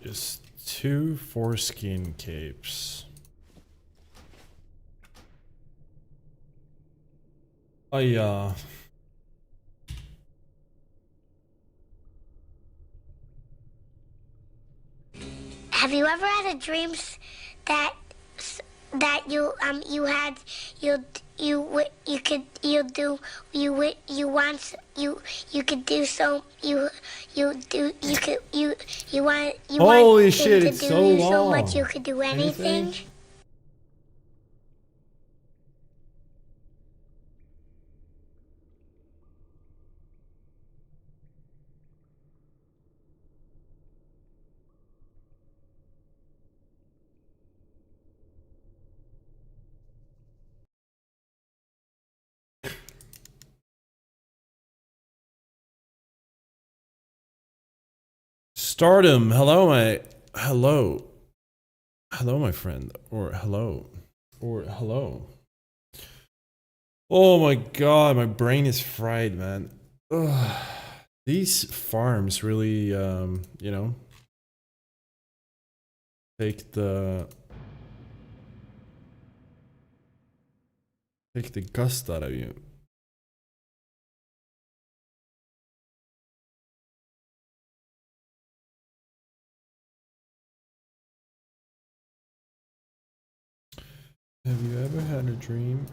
Just 2 foreskin capes. Oh yeah. Have you ever had a dreams that that you had you could you do you want you could do so you do you want you Holy want shit, him to it's do so you so much long. you could do anything? Anything? Stardom, hello, my friend, or hello. Oh my god, my brain is fried, man. Ugh. These farms really, you know, take the gust out of you. Have you ever had a dream?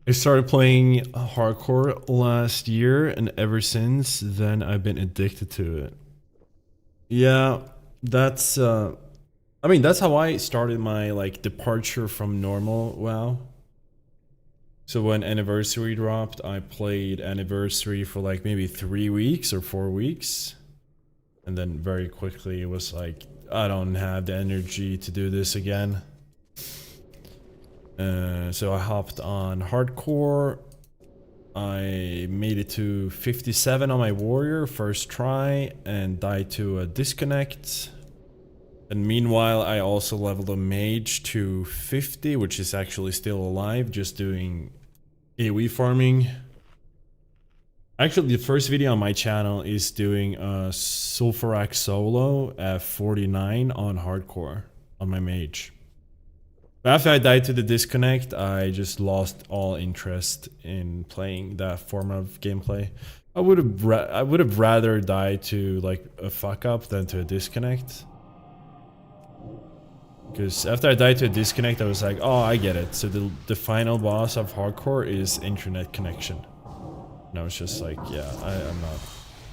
I started playing hardcore last year, and ever since then, I've been addicted to it. Yeah, that's. I mean, that's how I started my like departure from normal WoW. So when Anniversary dropped, I played Anniversary for like maybe 3 weeks or 4 weeks, and then very quickly it was like, I don't have the energy to do this again. So I hopped on hardcore. I made it to 57 on my warrior first try and died to a disconnect. And meanwhile, I also leveled a mage to 50, which is actually still alive, just doing AoE farming. Actually, the first video on my channel is doing a Sulfurak solo at 49 on hardcore on my mage. After I died to the disconnect, I just lost all interest in playing that form of gameplay. I would have rather died to like a fuck up than to a disconnect. Because after I died to a disconnect, I was like, oh, I get it. So the final boss of hardcore is internet connection. And I was just like, yeah, I'm not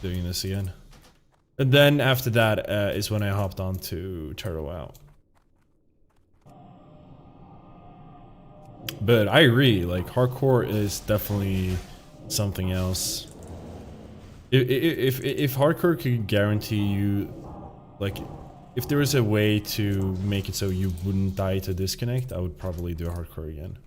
doing this again. And then after that is when I hopped on to Turtle WoW. But I agree, like hardcore is definitely something else. If hardcore could guarantee you, like, if there was a way to make it so you wouldn't die to disconnect, I would probably do hardcore again.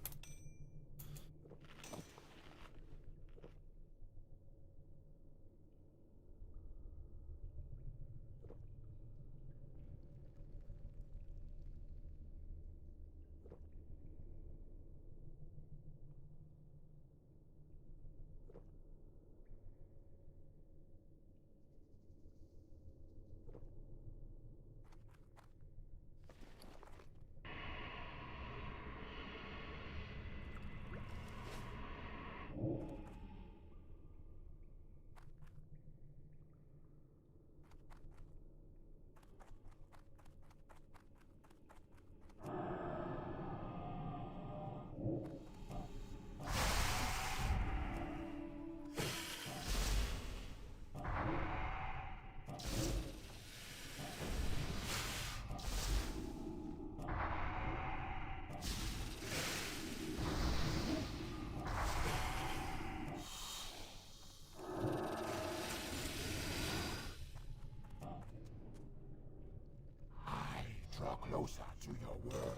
Draw closer to your world.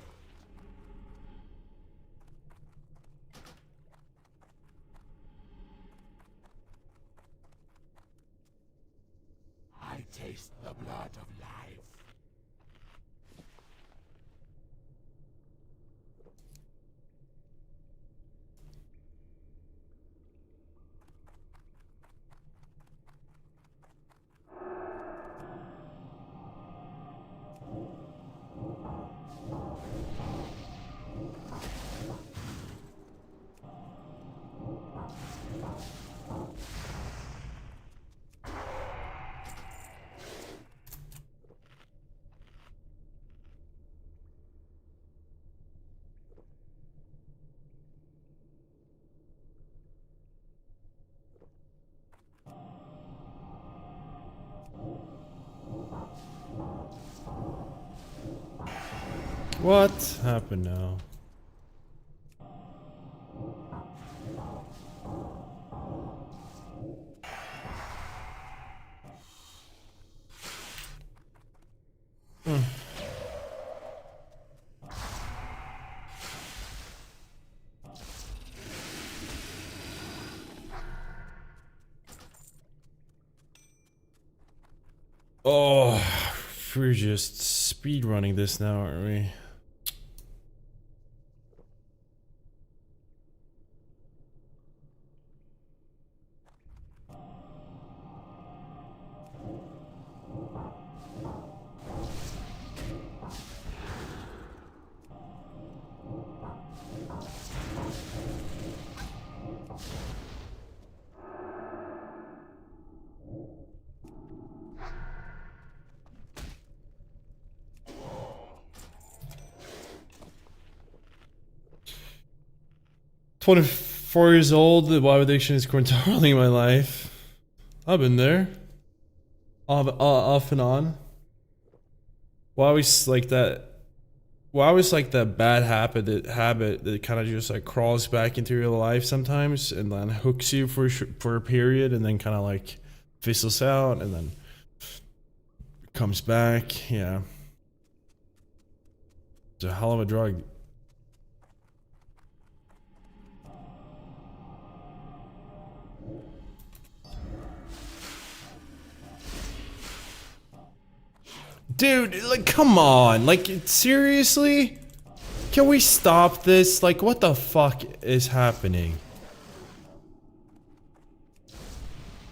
I taste the blood of life. What happened now? Oh, we're just speed running this now, aren't we? "24 years old, the WoW addiction is controlling my life. I've been there. Off and on. WoW is like that. WoW is like that bad habit that kind of just like crawls back into your life sometimes, and then hooks you for a period, and then kind of like fizzles out, and then comes back. Yeah, it's a hell of a drug." Dude, like, come on. Like, seriously? Can we stop this? Like, what the fuck is happening?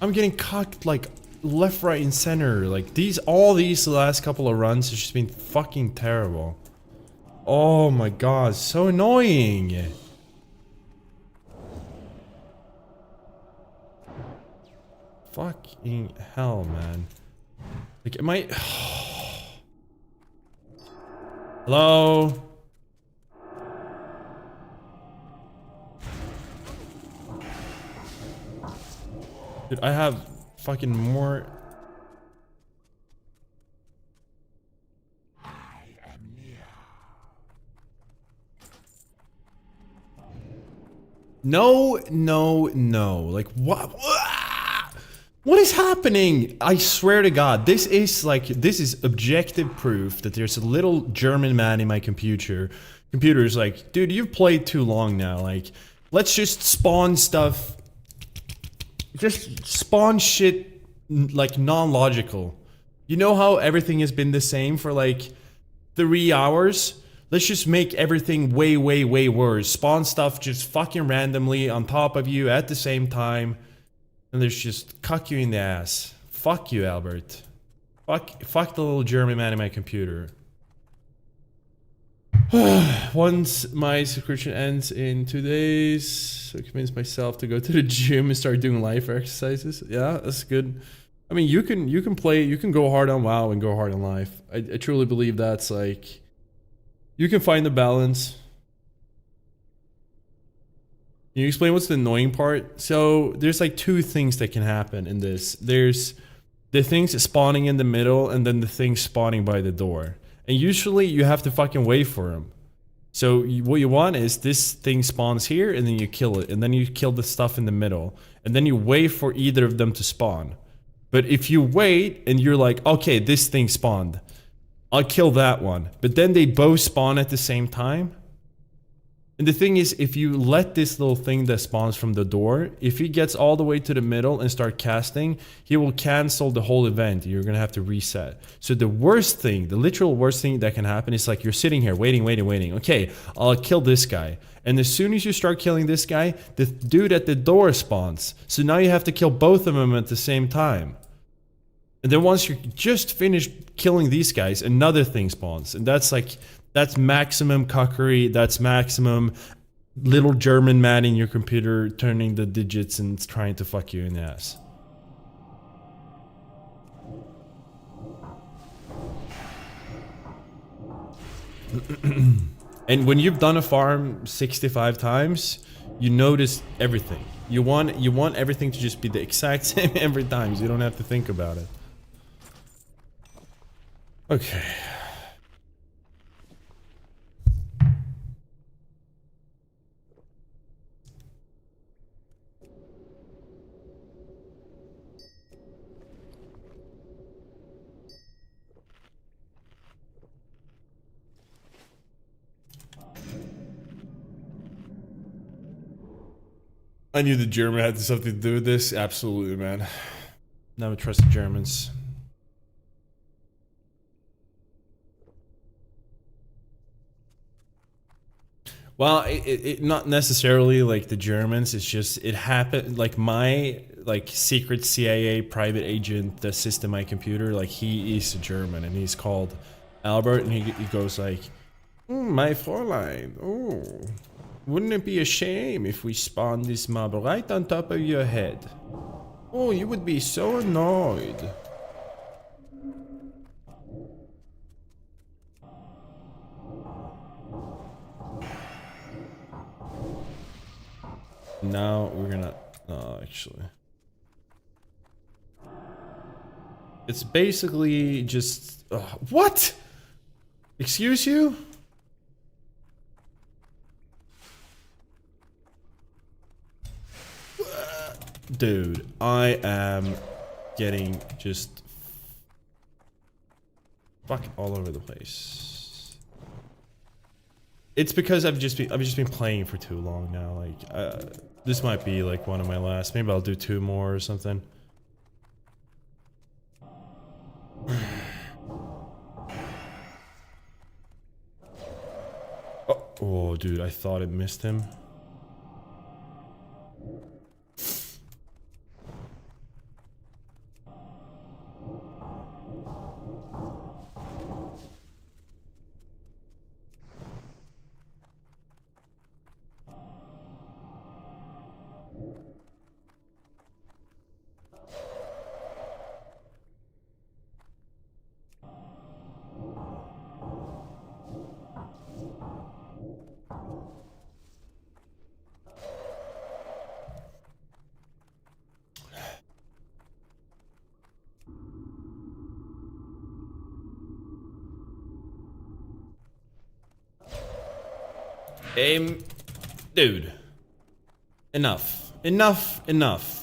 I'm getting cocked, like, left, right, and center. Like, all these last couple of runs has just been fucking terrible. Oh my god, so annoying. Fucking hell, man. Like, am I... Hello? Dude, I have fucking more... I am near. No, no, no. Like, what? What is happening? I swear to God, this is objective proof that there's a little German man in my computer. Computer's like, dude, you've played too long now. Like, let's just spawn stuff. Just spawn shit, like, non-logical. You know how everything has been the same for, like, 3 hours? Let's just make everything way, way, way worse. Spawn stuff just fucking randomly on top of you at the same time. And there's just cuck you in the ass. Fuck you, Albert. Fuck the little German man in my computer. Once my subscription ends in 2 days, so I convince myself to go to the gym and start doing life exercises. Yeah, that's good. I mean, you can go hard on WoW and go hard on life. I truly believe that's like, you can find the balance. Can you explain what's the annoying part? So there's like 2 things that can happen in this. There's the things spawning in the middle, and then the things spawning by the door. And usually you have to fucking wait for them. So what you want is this thing spawns here, and then you kill it, and then you kill the stuff in the middle, and then you wait for either of them to spawn. But if you wait and you're like, okay, this thing spawned, I'll kill that one, but then they both spawn at the same time. And the thing is, if you let this little thing that spawns from the door, if he gets all the way to the middle and start casting, he will cancel the whole event. You're gonna have to reset. So the worst thing, the literal worst thing that can happen is like you're sitting here waiting. Okay, I'll kill this guy. And as soon as you start killing this guy, the dude at the door spawns. So now you have to kill both of them at the same time. And then once you're just finished killing these guys, another thing spawns. And that's like... that's maximum cuckery, that's maximum little German man in your computer turning the digits and trying to fuck you in the ass. And when you've done a farm 65 times, you notice everything. You want everything to just be the exact same every time, so you don't have to think about it. Okay. I knew the German had something to do with this. Absolutely, man. Never trust the Germans. Well, it not necessarily like the Germans. It's just it happened. Like my like secret CIA private agent that sits in my computer. Like he is a German and he's called Albert, and he goes like, "My Fräulein, oh, wouldn't it be a shame if we spawned this mob right on top of your head? Oh, you would be so annoyed." Now we're gonna. Oh, actually. It's basically just. What? Excuse you? Dude, I am getting just fucking all over the place. It's because I've just been playing for too long now. Like, this might be like one of my last. Maybe I'll do 2 more or something. Oh, dude, I thought it missed him. Dude. Enough. Enough. Enough.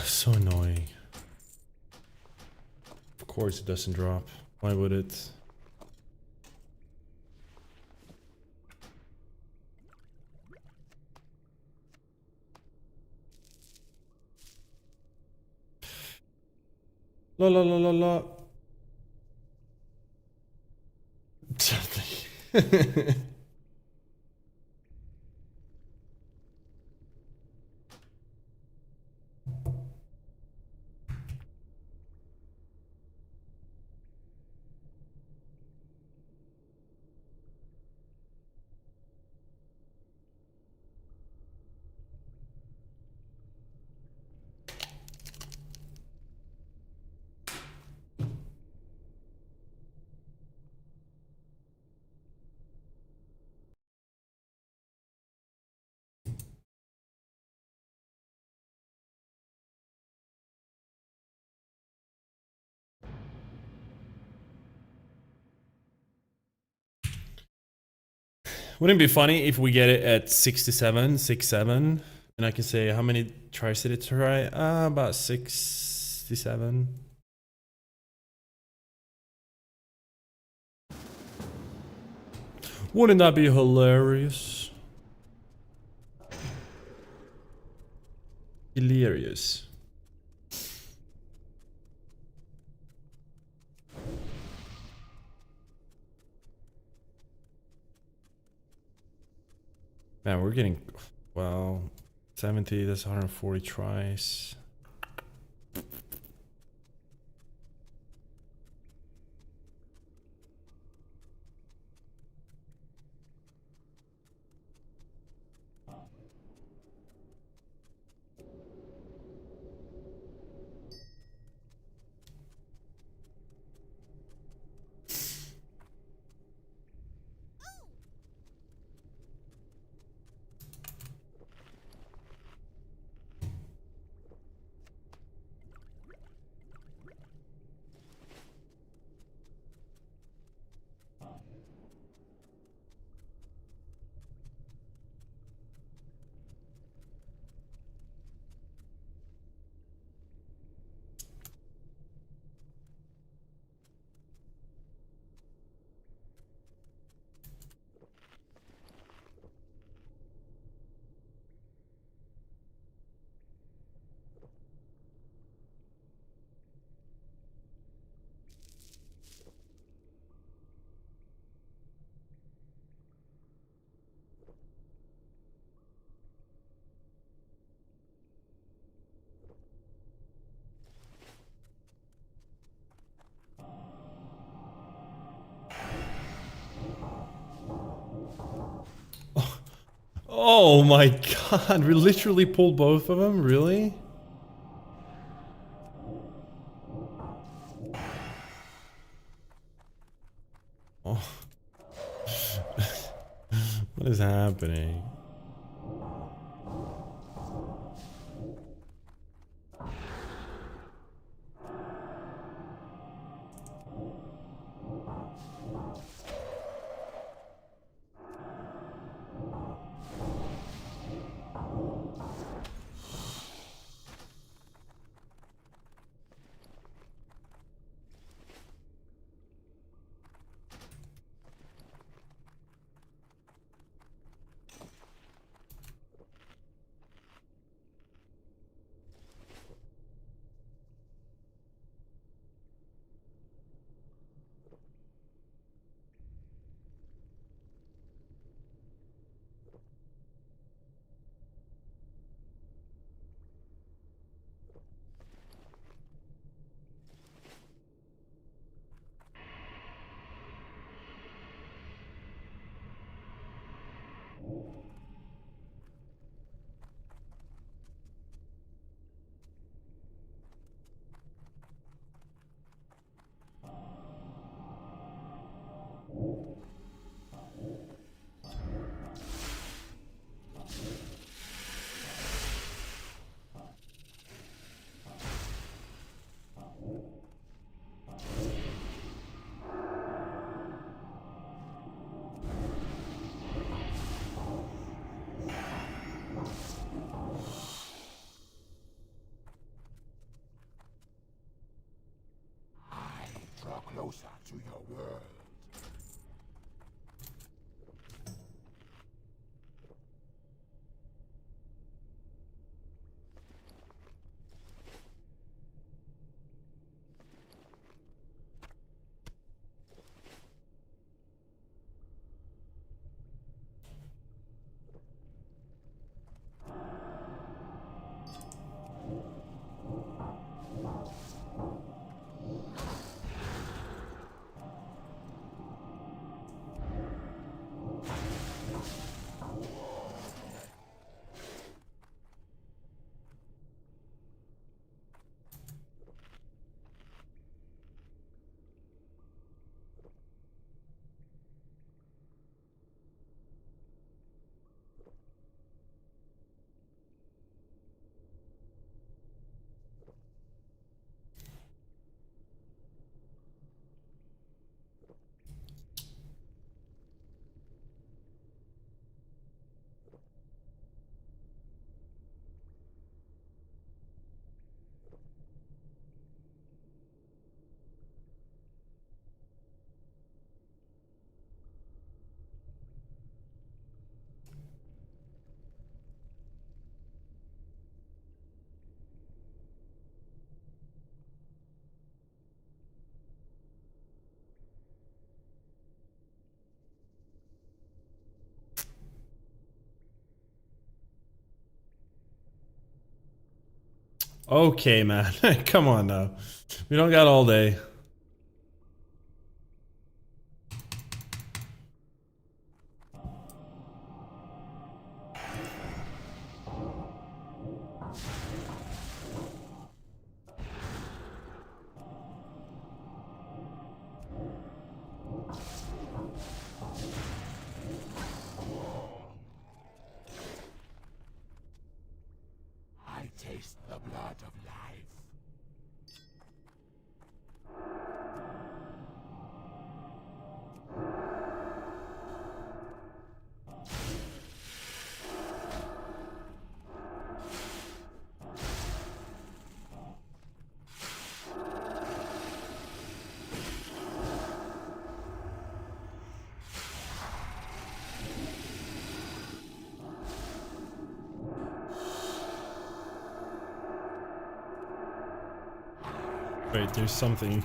So annoying. Of course it doesn't drop. Why would it? La la la la la. Wouldn't it be funny if we get it at 67, 67, and I can say how many tries did it try? About 67. Wouldn't that be hilarious? Hilarious. Man, we're getting, well, 70, that's 140 tries. Oh my god, we literally pulled both of them? Really? Oh. What is happening? Draw closer to your world. Okay, man. Come on now. We don't got all day. I taste the blood of life. Wait, there's something.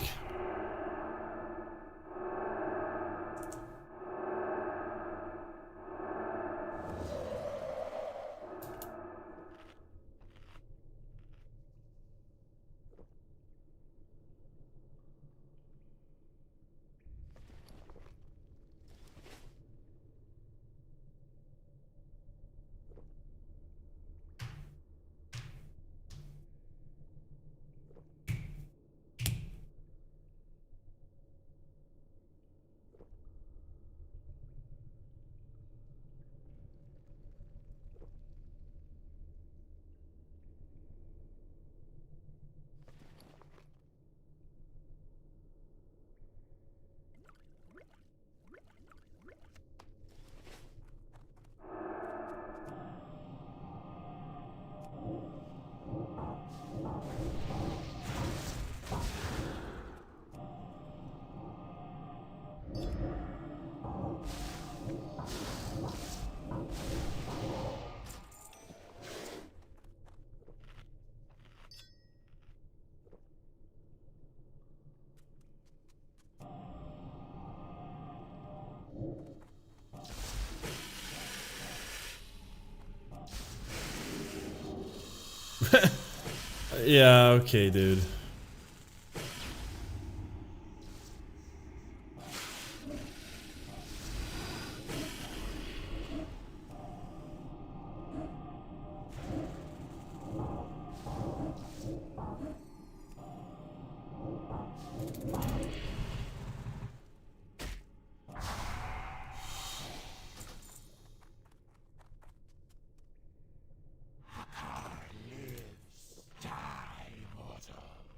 Yeah, okay, dude.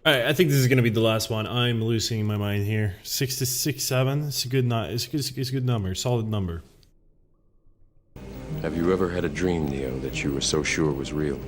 Alright, I think this is gonna be the last one. I'm losing my mind here. 66, 7. It's a good it's a good number, solid number. Have you ever had a dream, Neo, that you were so sure was real?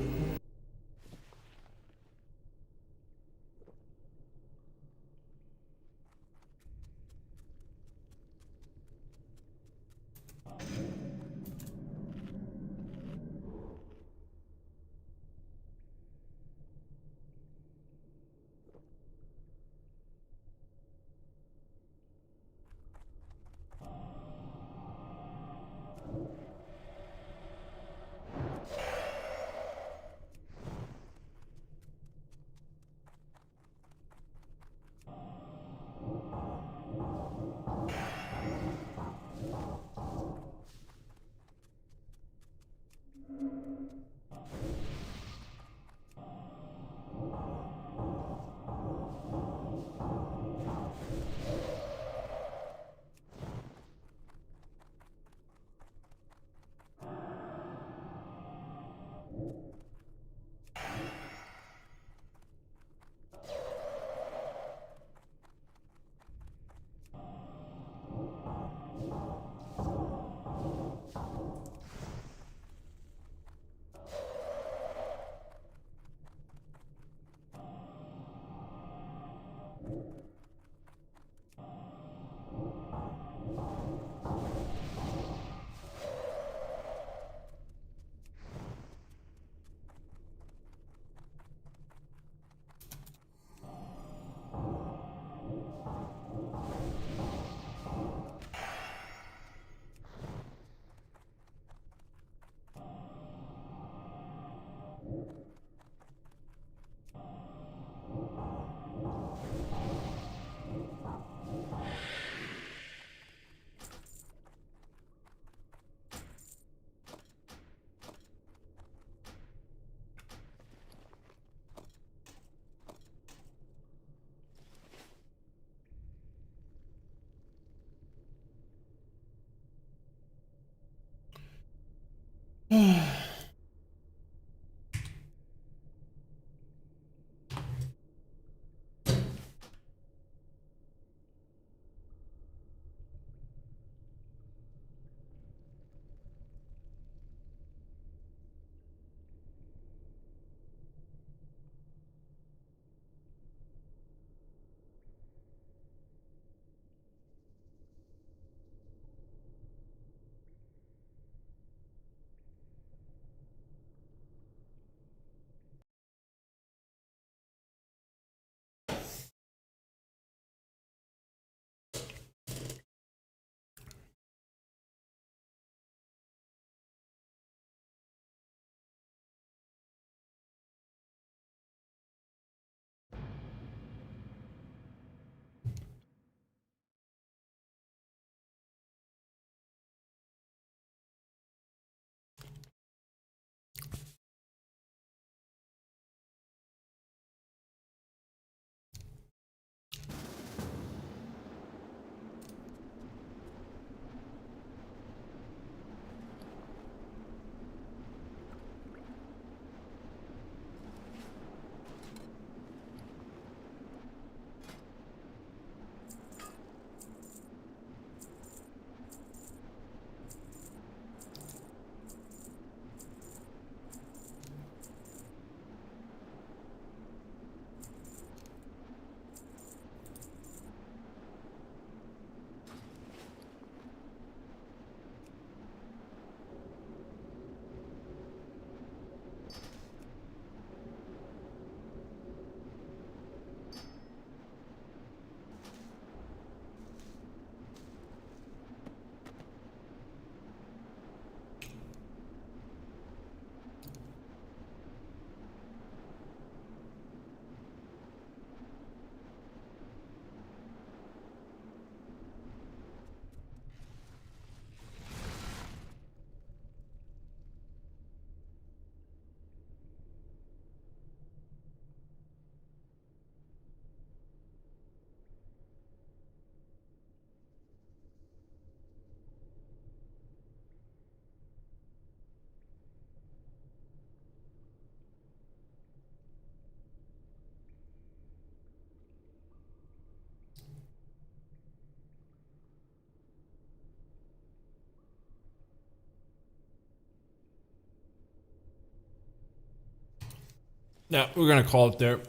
Yeah, we're gonna call it there.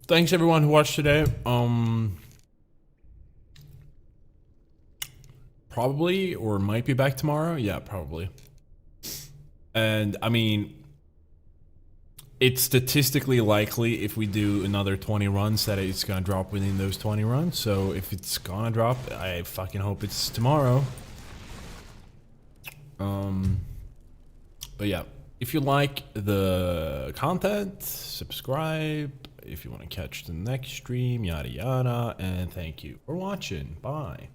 Thanks everyone who watched today. Probably or might be back tomorrow. Yeah, probably. And I mean, it's statistically likely if we do another 20 runs that it's gonna drop within those 20 runs. So if it's gonna drop, I fucking hope it's tomorrow. But yeah, if you like the content, subscribe. If you want to catch the next stream, yada yada. And thank you for watching. Bye.